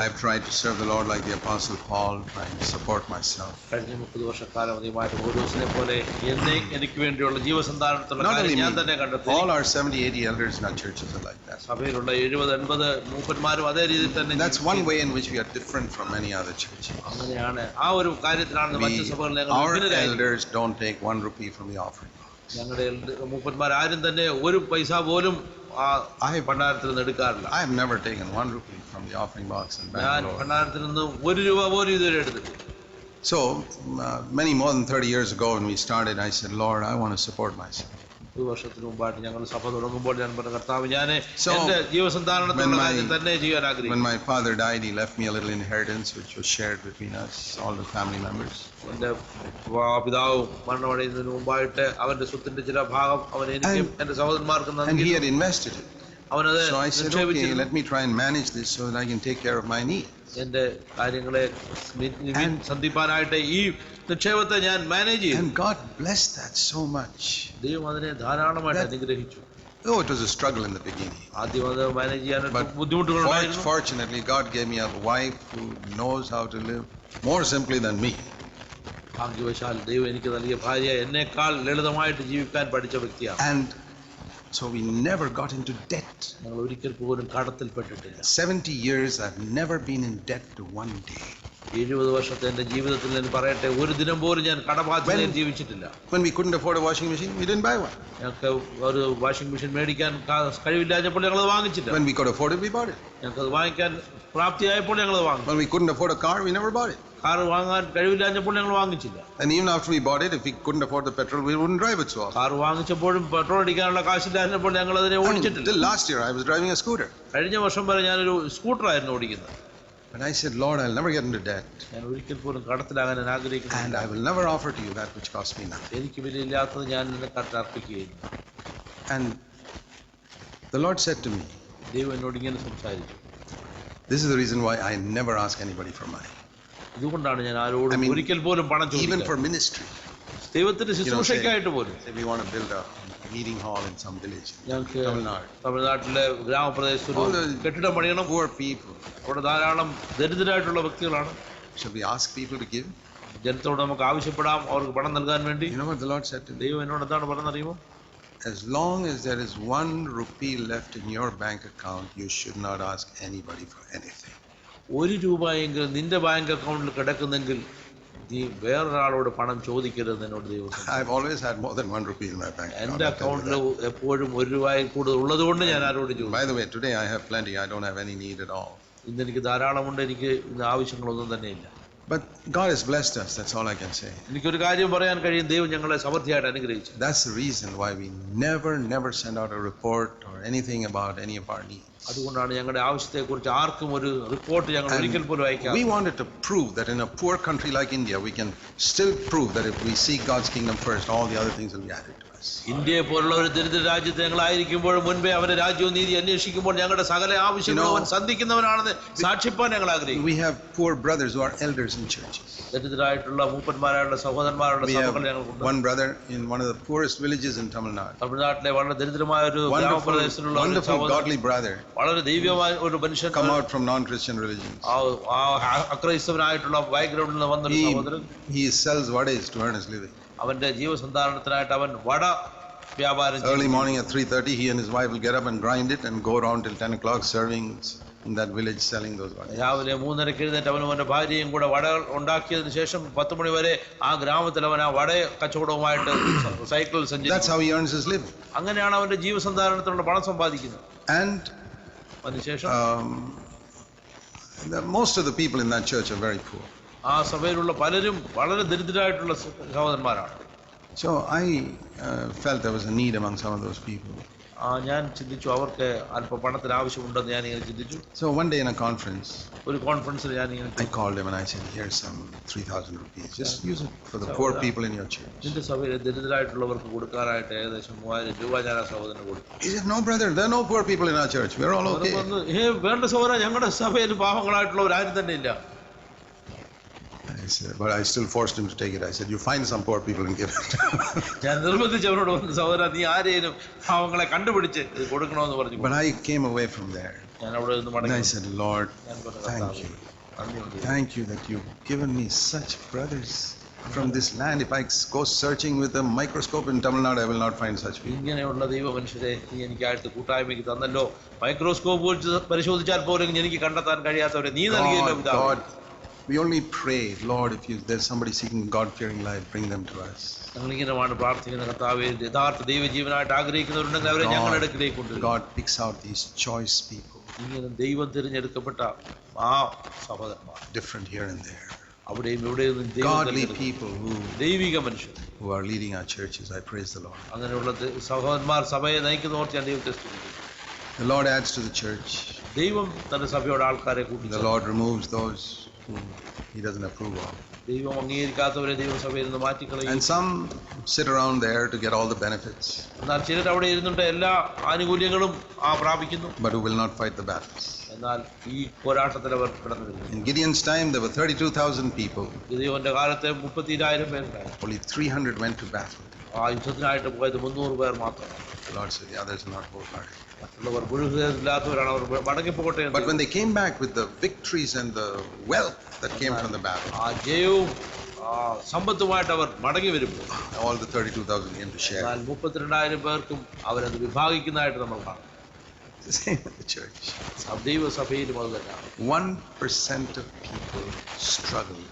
I've tried to serve the Lord like the Apostle Paul, trying to support myself. കഴിഞ്ഞ 30 വർഷക്കാലം അധികമായിട്ട് പൗലോസിനെ പോലെ എന്നെ എനിക്ക് വേണ്ടിയുള്ള ജീവസന്ധാരണത്തിലുള്ള Not only കാര്യം ഞാൻ me, തന്നെ കണ്ടെത്തി. all our 70-80 elders in our churches are like that. സഭയിലുള്ള 70-80 മൂപ്പന്മാരും അതേ രീതിയിൽ തന്നെ. That's one way in which we are different from many other churches. അങ്ങനെയാണ്, ആ ഒരു കാര്യത്തിലാണ് മറ്റു സഭകളിൽ ഞങ്ങൾ Our വിഭിന്നരായിരിക്കുന്നത്. elders don't take 1 rupee from the offering. ഞങ്ങളുടെ മൂപ്പന്മാരും തന്നെ ഒരു പൈസ പോലും ആ ഭണ്ഡാരത്തിൽ നിന്ന് എടുക്കാറില്ല. I have never taken 1 rupee from the offering box in ഞാൻ Bangalore. ഭണ്ഡാരത്തിൽ നിന്ന് 1 രൂപ പോലും ഇതുവരെ എടുത്തിട്ടില്ല. So many more than 30 years ago when we started, I said, Lord, I want to support myself. 1 വർഷത്തിന് മുമ്പായിട്ട് ഞങ്ങൾ സഭ തുടങ്ങുമ്പോൾ ഞാൻ പറഞ്ഞ കർത്താവ്, ഞാൻ So, എന്റെ ജീവസന്ധാരണത്തിനുള്ള കാര്യം തന്നെ ചെയ്യാൻ When ആഗ്രഹിക്കുന്നു. my father died, he left me a little inheritance which was shared between us, all the family members. എന്റെ പിതാവ് മരണമടയുന്നതിന് മുമ്പായിട്ട് അവന്റെ സ്വത്തിന്റെ ചില ഭാഗം അവൻ എനിക്കും എന്റെ സഹോദരന്മാർക്കും And he നൽകി. had invested it. അവനത് So I said, okay, നിക്ഷേപിച്ചിരുന്നു. let me try and manage this so that I can take care of my needs. എന്റെ കാര്യങ്ങളെ സന്ധിപ്പാനായിട്ട് ഈ നിക്ഷേപത്തെ ഞാൻ മാനേജ് ചെയ്തു. And God blessed that so much. ദൈവം അതിനെ ധാരാളമായിട്ട് അനുഗ്രഹിച്ചു. Oh, it was a struggle in the beginning. ആദ്യം അത് മാനേജ് ചെയ്യാനായിട്ട് But ബുദ്ധിമുട്ടുകളുണ്ടായിരുന്നു. fortunately, God gave me a wife who knows how to live more simply than me. ഭാഗ്യവശാൽ ദൈവം എനിക്ക് നൽകിയ ഭാര്യ എന്നേക്കാൾ ലളിതമായിട്ട് ജീവിക്കാൻ പഠിച്ച വ്യക്തിയാണ്. And so we never got into debt. ഞങ്ങൾ ഒരിക്കൽ പോലും കടത്തിൽപ്പെട്ടിട്ടില്ല. 70 years, I've never been in debt to one day. 70 വർഷത്തെ എന്റെ ജീവിതത്തിൽ ഞാൻ പറയട്ടെ, ഒരു ദിനം പോലും ഞാൻ കടബാധ്യതയിൽ ജീവിച്ചിട്ടില്ല. When we couldn't afford a washing machine, we didn't buy one. ഞങ്ങൾക്ക് ഒരു വാഷിംഗ് മെഷീൻ മേടിക്കാൻ കഴിവില്ലാഞ്ഞപ്പോൾ ഞങ്ങളത് വാങ്ങിച്ചില്ല. When we could afford it, we bought it. ഞങ്ങൾക്കത് വാങ്ങിക്കാൻ പ്രാപ്തിയായപ്പോൾ ഞങ്ങളത് വാങ്ങി. When we couldn't afford a car, we never bought it. Car വാങ്ങാൻ കഴിവില്ലാഞ്ഞപ്പോൾ ഞങ്ങൾ വാങ്ങിച്ചില്ല. And even after we bought it, if we couldn't afford the petrol, we wouldn't drive it so often. Car വാങ്ങിച്ചപ്പോഴും petrol അടിക്കാനുള്ള കാശില്ലാഞ്ഞപ്പോൾ ഞങ്ങൾ അതിനെ ഓടിച്ചിട്ടില്ല. Till last year, I was driving a scooter. കഴിഞ്ഞ വർഷം വരെ ഞാനൊരു സ്കൂട്ടറായിരുന്നു ഓടിക്കുന്നത്. But I said, Lord, I'll never get into debt. ഞാൻ ഒരിക്കൽ പോലും കടത്തിലാകാൻ ഞാൻ And ആഗ്രഹിക്കുന്നില്ല. I will never offer to you that which costs me nothing. എനിക്ക് വിലയില്ലാത്തത് ഞാൻ നിന്നെ അർപ്പിക്കുകയില്ല. And the Lord said to me, ദൈവം എന്നോട് ഇങ്ങനെ സംസാരിച്ചു. this is the reason why I never ask anybody for money. ഇതുകൊണ്ടാണ് ഞാൻ ആരോടും ഒരിക്കൽ പോലും പണം Even ചോദിക്കുന്നത്. for ministry. ദൈവത്തിന്റെ ശുശ്രൂഷയ്ക്കായിട്ട് പോലും. Say we want to build a meeting hall in some village. ഞങ്ങൾക്ക് Tamil Nadu. തമിഴ്നാട്ടിലെ ഗ്രാമപ്രദേശത്ത് All ഒരു the കെട്ടിടം പണിയണം. poor people. അവിടെ ധാരാളം ദരിദ്രരായിട്ടുള്ള വ്യക്തികളാണ്. Should we ask people to give? ജനത്തോട് നമുക്ക് ആവശ്യപ്പെടാം അവർക്ക് പണം നൽകാൻ വേണ്ടി. You know what the Lord said to me? ദൈവം എന്നോട് എന്താണ് പറഞ്ഞറിയുമോ? As long as there is 1 rupee left in your bank account, you should not ask anybody for anything. 1 രൂപയെങ്കിലും നിന്റെ ബാങ്ക് അക്കൗണ്ടിൽ കിടക്കുന്നെങ്കിൽ നീ വേറൊരാളോട് പണം ചോദിക്കരുത് എന്നോട് ദൈവം. I've always had more than 1 rupee in my bank account. എന്റെ അക്കൗണ്ടിൽ എപ്പോഴും 1 രൂപയിൽ കൂടുതൽ ഉള്ളത് കൊണ്ട് ഞാൻ ആരോട് ചോദിക്കും. By the way, today I have plenty. I don't have any need at all. ഇന്ന് എനിക്ക് ധാരാളമുണ്ട്, എനിക്ക് ഇന്ന് ആവശ്യങ്ങളൊന്നും തന്നെ ഇല്ല. But God has blessed us. That's all I can say. എനിക്കൊരു കാര്യം പറയാൻ കഴിയും, ദൈവം ഞങ്ങളെ സമൃദ്ധിയായിട്ട് അനുഗ്രഹിച്ചു. That's the reason why we never send out a report or anything about any of our needs. അതുകൊണ്ടാണ് ഞങ്ങളുടെ ആവശ്യത്തെക്കുറിച്ച് ആർക്കും ഒരു റിപ്പോർട്ട് ഞങ്ങൾ ഒരിക്കൽ പോലും അയക്കാം. We wanted to prove that in a poor country like India, we can still prove that if we seek God's kingdom first, all the other things will be added to us. ഇന്ത്യയെ പോലുള്ള ഒരു ദരിദ്ര രാജ്യത്ത് ഞങ്ങളായിരിക്കുമ്പോൾ മുൻപേ അവന്റെ രാജ്യവും നീതി അന്വേഷിക്കുമ്പോൾ ഞങ്ങളുടെ സകല ആവശ്യങ്ങളും അവൻ സന്ധിക്കുന്നവനാണെന്ന് സാക്ഷിപ്പാൻ ഞങ്ങൾ ആഗ്രഹിക്കുന്നു. We have poor brothers who are elders in churches. ദരിദ്രരായിട്ടുള്ള മൂപ്പന്മാരായുള്ള സഹോദരന്മാരുടെ We have സഭകൾ ഞങ്ങൾക്കുണ്ട്. one brother in one of the poorest villages in Tamil Nadu. തമിഴ്നാട്ടിലെ വളരെ ദരിദ്രമായ ഒരു ഗ്രാമപ്രദേശത്തിലുള്ള ഒരു Wonderful സഹോദരൻ, godly brother, വളരെ ദൈവമായ ഒരു മനുഷ്യൻ, come out from non-Christian religions. അക്രൈസ്തവനായിട്ടുള്ള ബാക്ക്ഗ്രൗണ്ടിൽ നിന്ന് വന്നൊരു സഹോദരൻ. He sells vades to earn his living. അവന്റെ ജീവസന്ധാരണത്തിനായിട്ട് അവൻ വട വ്യാപാരം ചെയ്യും. Early morning at 3:30, he and his wife will get up and grind it and go around till 10 o'clock serving in that village selling those vades. രാവിലെ 3:30 എഴുന്നേറ്റ് അവനും അവന്റെ ഭാര്യയും കൂടെ വട ഉണ്ടാക്കിയതിനു ശേഷം 10 മണി വരെ ആ ഗ്രാമത്തിൽ അവൻ ആ വട കച്ചവടവുമായിട്ട് സൈക്കിളിൽ സഞ്ചരിക്കും. That's how he earns his living. അങ്ങനെയാണ് അവന്റെ ജീവസന്ധാരണത്തിനുള്ള പണം സമ്പാദിക്കുന്നത്. And അതിനുശേഷം Most of the people in that church are very poor. ആ സഭയിലുള്ള പലരും വളരെ ദരിദ്രരായിട്ടുള്ള സഹോദരന്മാരാണ്. So I felt there was a need among some of those people. ഞാൻ ചിന്തിച്ചു അവർക്ക് അല്പ പണത്തിന് ആവശ്യമുണ്ടെന്ന് ഞാൻ ഇങ്ങനെ ചിന്തിച്ചു. So one day in a conference, ഒരു കോൺഫറൻസിൽ ഞാൻ ഇങ്ങനെ I called him and I said, here's some 3,000 rupees. Just use it for the poor people in your church. നിന്റെ സഭയിലെ ദരിദ്രരായിട്ടുള്ളവർക്ക് കൊടുക്കാനായിട്ട് ഏകദേശം 3,000 രൂപ ഞാൻ ആ സഹോദരന് കൊടുത്തു. He said, no brother, there are no poor people in our church. We're all okay. വേണ്ട സഹോദര, ഞങ്ങളുടെ സഭയിൽ പാവങ്ങളായിട്ടുള്ളവർ ആരും തന്നെ ഇല്ല. I said, but I still forced him to take it. I said, you find some poor people and give it. ഞാൻ നിർബന്ധിച്ച് അവരോട് പറഞ്ഞു, സഹോദര നീ ആരെയും പാവങ്ങളെ കണ്ടുപിടിച്ച് ഇത് കൊടുക്കണമെന്ന് പറഞ്ഞു. But I came away from there. ഞാൻ അവിടെ നിന്ന് And മടങ്ങി. I said, Lord, thank you. Thank you that you've given me such brothers from this land. If I go searching with a microscope in Tamil Nadu, I will not find such people. ഇങ്ങനെയുള്ള ദൈവ മനുഷ്യരെ നീ എനിക്കായിട്ട് കൂട്ടായ്മയ്ക്ക് തന്നല്ലോ. Microscope വെച്ച് പരിശോധിച്ചാൽ പോലും എനിക്ക് കണ്ടെത്താൻ കഴിയാത്തവരെ നീ നൽകിയല്ലോ പിതാവേ. God, we only pray, Lord, if there's somebody seeking God-fearing life, bring them to us. ഞങ്ങളിങ്ങനെയാണ് പ്രാർത്ഥിക്കുന്ന കർത്താവേ, യഥാർത്ഥ ദൈവജീവനായിട്ട് ആഗ്രഹിക്കുന്നവരുണ്ടെങ്കിൽ അവരെ ഞങ്ങളുടെ അടുക്കിലേക്ക് കൊണ്ടുവരും. God picks out these choice people, ഇങ്ങനെ ദൈവം തിരഞ്ഞെടുക്കപ്പെട്ട ആ സഹോദരന്മാർ, different here and there, അവിടെയും ഇവിടെയും godly people ദൈവിക മനുഷ്യർ who are leading our churches. I praise the Lord. അങ്ങനെയുള്ള സഹോദരന്മാർ സഭയെ നയിക്കുന്നവർ ഞാൻ ദൈവത്തെ സ്തുതിക്കുന്നു. The Lord adds to the church. ദൈവം തന്റെ സഭയോട് ആൾക്കാരെ കൂട്ടി. The Lord removes those who He doesn't approve of. ദൈവം അംഗീകരിക്കാത്തവരെ ദൈവം സഭയിൽ നിന്ന് മാറ്റിക്കളയും. And some sit around there to get all the benefits, എന്നാൽ ചിലർ അവിടെ ഇരുന്നിട്ട് എല്ലാ ആനുകൂല്യങ്ങളും പ്രാപിക്കുന്നു. but who will not fight the battles. എന്നാൽ ഈ പോരാട്ടത്തിൽ അവർ കിടന്നിരുന്നു. In Gideon's time, there were 32,000 people. ഗിദെയോന്റെ കാലത്ത് 32,000 പേരുണ്ടായിരുന്നു. Only 300 went to battle. ആ യുദ്ധത്തിനായിട്ട് പോയത് 300 പേർ മാത്രമാണ്. The Lord said, the others are not wholehearted. മറ്റുള്ളവർ മുഴുവനില്ലാത്തവരാണ്, അവർ മടങ്ങിപ്പോകട്ടെ. But when they came back with the victories and the wealth that came from the battle, ആ ജയവും സമ്പത്തുമായിട്ട് അവർ മടങ്ങി വരുമ്പോൾ all the 32,000 came to share. 32,000 പേർക്കും അവരത് വിഭാഗിക്കുന്നതായിട്ട് നമ്മൾ കാണും. The same in the church. ദൈവസഭയിലും അത് തന്നെയാണ്. 1% of people struggle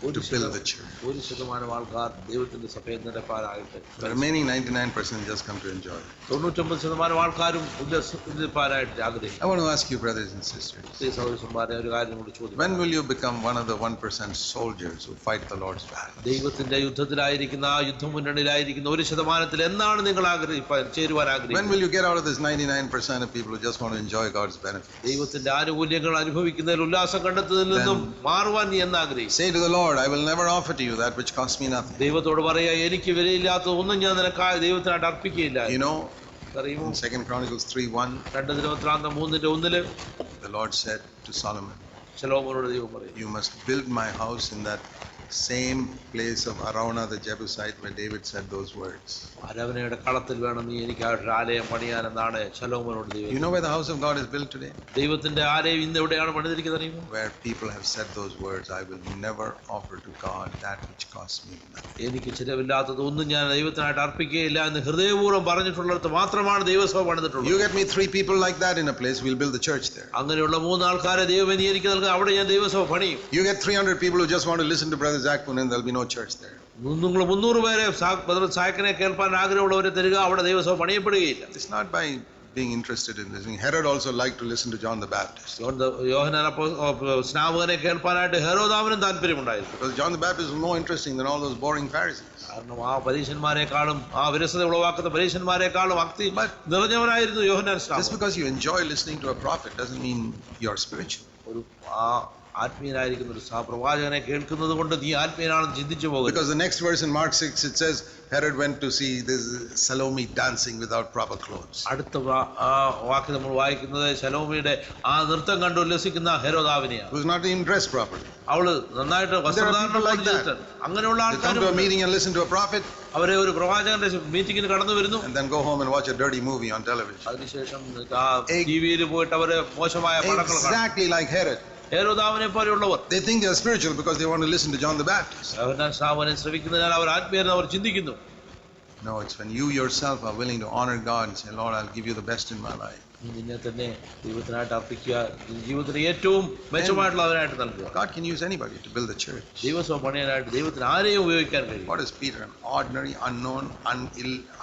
to build the church. 1% ആൾക്കാർ ദൈവത്തിന്റെ സഭയെ നിരപ്പാനായിട്ട്, The remaining 99% just come to enjoy. 99% ആൾക്കാരും ഉല്ലസിപ്പാനായിട്ട് ആഗ്രഹിക്കും. I want to ask you, brothers and sisters, സഹോദരന്മാരെ ഒരു കാര്യം കൂടി ചോദിക്കും. when will you become one of the 1% soldiers who fight the Lord's battle? ദൈവത്തിന്റെ യുദ്ധത്തിലായിരിക്കുന്ന, ആ യുദ്ധമുന്നണിയിലായിരിക്കുന്ന 1% എന്നാണ് നിങ്ങൾ ചേരുവാൻ When ആഗ്രഹിക്കുന്നത്? will you get out of this 99% of people who just want to enjoy God's benefits? ദൈവത്തിന്റെ ആനുകൂല്യങ്ങൾ അനുഭവിക്കുന്നതിൽ ഉല്ലാസം കണ്ടെത്തുന്നതിൽ നിന്നും മാറുവാൻ നീ എന്നാഗ്രഹിക്കും. Say to the Lord, I will never offer to you that which costs me nothing. ദൈവത്തോട് പറയാ, എനിക്ക് വിലയില്ലാത്ത ഒന്നും ഞാൻ നിനക്ക് ദൈവത്തിനായിട്ട് അർപ്പിക്കുകയില്ല. You know, അറിയുമോ, in 2 Chronicles 3:1, 2 ദിനവൃത്താന്തം 3:1 the Lord said to Solomon, ശലോമോനോട് ദൈവം പറയും, you must build my house in that same place of Araunah the Jebusite where David said those words. അരവനയുടെ കളത്തിൽ വേണം നീ എനിക്കായിട്ട് ആലയം പണിയാനെന്നാണ് ശലോമോനോട് ദൈവം. You know where the house of God is built today? ദൈവത്തിന്റെ ആലയം ഇന്ന് എവിടെയാണ് പണിതിരിക്കുന്നത് അറിയുമോ? Where people have said those words, I will never offer to God that which costs me nothing. എനിക്ക് ചിലവില്ലാത്തത് ഒന്നും ഞാൻ ദൈവത്തിനായിട്ട് അർപ്പിക്കുകയില്ല എന്ന് ഹൃദയപൂർവ്വം പറഞ്ഞിട്ടുള്ളിടത്ത് മാത്രമാണ് ദൈവസഭ പണിതിട്ടുള്ളത്. You get me 3 people like that in a place, we'll build the church there. അങ്ങനെയുള്ള 3 ആൾക്കാരെ ദൈവം എനിക്ക് നൽകുക, അവിടെ ഞാൻ ദൈവസഭ പണിയും. You get 300 people who just want to listen to Brother Zakpun and there'll be no church there. നിങ്ങൾ 300 പേരെ സായക്കനെ കേൾപ്പാൻ ആഗ്രഹമുള്ളവരെ തരിക, അവിടെ ദൈവസഭ പണിയപ്പെടുകയില്ല. It's not by being interested in listening. Herod also liked to listen to John the Baptist. Yohannan സ്നാപകനെ കേൾപ്പാനായിട്ട് ഹെരോദാവിനും താല്പര്യമുണ്ടായിരുന്നു. Because John the Baptist was more interesting than all those boring Pharisees. കാരണം ആ പരീശന്മാരെക്കാളും, ആ വിരസത ഉളവാക്കുന്ന പരീശന്മാരെക്കാളും ഭക്തി നിറഞ്ഞവനായിരുന്നു യോഹന്നാൻ സ്നാപകൻ. Just because you enjoy listening to a prophet doesn't mean you're spiritual. ഒരു ആത്മീയനായിരിക്കുന്ന ഒരു പ്രവാചകനെ കേൾക്കുന്നത് കൊണ്ട് നീ ആത്മീയനാണെന്ന് ചിന്തിച്ചു പോകും. Because the next verse in Mark 6 it says Herod went to see this Salome dancing without proper clothes. അടുത്ത വാക്യം നമ്മൾ വായിക്കുന്നത് ശലോമിയുടെ ആ നൃത്തം കണ്ട് ഉല്ലസിക്കുന്ന ഹെരോദാവിനെയാണ്. Who was not even dressed properly. അവള് നന്നായിട്ട് വസ്ത്രധാരണം. അങ്ങനെയുള്ള They come to a meeting and listen to a prophet. അവരെ ഒരു പ്രവാചകന്റെ മീറ്റിംഗിന് കടന്നു വരുന്നു. And then go home and watch a dirty movie on television. അതിനുശേഷം ടിവിയിൽ പോയിട്ട് അവര് മോശമായ പടങ്ങൾ കാണും. Exactly like Herod. ഹെരോദാവിനെ പോലെയുള്ളവർ. They think they are spiritual because they want to listen to John the Baptist. യോഹന്നാൻ സ്നാപകനെ ശ്രവിക്കുന്നതിനാൽ അവർ ആത്മീയരെന്ന് അവർ ചിന്തിക്കുന്നു. No, it's when you yourself are willing to honor God and say, Lord, I'll give you the best in my life. നിന്നെ തന്നെ ദൈവത്തിനായിട്ട് അർപ്പിക്കുക, ജീവിതത്തിന് ഏറ്റവും മെച്ചമായിട്ടുള്ളവരായിട്ട് നൽകുക. God can use anybody to build the church. ദൈവസഭ പണിയാനായിട്ട് ദൈവത്തിന് ആരെയും ഉപയോഗിക്കാൻ കഴിയും. What is Peter? An ordinary, unknown,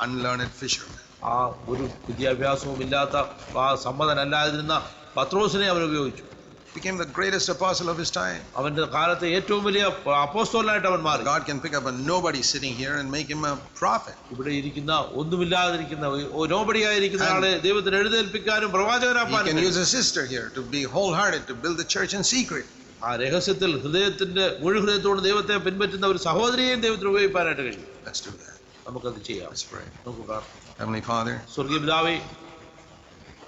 unlearned fisherman. ആ ഒരു വിദ്യാഭ്യാസവും ഇല്ലാത്ത ആ സമ്മതനല്ലാതിരുന്ന പത്രോസിനെ അവർ ഉപയോഗിച്ചു. became the greatest apostle of his time. അവന്റെ കാലത്തെ ഏറ്റവും വലിയ അപ്പോസ്തലനായിട്ട് അവൻ മാറി. God can pick up a nobody sitting here and make him a prophet. ഇവിടെ ഇരിക്കുന്ന ഒന്നുമില്ലാതിരിക്കുന്ന നോബഡി ആയിരിക്കുന്ന ആളെ ദൈവത്തിന് എഴുന്നേൽപ്പിക്കാനും പ്രവാചകനാക്കാനും. He can use a sister here to be wholehearted to build the church in secret. ആ രഹസ്യത്തിൽ ഹൃദയത്തിന്റെ മുഴു ഹൃദയത്തോട് ദൈവത്തെ പിൻപറ്റുന്ന ഒരു സഹോദരിയെയും ദൈവത്തിന് ഉപയോഗിക്കാനായിട്ട് കഴിയും. Let's do that. നമുക്കത് ചെയ്യാം. Let's pray. നമുക്ക് പ്രാർത്ഥിക്കാം. Heavenly Father, സ്വർഗീയ പിതാവേ,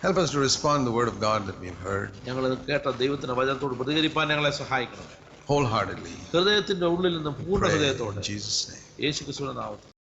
help us to respond to the word of God that we've heard ഞങ്ങൾ കേട്ട ദൈവത്തിന്റെ വചനത്തോട് പ്രതികരിപ്പാൻ ഞങ്ങളെ സഹായിക്കണം. wholeheartedly. ഹൃദയത്തിന്റെ ഉള്ളിൽ നിന്നും പൂർണ്ണ Pray ഹൃദയത്തോടെ in Jesus' name. യേശുക്രിസ്തുവിന്റെ നാമത്തിൽ